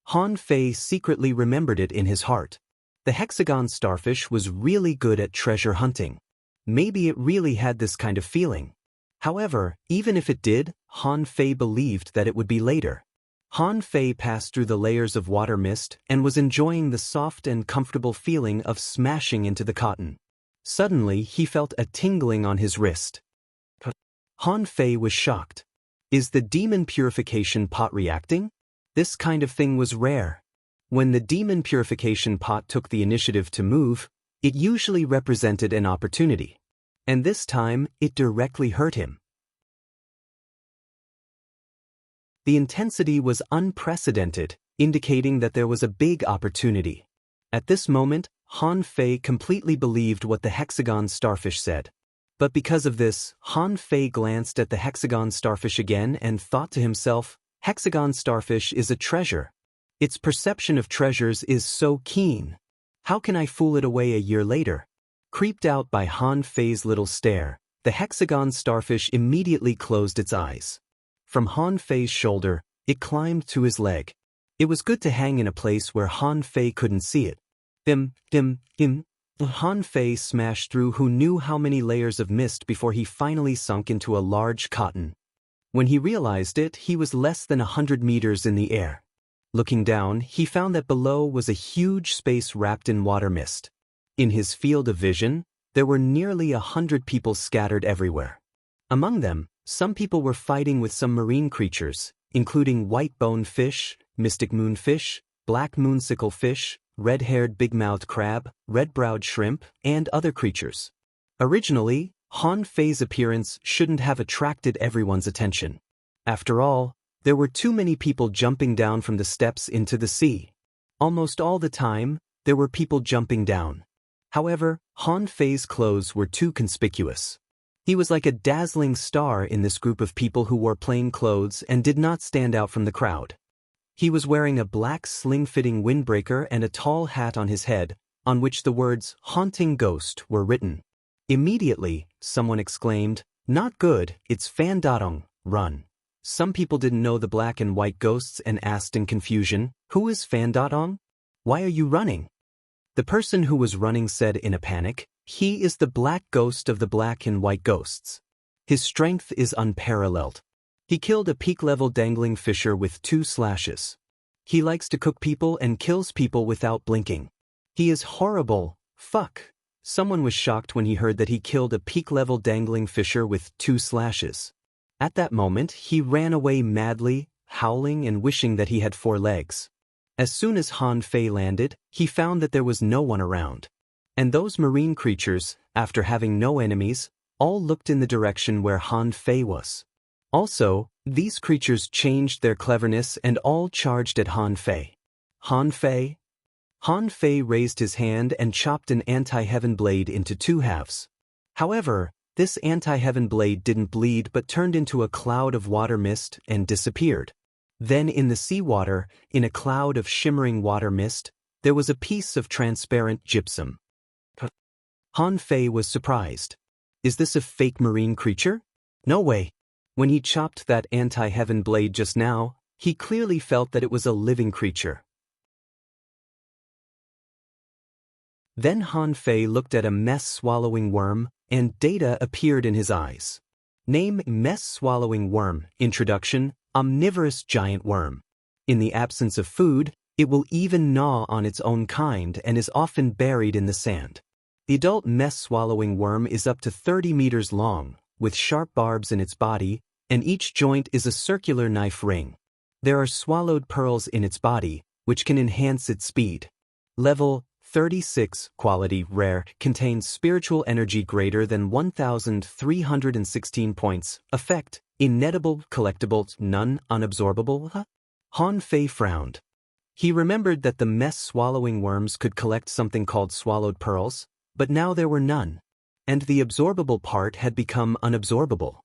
Han Fei secretly remembered it in his heart. The hexagon starfish was really good at treasure hunting. Maybe it really had this kind of feeling. However, even if it did, Han Fei believed that it would be later. Han Fei passed through the layers of water mist and was enjoying the soft and comfortable feeling of smashing into the cotton. Suddenly, he felt a tingling on his wrist. Han Fei was shocked. Is the demon purification pot reacting? This kind of thing was rare. When the demon purification pot took the initiative to move, it usually represented an opportunity. And this time, it directly hurt him. The intensity was unprecedented, indicating that there was a big opportunity. At this moment, Han Fei completely believed what the hexagon starfish said. But because of this, Han Fei glanced at the hexagon starfish again and thought to himself, hexagon starfish is a treasure. Its perception of treasures is so keen. How can I fool it away a year later? Creeped out by Han Fei's little stare, the hexagon starfish immediately closed its eyes. From Han Fei's shoulder, it climbed to his leg. It was good to hang in a place where Han Fei couldn't see it. Han Fei smashed through who knew how many layers of mist before he finally sunk into a large cotton. When he realized it, he was less than 100 meters in the air. Looking down, he found that below was a huge space wrapped in water mist. In his field of vision, there were nearly 100 people scattered everywhere. Among them, some people were fighting with some marine creatures, including white-boned fish, mystic moonfish, black moonsicle fish, red-haired big-mouthed crab, red-browed shrimp, and other creatures. Originally, Han Fei's appearance shouldn't have attracted everyone's attention. After all, there were too many people jumping down from the steps into the sea. Almost all the time, there were people jumping down. However, Han Fei's clothes were too conspicuous. He was like a dazzling star in this group of people who wore plain clothes and did not stand out from the crowd. He was wearing a black sling-fitting windbreaker and a tall hat on his head, on which the words "Haunting Ghost" were written. Immediately, someone exclaimed, "Not good, it's Fan Datong, run." Some people didn't know the black and white ghosts and asked in confusion, "Who is Fan Datong? Why are you running?" The person who was running said in a panic, "He is the black ghost of the black and white ghosts. His strength is unparalleled. He killed a peak-level dangling fisher with 2 slashes. He likes to cook people and kills people without blinking. He is horrible, fuck." Someone was shocked when he heard that he killed a peak-level dangling fisher with 2 slashes. At that moment, he ran away madly, howling and wishing that he had 4 legs. As soon as Han Fei landed, he found that there was no one around. And those marine creatures, after having no enemies, all looked in the direction where Han Fei was. Also, these creatures changed their cleverness and all charged at Han Fei. Han Fei? Han Fei raised his hand and chopped an anti-heaven blade into 2 halves. However, this anti-heaven blade didn't bleed but turned into a cloud of water mist and disappeared. Then in the seawater, in a cloud of shimmering water mist, there was a piece of transparent gypsum. Han Fei was surprised. Is this a fake marine creature? No way. When he chopped that anti-heaven blade just now, he clearly felt that it was a living creature. Then Han Fei looked at a mess-swallowing worm, and data appeared in his eyes. Name: mess-swallowing worm. Introduction: omnivorous giant worm. In the absence of food, it will even gnaw on its own kind and is often buried in the sand. The adult mess-swallowing worm is up to 30 meters long, with sharp barbs in its body, and each joint is a circular knife ring. There are swallowed pearls in its body, which can enhance its speed. Level 36, quality rare, contains spiritual energy greater than 1,316 points. Effect: inettable, collectible, none, unabsorbable. Han Fei frowned. He remembered that the mess-swallowing worms could collect something called swallowed pearls, but now there were none. And the absorbable part had become unabsorbable.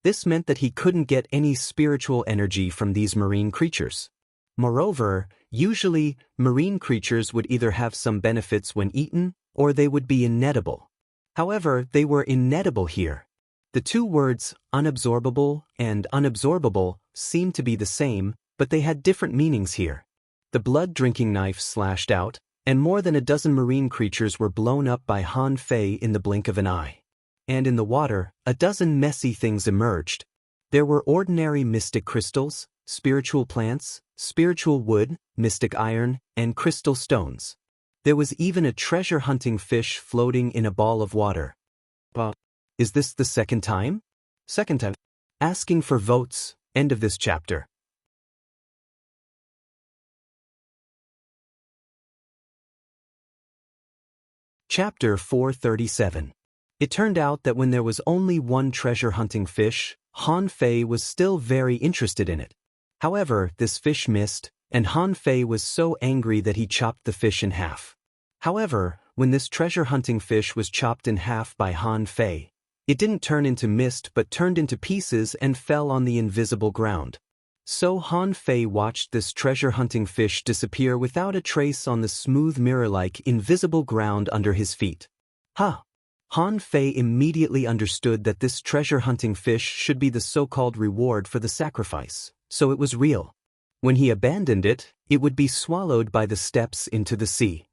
This meant that he couldn't get any spiritual energy from these marine creatures. Moreover, usually, marine creatures would either have some benefits when eaten, or they would be inettable. However, they were inettable here. The 2 words, unabsorbable and unabsorbable, seemed to be the same, but they had different meanings here. The blood-drinking knife slashed out, and more than a dozen marine creatures were blown up by Han Fei in the blink of an eye. And in the water, a dozen messy things emerged. There were ordinary mystic crystals, spiritual plants, spiritual wood, mystic iron, and crystal stones. There was even a treasure-hunting fish floating in a ball of water. But is this the second time? Second time. Asking for votes. End of this chapter. Chapter 437. It turned out that when there was only one treasure-hunting fish, Han Fei was still very interested in it. However, this fish missed, and Han Fei was so angry that he chopped the fish in half. However, when this treasure-hunting fish was chopped in half by Han Fei, it didn't turn into mist but turned into pieces and fell on the invisible ground. So Han Fei watched this treasure-hunting fish disappear without a trace on the smooth mirror-like invisible ground under his feet. Ha! Han Fei immediately understood that this treasure-hunting fish should be the so-called reward for the sacrifice, so it was real. When he abandoned it, it would be swallowed by the steps into the sea.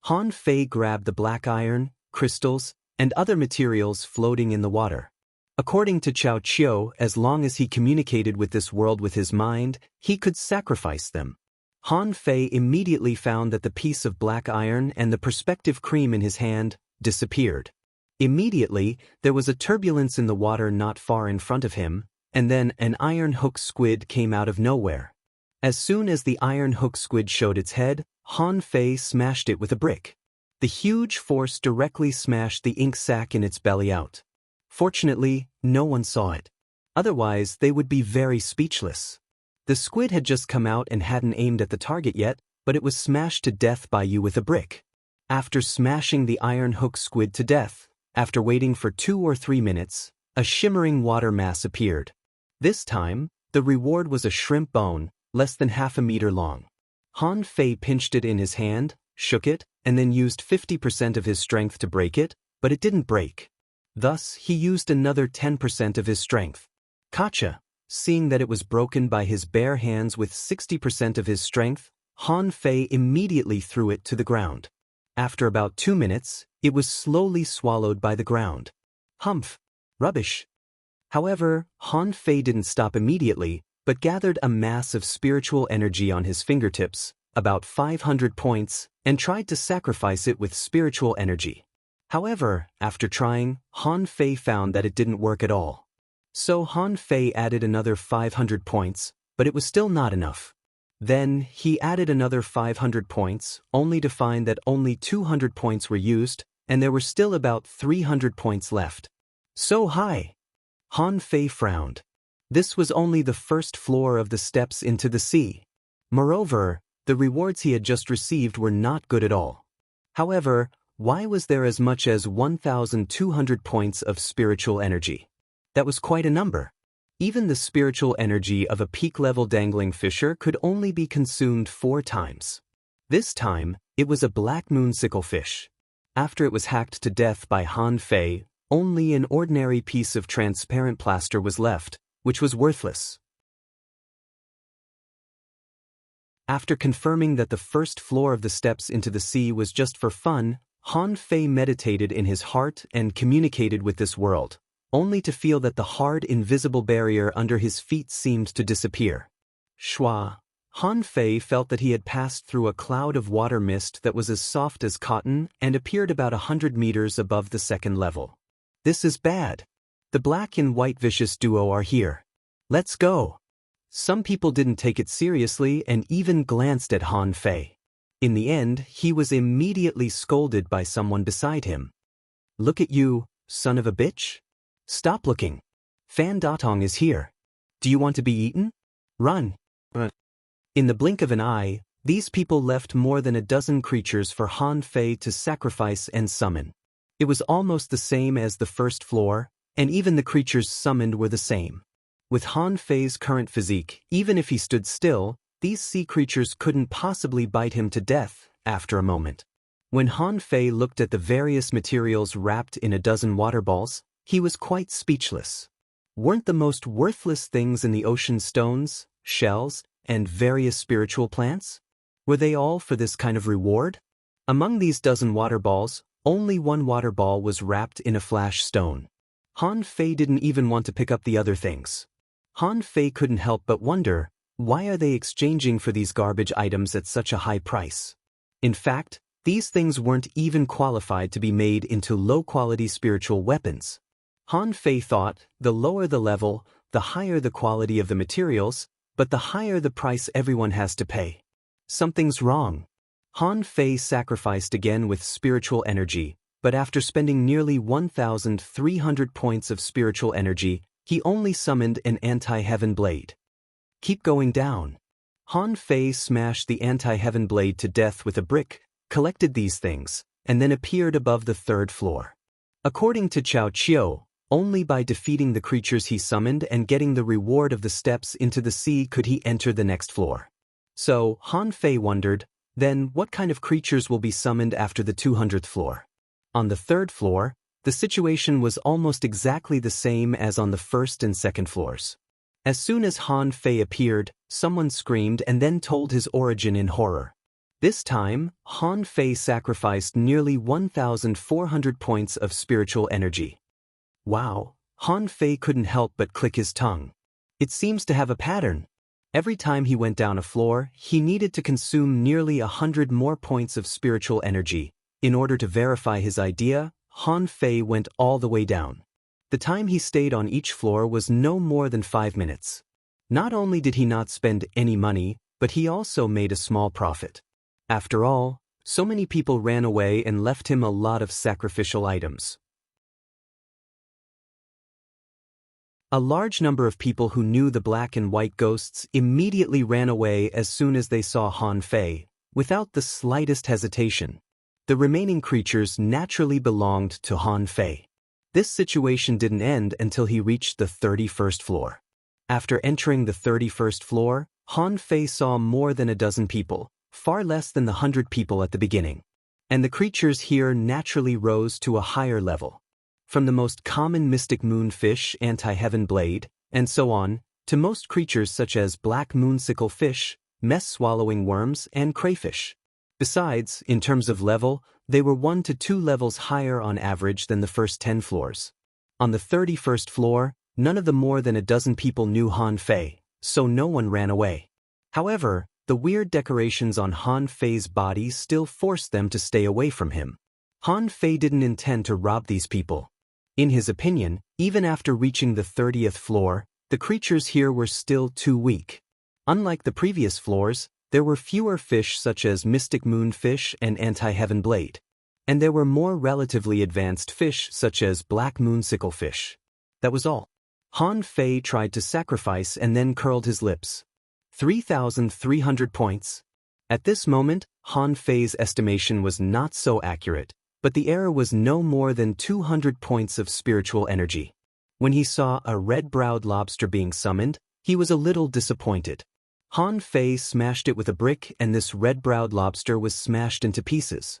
Han Fei grabbed the black iron, crystals, and other materials floating in the water. According to Cao Qiu, as long as he communicated with this world with his mind, he could sacrifice them. Han Fei immediately found that the piece of black iron and the perspective cream in his hand disappeared. Immediately, there was a turbulence in the water not far in front of him, and then an iron hook squid came out of nowhere. As soon as the iron hook squid showed its head, Han Fei smashed it with a brick. The huge force directly smashed the ink sac in its belly out. Fortunately, no one saw it. Otherwise, they would be very speechless. The squid had just come out and hadn't aimed at the target yet, but it was smashed to death by you with a brick. After smashing the iron hook squid to death, after waiting for 2 or 3 minutes, a shimmering water mass appeared. This time, the reward was a shrimp bone, less than half a meter long. Han Fei pinched it in his hand, shook it, and then used 50% of his strength to break it, but it didn't break. Thus, he used another 10% of his strength. Gotcha! Seeing that it was broken by his bare hands with 60% of his strength, Han Fei immediately threw it to the ground. After about 2 minutes, it was slowly swallowed by the ground. Humph! Rubbish! However, Han Fei didn't stop immediately, but gathered a mass of spiritual energy on his fingertips, about 500 points, and tried to sacrifice it with spiritual energy. However, after trying, Han Fei found that it didn't work at all. So Han Fei added another 500 points, but it was still not enough. Then, he added another 500 points, only to find that only 200 points were used, and there were still about 300 points left. So high! Han Fei frowned. This was only the first floor of the steps into the sea. Moreover, the rewards he had just received were not good at all. However, why was there as much as 1,200 points of spiritual energy? That was quite a number. Even the spiritual energy of a peak-level dangling fisher could only be consumed 4 times. This time, it was a black moonsicle fish. After it was hacked to death by Han Fei, only an ordinary piece of transparent plaster was left, which was worthless. After confirming that the first floor of the steps into the sea was just for fun, Han Fei meditated in his heart and communicated with this world, only to feel that the hard invisible barrier under his feet seemed to disappear. Shwa! Han Fei felt that he had passed through a cloud of water mist that was as soft as cotton and appeared about 100 meters above the second level. This is bad. The black and white vicious duo are here. Let's go. Some people didn't take it seriously and even glanced at Han Fei. In the end, he was immediately scolded by someone beside him. Look at you, son of a bitch. Stop looking. Fan Datong is here. Do you want to be eaten? Run. In the blink of an eye, these people left more than a dozen creatures for Han Fei to sacrifice and summon. It was almost the same as the first floor, and even the creatures summoned were the same. With Han Fei's current physique, even if he stood still, these sea creatures couldn't possibly bite him to death after a moment. When Han Fei looked at the various materials wrapped in a dozen water balls, he was quite speechless. Weren't the most worthless things in the ocean stones, shells, and various spiritual plants? Were they all for this kind of reward? Among these dozen water balls, only one water ball was wrapped in a flash stone. Han Fei didn't even want to pick up the other things. Han Fei couldn't help but wonder, why are they exchanging for these garbage items at such a high price? In fact, these things weren't even qualified to be made into low-quality spiritual weapons. Han Fei thought, the lower the level, the higher the quality of the materials, but the higher the price everyone has to pay. Something's wrong. Han Fei sacrificed again with spiritual energy, but after spending nearly 1,300 points of spiritual energy, he only summoned an anti-heaven blade. Keep going down. Han Fei smashed the anti-heaven blade to death with a brick, collected these things, and then appeared above the 3rd floor. According to Cao Qiu, only by defeating the creatures he summoned and getting the reward of the steps into the sea could he enter the next floor. So, Han Fei wondered, then what kind of creatures will be summoned after the 200th floor? On the 3rd floor, the situation was almost exactly the same as on the 1st and 2nd floors. As soon as Han Fei appeared, someone screamed and then told his origin in horror. This time, Han Fei sacrificed nearly 1,400 points of spiritual energy. Wow, Han Fei couldn't help but click his tongue. It seems to have a pattern. Every time he went down a floor, he needed to consume nearly 100 more points of spiritual energy. In order to verify his idea, Han Fei went all the way down. The time he stayed on each floor was no more than 5 minutes. Not only did he not spend any money, but he also made a small profit. After all, so many people ran away and left him a lot of sacrificial items. A large number of people who knew the black and white ghosts immediately ran away as soon as they saw Han Fei, without the slightest hesitation. The remaining creatures naturally belonged to Han Fei. This situation didn't end until he reached the 31st floor. After entering the 31st floor, Han Fei saw more than a dozen people, far less than the 100 people at the beginning. And the creatures here naturally rose to a higher level. From the most common mystic moonfish, anti-heaven blade, and so on, to most creatures such as black moonsicle fish, mess-swallowing worms, and crayfish. Besides, in terms of level, they were 1 to 2 levels higher on average than the first 10 floors. On the 31st floor, none of the more than a dozen people knew Han Fei, so no one ran away. However, the weird decorations on Han Fei's body still forced them to stay away from him. Han Fei didn't intend to rob these people. In his opinion, even after reaching the 30th floor, the creatures here were still too weak. Unlike the previous floors, there were fewer fish such as mystic moonfish and anti-heaven blade. And there were more relatively advanced fish such as black moonsicle fish. That was all. Han Fei tried to sacrifice and then curled his lips. 3,300 points. At this moment, Han Fei's estimation was not so accurate, but the error was no more than 200 points of spiritual energy. When he saw a red-browed lobster being summoned, he was a little disappointed. Han Fei smashed it with a brick and this red-browed lobster was smashed into pieces.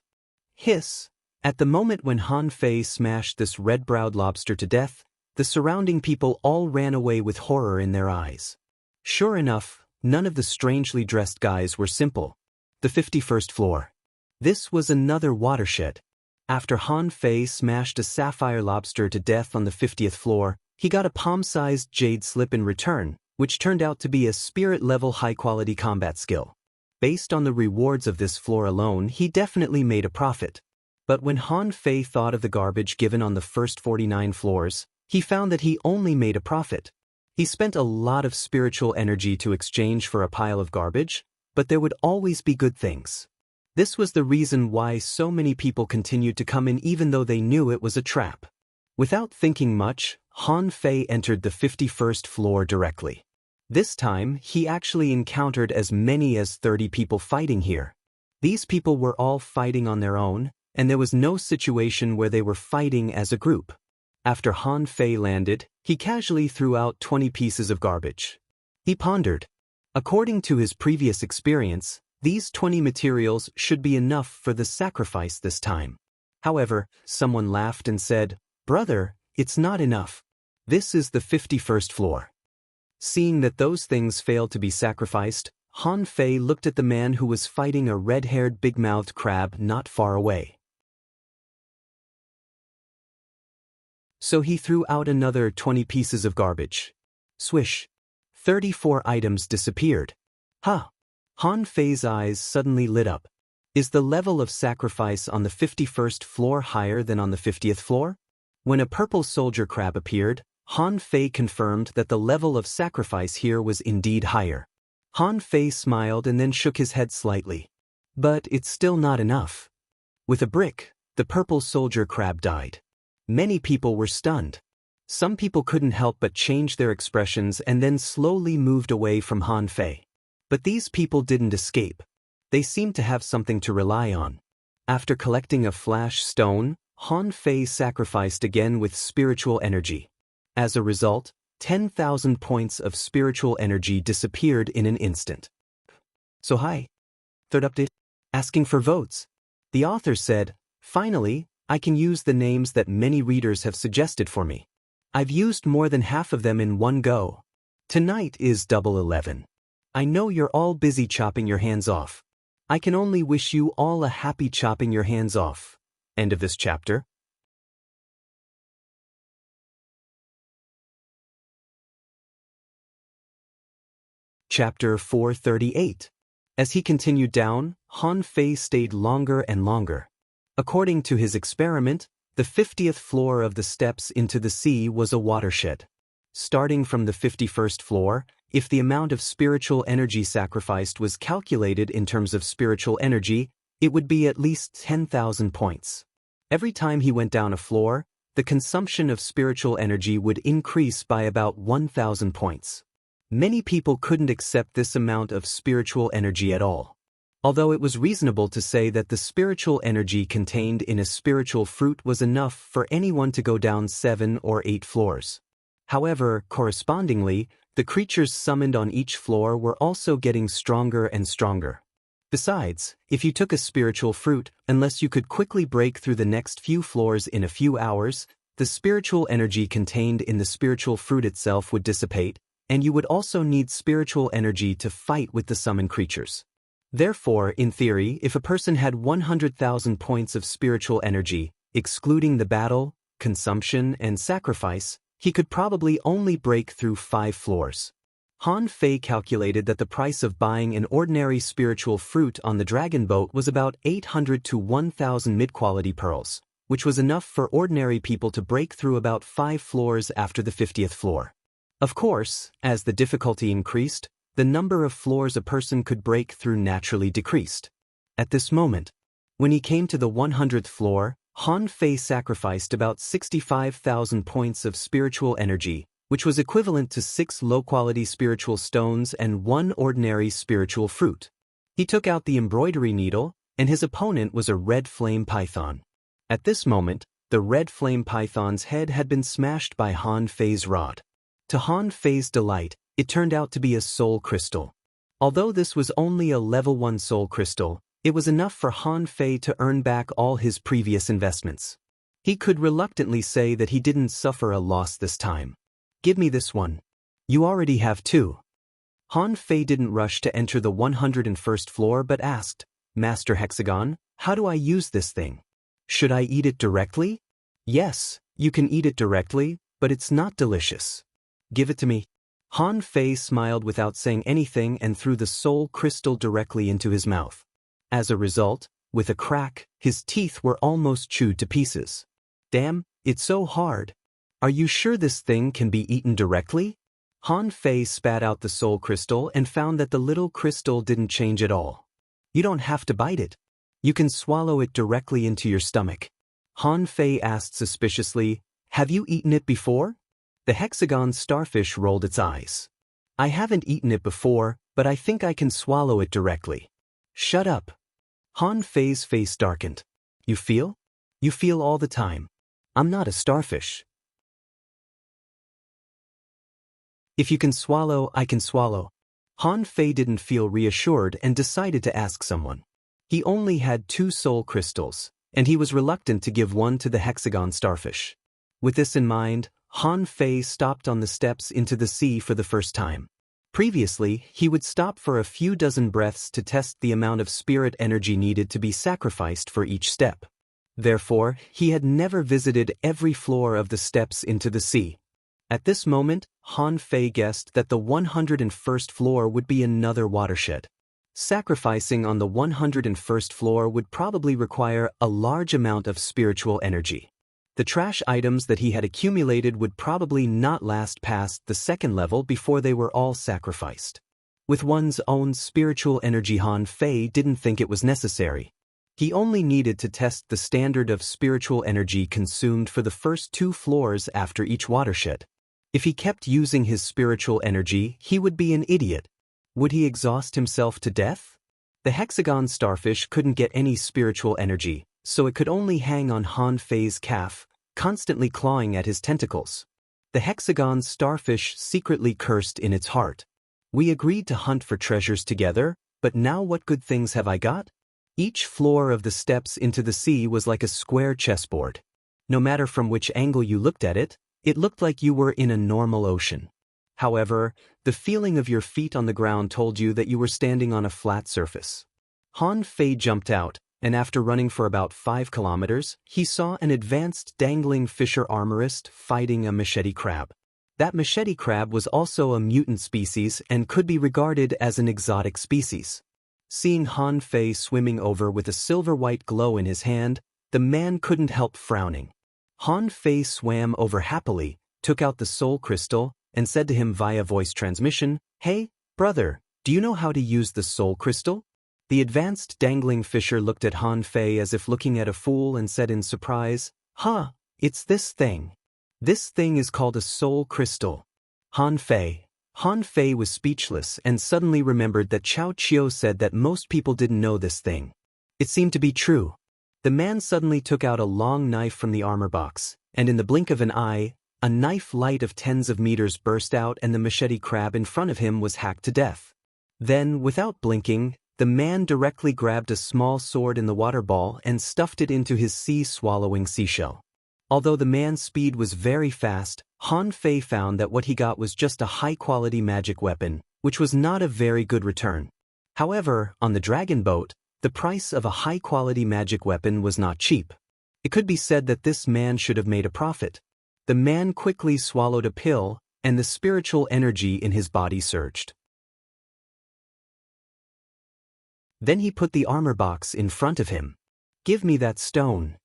Hiss! At the moment when Han Fei smashed this red-browed lobster to death, the surrounding people all ran away with horror in their eyes. Sure enough, none of the strangely dressed guys were simple. The 51st floor. This was another watershed. After Han Fei smashed a sapphire lobster to death on the 50th floor, he got a palm-sized jade slip in return, which turned out to be a spirit-level high-quality combat skill. Based on the rewards of this floor alone, he definitely made a profit. But when Han Fei thought of the garbage given on the first 49 floors, he found that he only made a profit. He spent a lot of spiritual energy to exchange for a pile of garbage, but there would always be good things. This was the reason why so many people continued to come in even though they knew it was a trap. Without thinking much, Han Fei entered the 51st floor directly. This time, he actually encountered as many as 30 people fighting here. These people were all fighting on their own, and there was no situation where they were fighting as a group. After Han Fei landed, he casually threw out 20 pieces of garbage. He pondered. According to his previous experience, these 20 materials should be enough for the sacrifice this time. However, someone laughed and said, "Brother, it's not enough. This is the 51st floor." Seeing that those things failed to be sacrificed, Han Fei looked at the man who was fighting a red-haired big-mouthed crab not far away. So he threw out another 20 pieces of garbage. Swish! 34 items disappeared. Huh. Han Fei's eyes suddenly lit up. Is the level of sacrifice on the 51st floor higher than on the 50th floor? When a purple soldier crab appeared, Han Fei confirmed that the level of sacrifice here was indeed higher. Han Fei smiled and then shook his head slightly. But it's still not enough. With a brick, the purple soldier crab died. Many people were stunned. Some people couldn't help but change their expressions and then slowly moved away from Han Fei. But these people didn't escape. They seemed to have something to rely on. After collecting a flash stone, Han Fei sacrificed again with spiritual energy. As a result, 10,000 points of spiritual energy disappeared in an instant. So hi. Third update. Asking for votes. The author said, finally, I can use the names that many readers have suggested for me. I've used more than half of them in one go. Tonight is double 11. I know you're all busy chopping your hands off. I can only wish you all a happy chopping your hands off. End of this chapter. Chapter 438. As he continued down, Han Fei stayed longer and longer. According to his experiment, the 50th floor of the steps into the sea was a watershed. Starting from the 51st floor, if the amount of spiritual energy sacrificed was calculated in terms of spiritual energy, it would be at least 10,000 points. Every time he went down a floor, the consumption of spiritual energy would increase by about 1,000 points. Many people couldn't accept this amount of spiritual energy at all. Although it was reasonable to say that the spiritual energy contained in a spiritual fruit was enough for anyone to go down 7 or 8 floors. However, correspondingly, the creatures summoned on each floor were also getting stronger and stronger. Besides, if you took a spiritual fruit, unless you could quickly break through the next few floors in a few hours, the spiritual energy contained in the spiritual fruit itself would dissipate, and you would also need spiritual energy to fight with the summoned creatures. Therefore, in theory, if a person had 100,000 points of spiritual energy, excluding the battle, consumption, and sacrifice, he could probably only break through 5 floors. Han Fei calculated that the price of buying an ordinary spiritual fruit on the dragon boat was about 800 to 1,000 mid-quality pearls, which was enough for ordinary people to break through about 5 floors after the 50th floor. Of course, as the difficulty increased, the number of floors a person could break through naturally decreased. At this moment, when he came to the 100th floor, Han Fei sacrificed about 65,000 points of spiritual energy, which was equivalent to 6 low-quality spiritual stones and 1 ordinary spiritual fruit. He took out the embroidery needle, and his opponent was a red flame python. At this moment, the red flame python's head had been smashed by Han Fei's rod. To Han Fei's delight, it turned out to be a soul crystal. Although this was only a level 1 soul crystal, it was enough for Han Fei to earn back all his previous investments. He could reluctantly say that he didn't suffer a loss this time. Give me this one. You already have 2. Han Fei didn't rush to enter the 101st floor but asked, Master Hexagon, how do I use this thing? Should I eat it directly? Yes, you can eat it directly, but it's not delicious. Give it to me. Han Fei smiled without saying anything and threw the soul crystal directly into his mouth. As a result, with a crack, his teeth were almost chewed to pieces. Damn, it's so hard. Are you sure this thing can be eaten directly? Han Fei spat out the soul crystal and found that the little crystal didn't change at all. You don't have to bite it. You can swallow it directly into your stomach. Han Fei asked suspiciously, have you eaten it before? The hexagon starfish rolled its eyes. I haven't eaten it before, but I think I can swallow it directly. Shut up. Han Fei's face darkened. You feel? You feel all the time. I'm not a starfish. If you can swallow, I can swallow. Han Fei didn't feel reassured and decided to ask someone. He only had 2 soul crystals, and he was reluctant to give one to the hexagon starfish. With this in mind, Han Fei stopped on the steps into the sea for the first time. Previously, he would stop for a few dozen breaths to test the amount of spirit energy needed to be sacrificed for each step. Therefore, he had never visited every floor of the steps into the sea. At this moment, Han Fei guessed that the 101st floor would be another watershed. Sacrificing on the 101st floor would probably require a large amount of spiritual energy. The trash items that he had accumulated would probably not last past the second level before they were all sacrificed. With one's own spiritual energy, Han Fei didn't think it was necessary. He only needed to test the standard of spiritual energy consumed for the first 2 floors after each watershed. If he kept using his spiritual energy, he would be an idiot. Would he exhaust himself to death? The hexagon starfish couldn't get any spiritual energy, so it could only hang on Han Fei's calf, constantly clawing at his tentacles. The hexagon starfish secretly cursed in its heart. We agreed to hunt for treasures together, but now what good things have I got? Each floor of the steps into the sea was like a square chessboard. No matter from which angle you looked at it, it looked like you were in a normal ocean. However, the feeling of your feet on the ground told you that you were standing on a flat surface. Han Fei jumped out, and after running for about 5 kilometers, he saw an advanced dangling fisher armorist fighting a machete crab. That machete crab was also a mutant species and could be regarded as an exotic species. Seeing Han Fei swimming over with a silver-white glow in his hand, the man couldn't help frowning. Han Fei swam over happily, took out the soul crystal, and said to him via voice transmission, "Hey, brother, do you know how to use the soul crystal?" The advanced dangling fisher looked at Han Fei as if looking at a fool and said in surprise, "Huh, it's this thing. This thing is called a soul crystal." Han Fei was speechless and suddenly remembered that Chao Chiu said that most people didn't know this thing. It seemed to be true. The man suddenly took out a long knife from the armor box, and in the blink of an eye, a knife light of tens of meters burst out and the machete crab in front of him was hacked to death. Then, without blinking, the man directly grabbed a small sword in the water ball and stuffed it into his sea-swallowing seashell. Although the man's speed was very fast, Han Fei found that what he got was just a high-quality magic weapon, which was not a very good return. However, on the dragon boat, the price of a high-quality magic weapon was not cheap. It could be said that this man should have made a profit. The man quickly swallowed a pill, and the spiritual energy in his body surged. Then he put the armor box in front of him. "Give me that stone."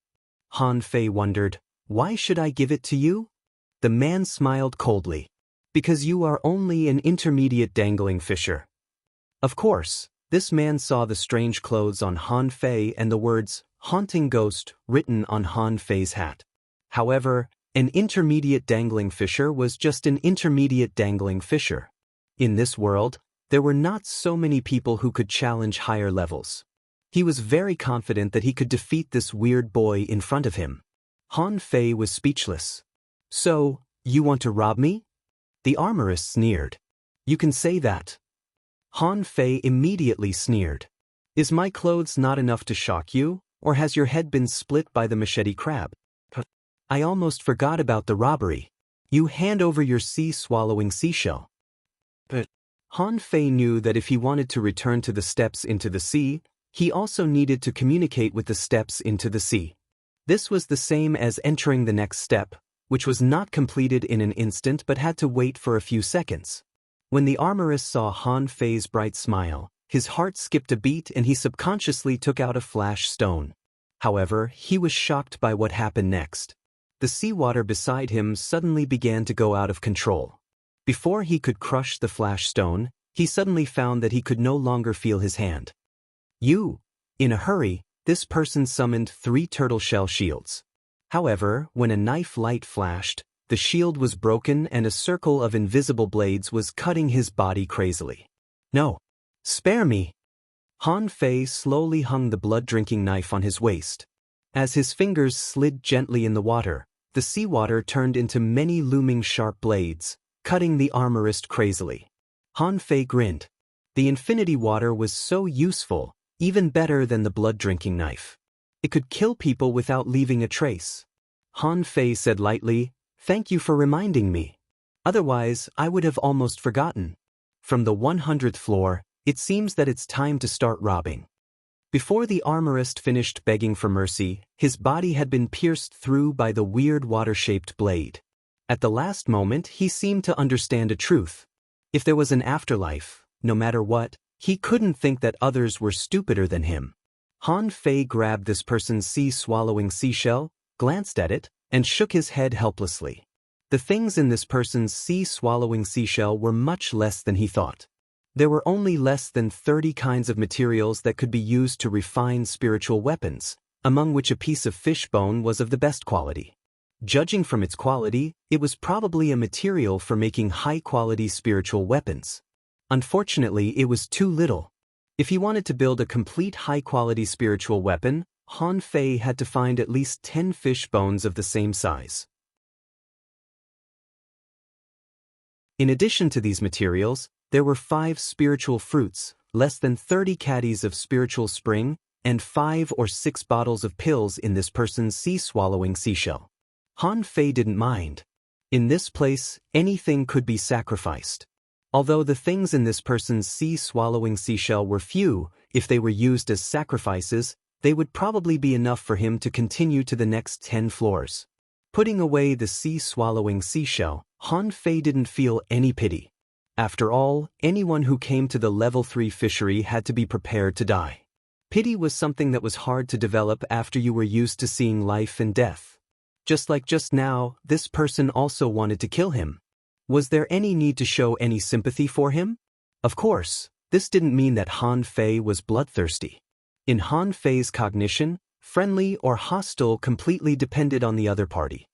Han Fei wondered, "Why should I give it to you?" The man smiled coldly. "Because you are only an intermediate dangling fisher." Of course, this man saw the strange clothes on Han Fei and the words, "Haunting Ghost," written on Han Fei's hat. However, an intermediate dangling fisher was just an intermediate dangling fisher. In this world, there were not so many people who could challenge higher levels. He was very confident that he could defeat this weird boy in front of him. Han Fei was speechless. "So, you want to rob me?" The armorist sneered. "You can say that." Han Fei immediately sneered. "Is my clothes not enough to shock you, or has your head been split by the machete crab? I almost forgot about the robbery. You hand over your sea-swallowing seashell." But Han Fei knew that if he wanted to return to the steps into the sea, he also needed to communicate with the steps into the sea. This was the same as entering the next step, which was not completed in an instant but had to wait for a few seconds. When the armorist saw Han Fei's bright smile, his heart skipped a beat and he subconsciously took out a flash stone. However, he was shocked by what happened next. The seawater beside him suddenly began to go out of control. Before he could crush the flash stone, he suddenly found that he could no longer feel his hand. In a hurry, this person summoned 3 turtle shell shields. However, when a knife light flashed, the shield was broken and a circle of invisible blades was cutting his body crazily. "No! Spare me!" Han Fei slowly hung the blood-drinking knife on his waist. As his fingers slid gently in the water, the seawater turned into many looming sharp blades, cutting the armorist crazily. Han Fei grinned. The infinity water was so useful, even better than the blood-drinking knife. It could kill people without leaving a trace. Han Fei said lightly, "Thank you for reminding me. Otherwise, I would have almost forgotten." From the 100th floor, it seems that it's time to start robbing. Before the armorist finished begging for mercy, his body had been pierced through by the weird water-shaped blade. At the last moment he seemed to understand a truth. If there was an afterlife, no matter what, he couldn't think that others were stupider than him. Han Fei grabbed this person's sea-swallowing seashell, glanced at it, and shook his head helplessly. The things in this person's sea-swallowing seashell were much less than he thought. There were only less than 30 kinds of materials that could be used to refine spiritual weapons, among which a piece of fish bone was of the best quality. Judging from its quality, it was probably a material for making high-quality spiritual weapons. Unfortunately, it was too little. If he wanted to build a complete high-quality spiritual weapon, Han Fei had to find at least 10 fish bones of the same size. In addition to these materials, there were 5 spiritual fruits, less than 30 caddies of spiritual spring, and 5 or 6 bottles of pills in this person's sea-swallowing seashell. Han Fei didn't mind. In this place, anything could be sacrificed. Although the things in this person's sea-swallowing seashell were few, if they were used as sacrifices, they would probably be enough for him to continue to the next 10 floors. Putting away the sea-swallowing seashell, Han Fei didn't feel any pity. After all, anyone who came to the level 3 fishery had to be prepared to die. Pity was something that was hard to develop after you were used to seeing life and death. Just like just now, this person also wanted to kill him. Was there any need to show any sympathy for him? Of course, this didn't mean that Han Fei was bloodthirsty. In Han Fei's cognition, friendly or hostile completely depended on the other party.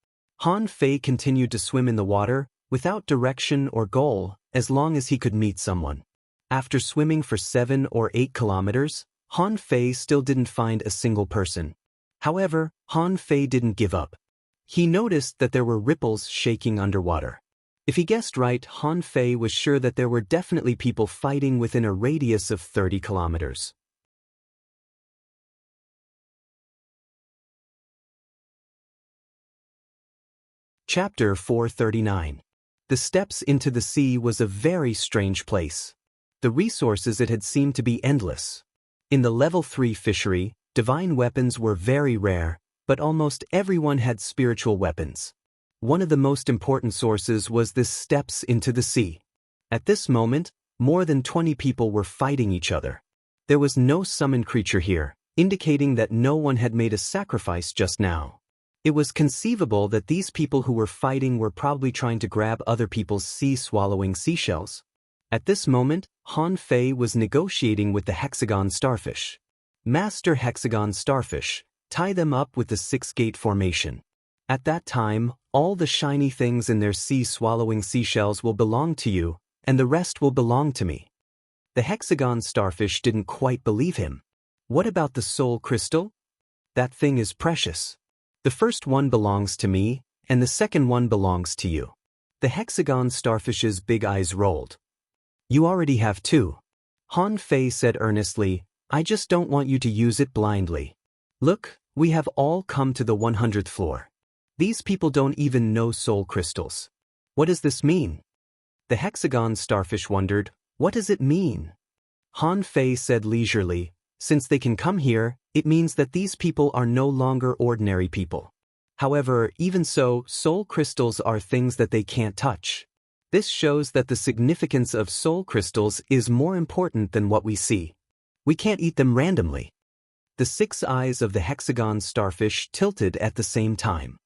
Han Fei continued to swim in the water, without direction or goal, as long as he could meet someone. After swimming for 7 or 8 kilometers, Han Fei still didn't find a single person. However, Han Fei didn't give up. He noticed that there were ripples shaking underwater. If he guessed right, Han Fei was sure that there were definitely people fighting within a radius of 30 kilometers. Chapter 439. The steps into the sea was a very strange place. The resources it had seemed to be endless. In the level 3 fishery, divine weapons were very rare, but almost everyone had spiritual weapons. One of the most important sources was this steps into the sea. At this moment, more than 20 people were fighting each other. There was no summoned creature here, indicating that no one had made a sacrifice just now. It was conceivable that these people who were fighting were probably trying to grab other people's sea-swallowing seashells. At this moment, Han Fei was negotiating with the hexagon starfish. Master hexagon starfish, tie them up with the 6-gate formation. At that time, all the shiny things in their sea-swallowing seashells will belong to you, and the rest will belong to me. The hexagon starfish didn't quite believe him. What about the soul crystal? That thing is precious. The first one belongs to me, and the second one belongs to you. The hexagon starfish's big eyes rolled. You already have 2. Han Fei said earnestly, I just don't want you to use it blindly. Look, we have all come to the 100th floor. These people don't even know soul crystals. What does this mean? The hexagon starfish wondered, what does it mean? Han Fei said leisurely, since they can come here, it means that these people are no longer ordinary people. However, even so, soul crystals are things that they can't touch. This shows that the significance of soul crystals is more important than what we see. We can't eat them randomly. The 6 eyes of the hexagon starfish tilted at the same time.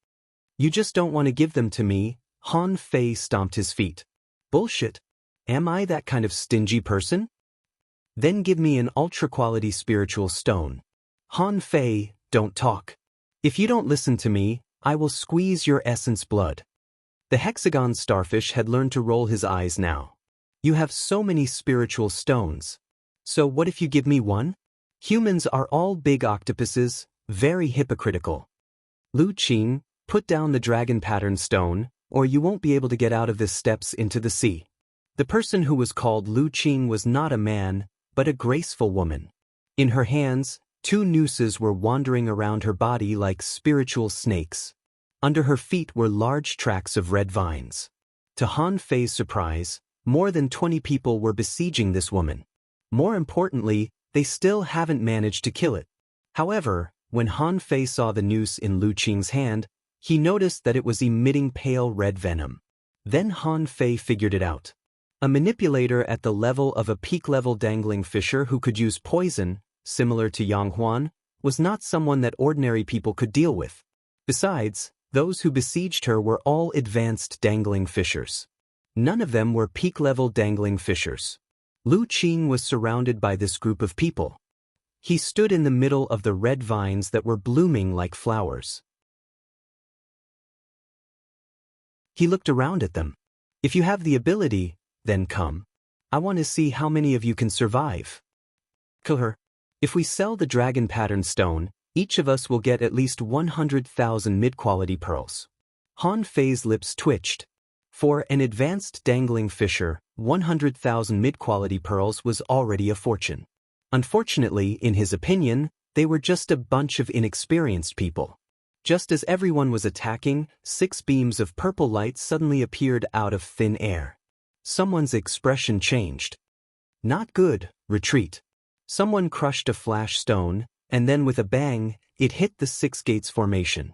You just don't want to give them to me, Han Fei stomped his feet. Bullshit. Am I that kind of stingy person? Then give me an ultra-quality spiritual stone. Han Fei, don't talk. If you don't listen to me, I will squeeze your essence blood. The hexagon starfish had learned to roll his eyes now. You have so many spiritual stones. So what if you give me one? Humans are all big octopuses, very hypocritical. Lu Qing, put down the dragon pattern stone, or you won't be able to get out of this steps into the sea. The person who was called Lu Qing was not a man, but a graceful woman. In her hands, 2 nooses were wandering around her body like spiritual snakes. Under her feet were large tracts of red vines. To Han Fei's surprise, more than 20 people were besieging this woman. More importantly, they still haven't managed to kill it. However, when Han Fei saw the noose in Lu Qing's hand, He noticed that it was emitting pale red venom. Then Han Fei figured it out. A manipulator at the level of a peak-level dangling fisher who could use poison, similar to Yang Huan, was not someone that ordinary people could deal with. Besides, those who besieged her were all advanced dangling fishers. None of them were peak-level dangling fishers. Lu Qing was surrounded by this group of people. He stood in the middle of the red vines that were blooming like flowers. He looked around at them. If you have the ability, then come. I want to see how many of you can survive. Kill her. If we sell the dragon pattern stone, each of us will get at least 100,000 mid-quality pearls. Han Fei's lips twitched. For an advanced dangling fisher, 100,000 mid-quality pearls was already a fortune. Unfortunately, in his opinion, they were just a bunch of inexperienced people. Just as everyone was attacking, 6 beams of purple light suddenly appeared out of thin air. Someone's expression changed. Not good, retreat. Someone crushed a flash stone, and then with a bang, it hit the 6 gates formation.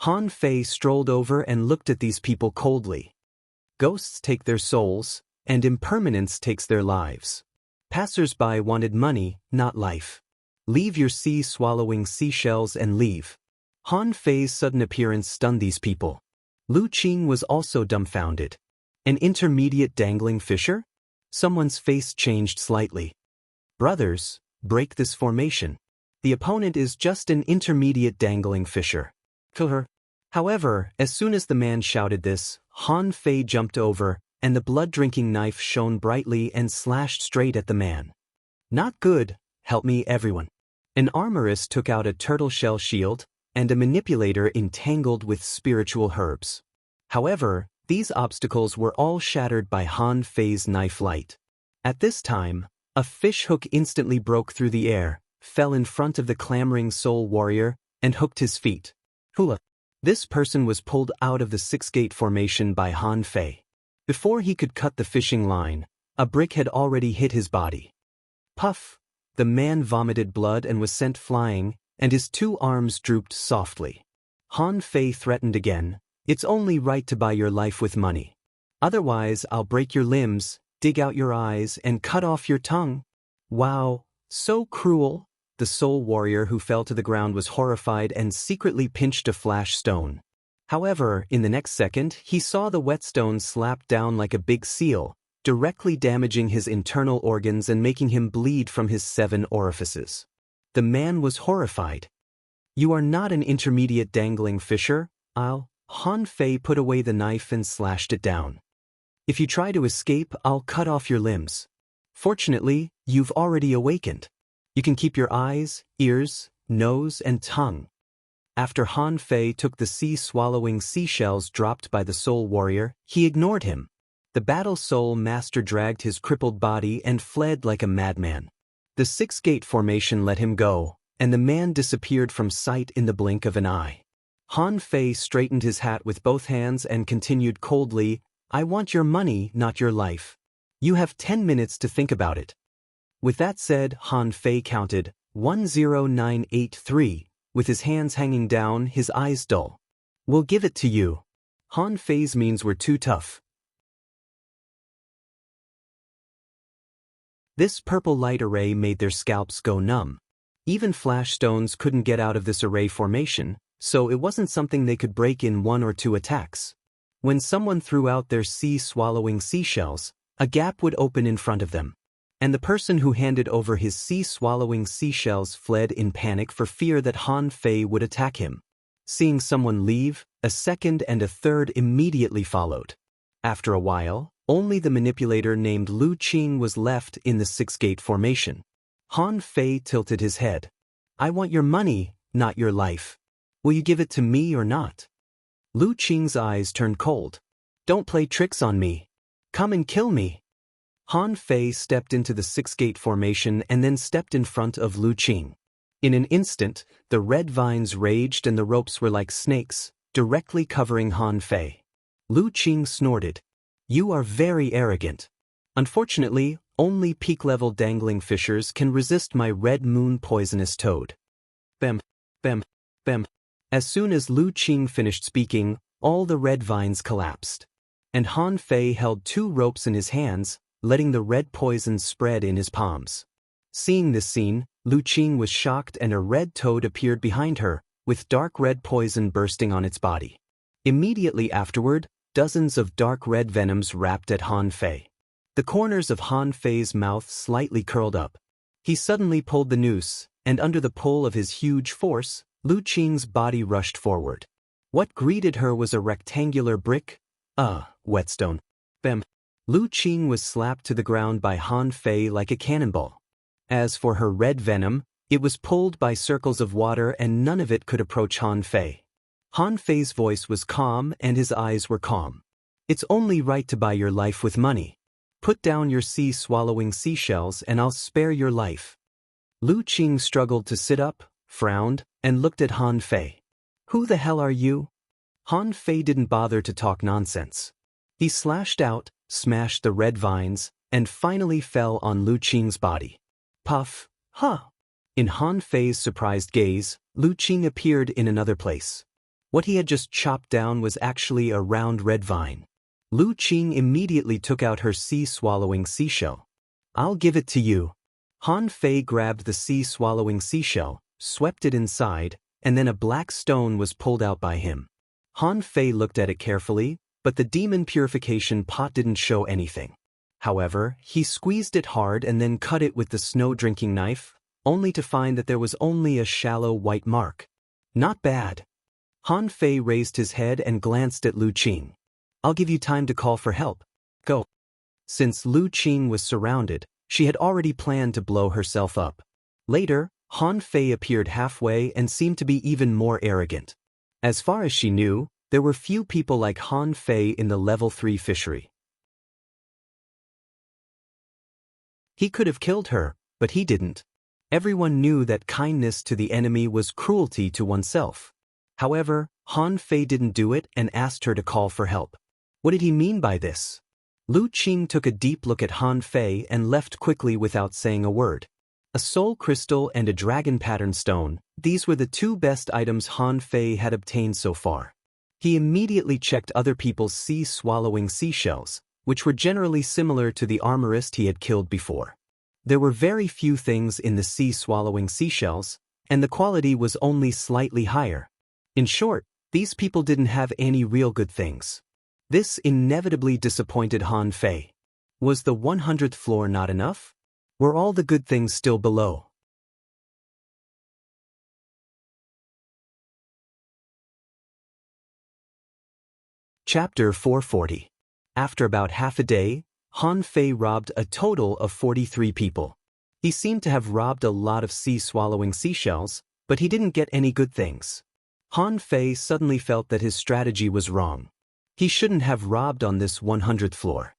Han Fei strolled over and looked at these people coldly. Ghosts take their souls, and impermanence takes their lives. Passers-by wanted money, not life. Leave your sea-swallowing seashells and leave. Han Fei's sudden appearance stunned these people. Lu Qing was also dumbfounded. An intermediate dangling fisher? Someone's face changed slightly. Brothers, break this formation. The opponent is just an intermediate dangling fisher. Kill her. However, as soon as the man shouted this, Han Fei jumped over, and the blood-drinking knife shone brightly and slashed straight at the man. Not good, help me everyone. An armorist took out a turtle shell shield, and a manipulator entangled with spiritual herbs. However, these obstacles were all shattered by Han Fei's knife light. At this time, a fish hook instantly broke through the air, fell in front of the clamoring soul warrior, and hooked his feet. Hula. This person was pulled out of the 6-gate formation by Han Fei. Before he could cut the fishing line, a brick had already hit his body. Puff! The man vomited blood and was sent flying, and his 2 arms drooped softly. Han Fei threatened again, "It's only right to buy your life with money. Otherwise, I'll break your limbs, dig out your eyes, and cut off your tongue." Wow, so cruel! The soul warrior who fell to the ground was horrified and secretly pinched a flash stone. However, in the next second, he saw the whetstone slap down like a big seal, directly damaging his internal organs and making him bleed from his 7 orifices. The man was horrified. "You are not an intermediate dangling fisher, Han Fei put away the knife and slashed it down. "If you try to escape, I'll cut off your limbs. Fortunately, you've already awakened. You can keep your eyes, ears, nose, and tongue." After Han Fei took the sea-swallowing seashells dropped by the soul warrior, he ignored him. The battle soul master dragged his crippled body and fled like a madman. The 6-gate formation let him go, and the man disappeared from sight in the blink of an eye. Han Fei straightened his hat with both hands and continued coldly, "I want your money, not your life. You have 10 minutes to think about it." With that said, Han Fei counted 10983, with his hands hanging down, his eyes dull. "We'll give it to you." Han Fei's means were too tough. This purple light array made their scalps go numb. Even flash stones couldn't get out of this array formation, so it wasn't something they could break in 1 or 2 attacks. When someone threw out their sea-swallowing seashells, a gap would open in front of them. And the person who handed over his sea-swallowing seashells fled in panic for fear that Han Fei would attack him. Seeing someone leave, a second and a third immediately followed. After a while, only the manipulator named Lu Qing was left in the 6-gate formation. Han Fei tilted his head. "I want your money, not your life. Will you give it to me or not?" Lu Qing's eyes turned cold. "Don't play tricks on me. Come and kill me." Han Fei stepped into the 6-gate formation and then stepped in front of Lu Qing. In an instant, the red vines raged and the ropes were like snakes, directly covering Han Fei. Lu Qing snorted. "You are very arrogant. Unfortunately, only peak-level dangling fishers can resist my red moon poisonous toad." Bam, bam, bam. As soon as Lu Qing finished speaking, all the red vines collapsed. And Han Fei held 2 ropes in his hands, letting the red poison spread in his palms. Seeing this scene, Lu Qing was shocked and a red toad appeared behind her, with dark red poison bursting on its body. Immediately afterward, dozens of dark red venoms wrapped at Han Fei. The corners of Han Fei's mouth slightly curled up. He suddenly pulled the noose, and under the pull of his huge force, Lu Qing's body rushed forward. What greeted her was a rectangular brick, whetstone. Bam! Lu Qing was slapped to the ground by Han Fei like a cannonball. As for her red venom, it was pulled by circles of water and none of it could approach Han Fei. Han Fei's voice was calm and his eyes were calm. It's only right to buy your life with money. Put down your sea-swallowing seashells and I'll spare your life. Lu Qing struggled to sit up, frowned, and looked at Han Fei. Who the hell are you? Han Fei didn't bother to talk nonsense. He slashed out, smashed the red vines, and finally fell on Lu Qing's body. Puff, huh. In Han Fei's surprised gaze, Lu Qing appeared in another place. What he had just chopped down was actually a round red vine. Lu Qing immediately took out her sea-swallowing seashell. I'll give it to you. Han Fei grabbed the sea-swallowing seashell, swept it inside, and then a black stone was pulled out by him. Han Fei looked at it carefully, but the demon purification pot didn't show anything. However, he squeezed it hard and then cut it with the snow-drinking knife, only to find that there was only a shallow white mark. Not bad. Han Fei raised his head and glanced at Lu Qing. I'll give you time to call for help. Go. Since Lu Qing was surrounded, she had already planned to blow herself up. Later, Han Fei appeared halfway and seemed to be even more arrogant. As far as she knew, there were few people like Han Fei in the level 3 fishery. He could have killed her, but he didn't. Everyone knew that kindness to the enemy was cruelty to oneself. However, Han Fei didn't do it and asked her to call for help. What did he mean by this? Lu Qing took a deep look at Han Fei and left quickly without saying a word. A soul crystal and a dragon pattern stone, these were the 2 best items Han Fei had obtained so far. He immediately checked other people's sea-swallowing seashells, which were generally similar to the armorist he had killed before. There were very few things in the sea-swallowing seashells, and the quality was only slightly higher. In short, these people didn't have any real good things. This inevitably disappointed Han Fei. Was the 100th floor not enough? Were all the good things still below? Chapter 440. After about half a day, Han Fei robbed a total of 43 people. He seemed to have robbed a lot of sea-swallowing seashells, but he didn't get any good things. Han Fei suddenly felt that his strategy was wrong. He shouldn't have robbed on this 100th floor.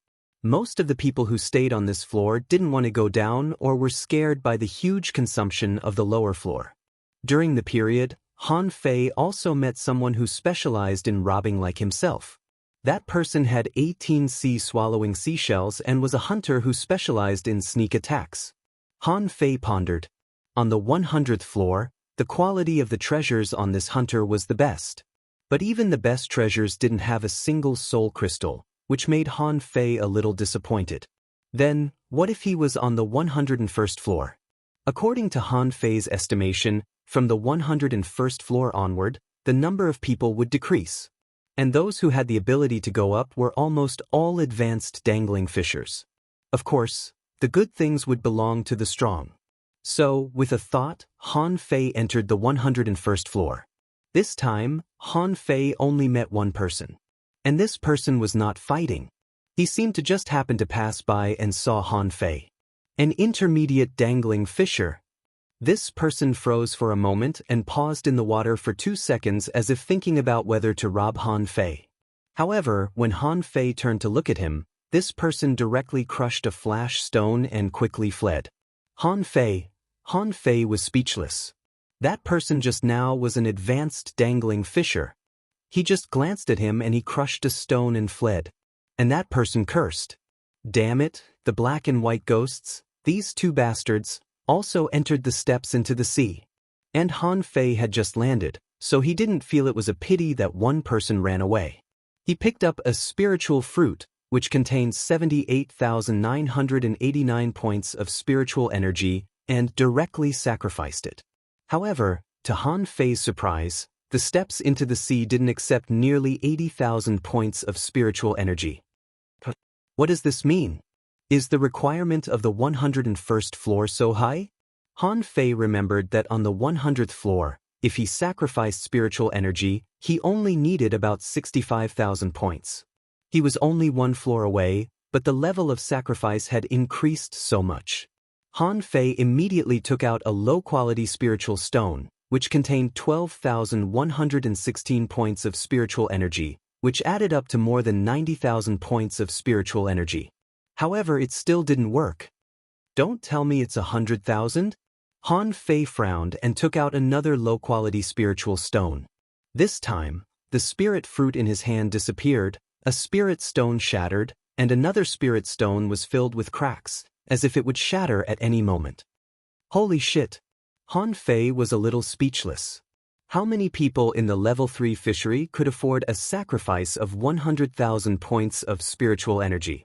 Most of the people who stayed on this floor didn't want to go down or were scared by the huge consumption of the lower floor. During the period, Han Fei also met someone who specialized in robbing like himself. That person had 18 sea-swallowing seashells and was a hunter who specialized in sneak attacks. Han Fei pondered. On the 100th floor, the quality of the treasures on this hunter was the best. But even the best treasures didn't have a single soul crystal, which made Han Fei a little disappointed. Then, what if he was on the 101st floor? According to Han Fei's estimation, from the 101st floor onward, the number of people would decrease. And those who had the ability to go up were almost all advanced dangling fishers. Of course, the good things would belong to the strong. So, with a thought, Han Fei entered the 101st floor. This time, Han Fei only met one person. And this person was not fighting. He seemed to just happen to pass by and saw Han Fei. An intermediate dangling fisher. This person froze for a moment and paused in the water for 2 seconds as if thinking about whether to rob Han Fei. However, when Han Fei turned to look at him, this person directly crushed a flash stone and quickly fled. Han Fei was speechless. That person just now was an advanced dangling fisher. He just glanced at him and he crushed a stone and fled. And that person cursed. Damn it, the black and white ghosts, these 2 bastards, also entered the steps into the sea. And Han Fei had just landed, so he didn't feel it was a pity that one person ran away. He picked up a spiritual fruit, which contained 78,989 points of spiritual energy, and directly sacrificed it. However, to Han Fei's surprise, the steps into the sea didn't accept nearly 80,000 points of spiritual energy. What does this mean? Is the requirement of the 101st floor so high? Han Fei remembered that on the 100th floor, if he sacrificed spiritual energy, he only needed about 65,000 points. He was only one floor away, but the level of sacrifice had increased so much. Han Fei immediately took out a low-quality spiritual stone, which contained 12,116 points of spiritual energy, which added up to more than 90,000 points of spiritual energy. However, it still didn't work. Don't tell me it's 100,000? Han Fei frowned and took out another low-quality spiritual stone. This time, the spirit fruit in his hand disappeared, a spirit stone shattered, and another spirit stone was filled with cracks, as if it would shatter at any moment. Holy shit! Han Fei was a little speechless. How many people in the level 3 fishery could afford a sacrifice of 100,000 points of spiritual energy?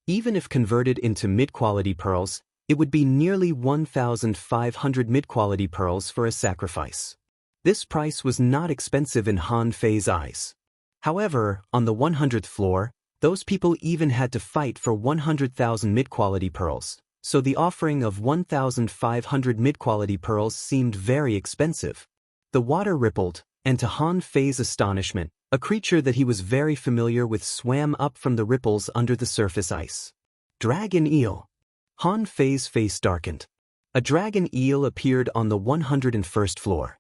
Even if converted into mid-quality pearls, it would be nearly 1,500 mid-quality pearls for a sacrifice. This price was not expensive in Han Fei's eyes. However, on the 100th floor, those people even had to fight for 100,000 mid-quality pearls, so the offering of 1,500 mid-quality pearls seemed very expensive. The water rippled, and to Han Fei's astonishment, a creature that he was very familiar with swam up from the ripples under the surface ice. Dragon eel. Han Fei's face darkened. A dragon eel appeared on the 101st floor.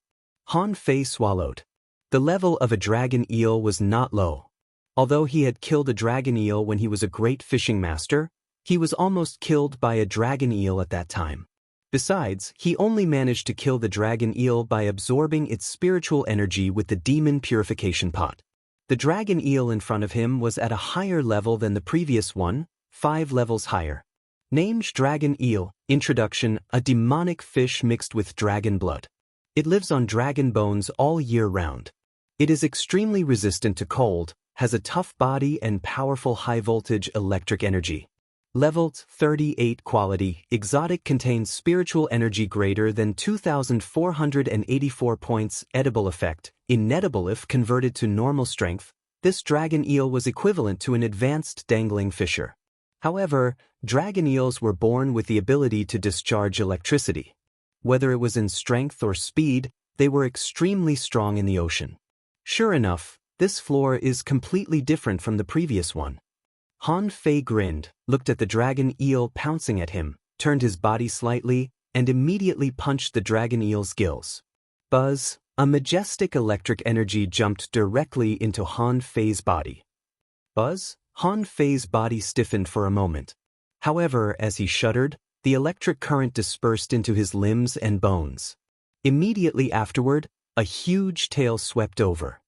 Han Fei swallowed. The level of a dragon eel was not low. Although he had killed a dragon eel when he was a great fishing master, he was almost killed by a dragon eel at that time. Besides, he only managed to kill the dragon eel by absorbing its spiritual energy with the demon purification pot. The dragon eel in front of him was at a higher level than the previous one, 5 levels higher. Named Dragon Eel. Introduction: a demonic fish mixed with dragon blood. It lives on dragon bones all year round. It is extremely resistant to cold, has a tough body and powerful high-voltage electric energy. Level 38 quality. Exotic, contains spiritual energy greater than 2,484 points. Edible effect. Inedible if converted to normal strength. This dragon eel was equivalent to an advanced dangling fisher. However, dragon eels were born with the ability to discharge electricity. Whether it was in strength or speed, they were extremely strong in the ocean. Sure enough, this floor is completely different from the previous one. Han Fei grinned, looked at the dragon eel pouncing at him, turned his body slightly, and immediately punched the dragon eel's gills. Buzz! A majestic electric energy jumped directly into Han Fei's body. Buzz! Han Fei's body stiffened for a moment. However, as he shuddered, the electric current dispersed into his limbs and bones. Immediately afterward, a huge tail swept over.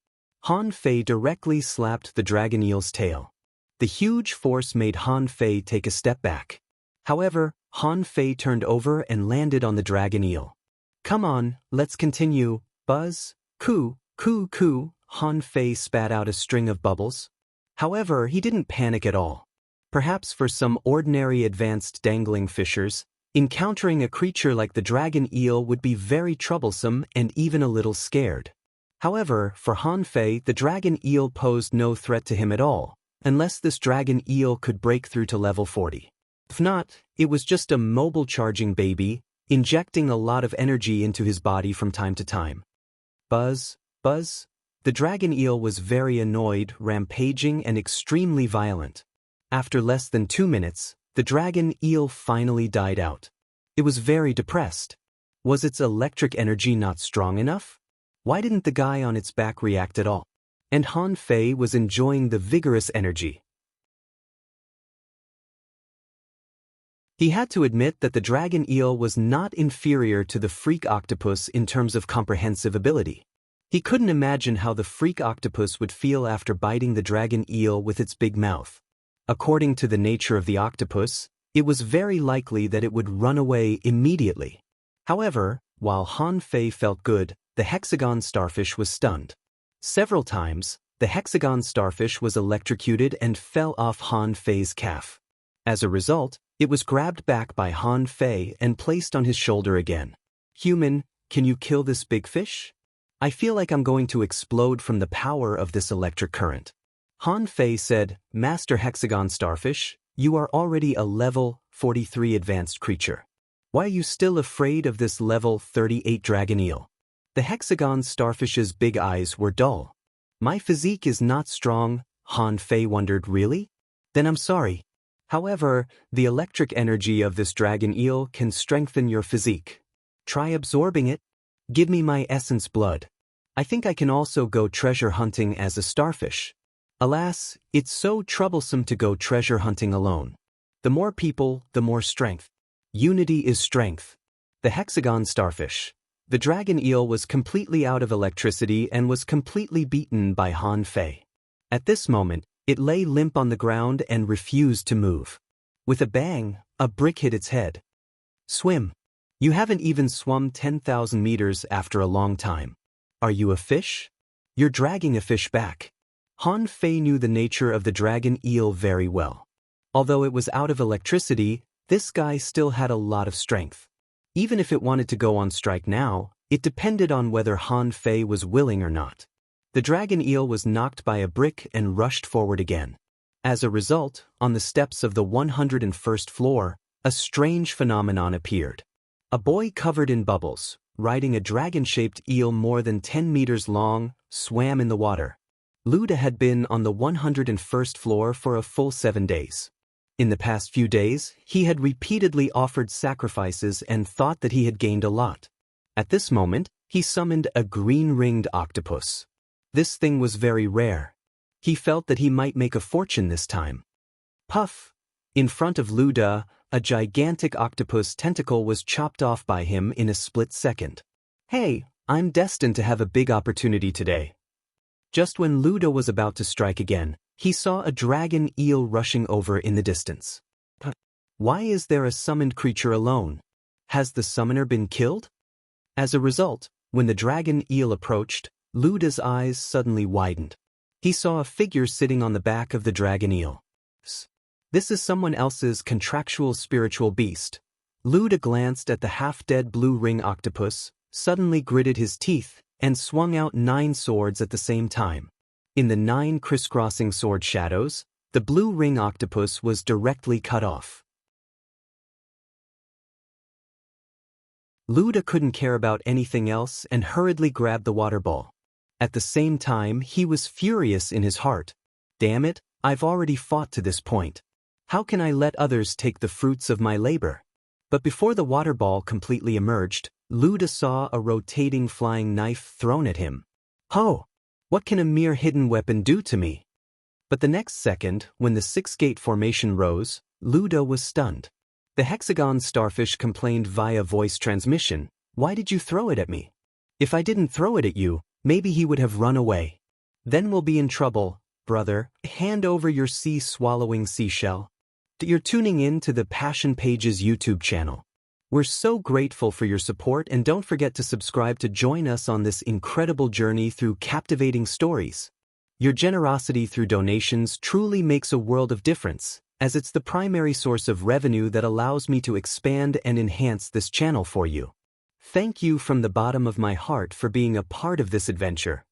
Han Fei directly slapped the dragon eel's tail. The huge force made Han Fei take a step back. However, Han Fei turned over and landed on the dragon eel. Come on, let's continue. Buzz! Coo! Coo! Coo! Han Fei spat out a string of bubbles. However, he didn't panic at all. Perhaps for some ordinary advanced dangling fishers, encountering a creature like the dragon eel would be very troublesome and even a little scared. However, for Han Fei, the dragon eel posed no threat to him at all, unless this dragon eel could break through to level 40. If not, it was just a mobile charging baby, injecting a lot of energy into his body from time to time. Buzz! Buzz! The dragon eel was very annoyed, rampaging, and extremely violent. After less than 2 minutes, the dragon eel finally died out. It was very depressed. Was its electric energy not strong enough? Why didn't the guy on its back react at all? And Han Fei was enjoying the vigorous energy. He had to admit that the dragon eel was not inferior to the freak octopus in terms of comprehensive ability. He couldn't imagine how the freak octopus would feel after biting the dragon eel with its big mouth. According to the nature of the octopus, it was very likely that it would run away immediately. However, While Han Fei felt good, the hexagon starfish was stunned. Several times, the hexagon starfish was electrocuted and fell off Han Fei's calf. As a result, it was grabbed back by Han Fei and placed on his shoulder again. "Human, can you kill this big fish? I feel like I'm going to explode from the power of this electric current." Han Fei said, "Master Hexagon Starfish, you are already a level 43 advanced creature. Why are you still afraid of this level 38 dragon eel?" The hexagon starfish's big eyes were dull. "My physique is not strong," Han Fei wondered. "Really? Then I'm sorry. However, the electric energy of this dragon eel can strengthen your physique. Try absorbing it. Give me my essence blood. I think I can also go treasure hunting as a starfish." Alas, it's so troublesome to go treasure hunting alone. The more people, the more strength. Unity is strength. The hexagon starfish. The dragon eel was completely out of electricity and was completely beaten by Han Fei. At this moment, it lay limp on the ground and refused to move. With a bang, a brick hit its head. "Swim. You haven't even swum 10,000 meters after a long time. Are you a fish? You're dragging a fish back." Han Fei knew the nature of the dragon eel very well. Although it was out of electricity, this guy still had a lot of strength. Even if it wanted to go on strike now, it depended on whether Han Fei was willing or not. The dragon eel was knocked by a brick and rushed forward again. As a result, on the steps of the 101st floor, a strange phenomenon appeared. A boy covered in bubbles, riding a dragon-shaped eel more than 10 meters long, swam in the water. Luda had been on the 101st floor for a full 7 days. In the past few days, he had repeatedly offered sacrifices and thought that he had gained a lot. At this moment, he summoned a green-ringed octopus. This thing was very rare. He felt that he might make a fortune this time. Puff! In front of Luda, a gigantic octopus tentacle was chopped off by him in a split second. "Hey, I'm destined to have a big opportunity today." Just when Luda was about to strike again, he saw a dragon eel rushing over in the distance. Why is there a summoned creature alone? Has the summoner been killed? As a result, when the dragon eel approached, Luda's eyes suddenly widened. He saw a figure sitting on the back of the dragon eel. This is someone else's contractual spiritual beast. Luda glanced at the half-dead blue ring octopus, suddenly gritted his teeth, and swung out 9 swords at the same time. In the 9 crisscrossing sword shadows, the blue ring octopus was directly cut off. Luda couldn't care about anything else and hurriedly grabbed the water ball. At the same time, he was furious in his heart. "Damn it, I've already fought to this point. How can I let others take the fruits of my labor?" But before the water ball completely emerged, Luda saw a rotating flying knife thrown at him. "Ho! What can a mere hidden weapon do to me?" But the next second, when the 6-gate formation rose, Luda was stunned. The hexagon starfish complained via voice transmission, "Why did you throw it at me? If I didn't throw it at you, maybe he would have run away. Then we'll be in trouble, brother. Hand over your sea-swallowing seashell." You're tuning in to the Passion Pages YouTube channel. We're so grateful for your support, and don't forget to subscribe to join us on this incredible journey through captivating stories. Your generosity through donations truly makes a world of difference, as it's the primary source of revenue that allows me to expand and enhance this channel for you. Thank you from the bottom of my heart for being a part of this adventure.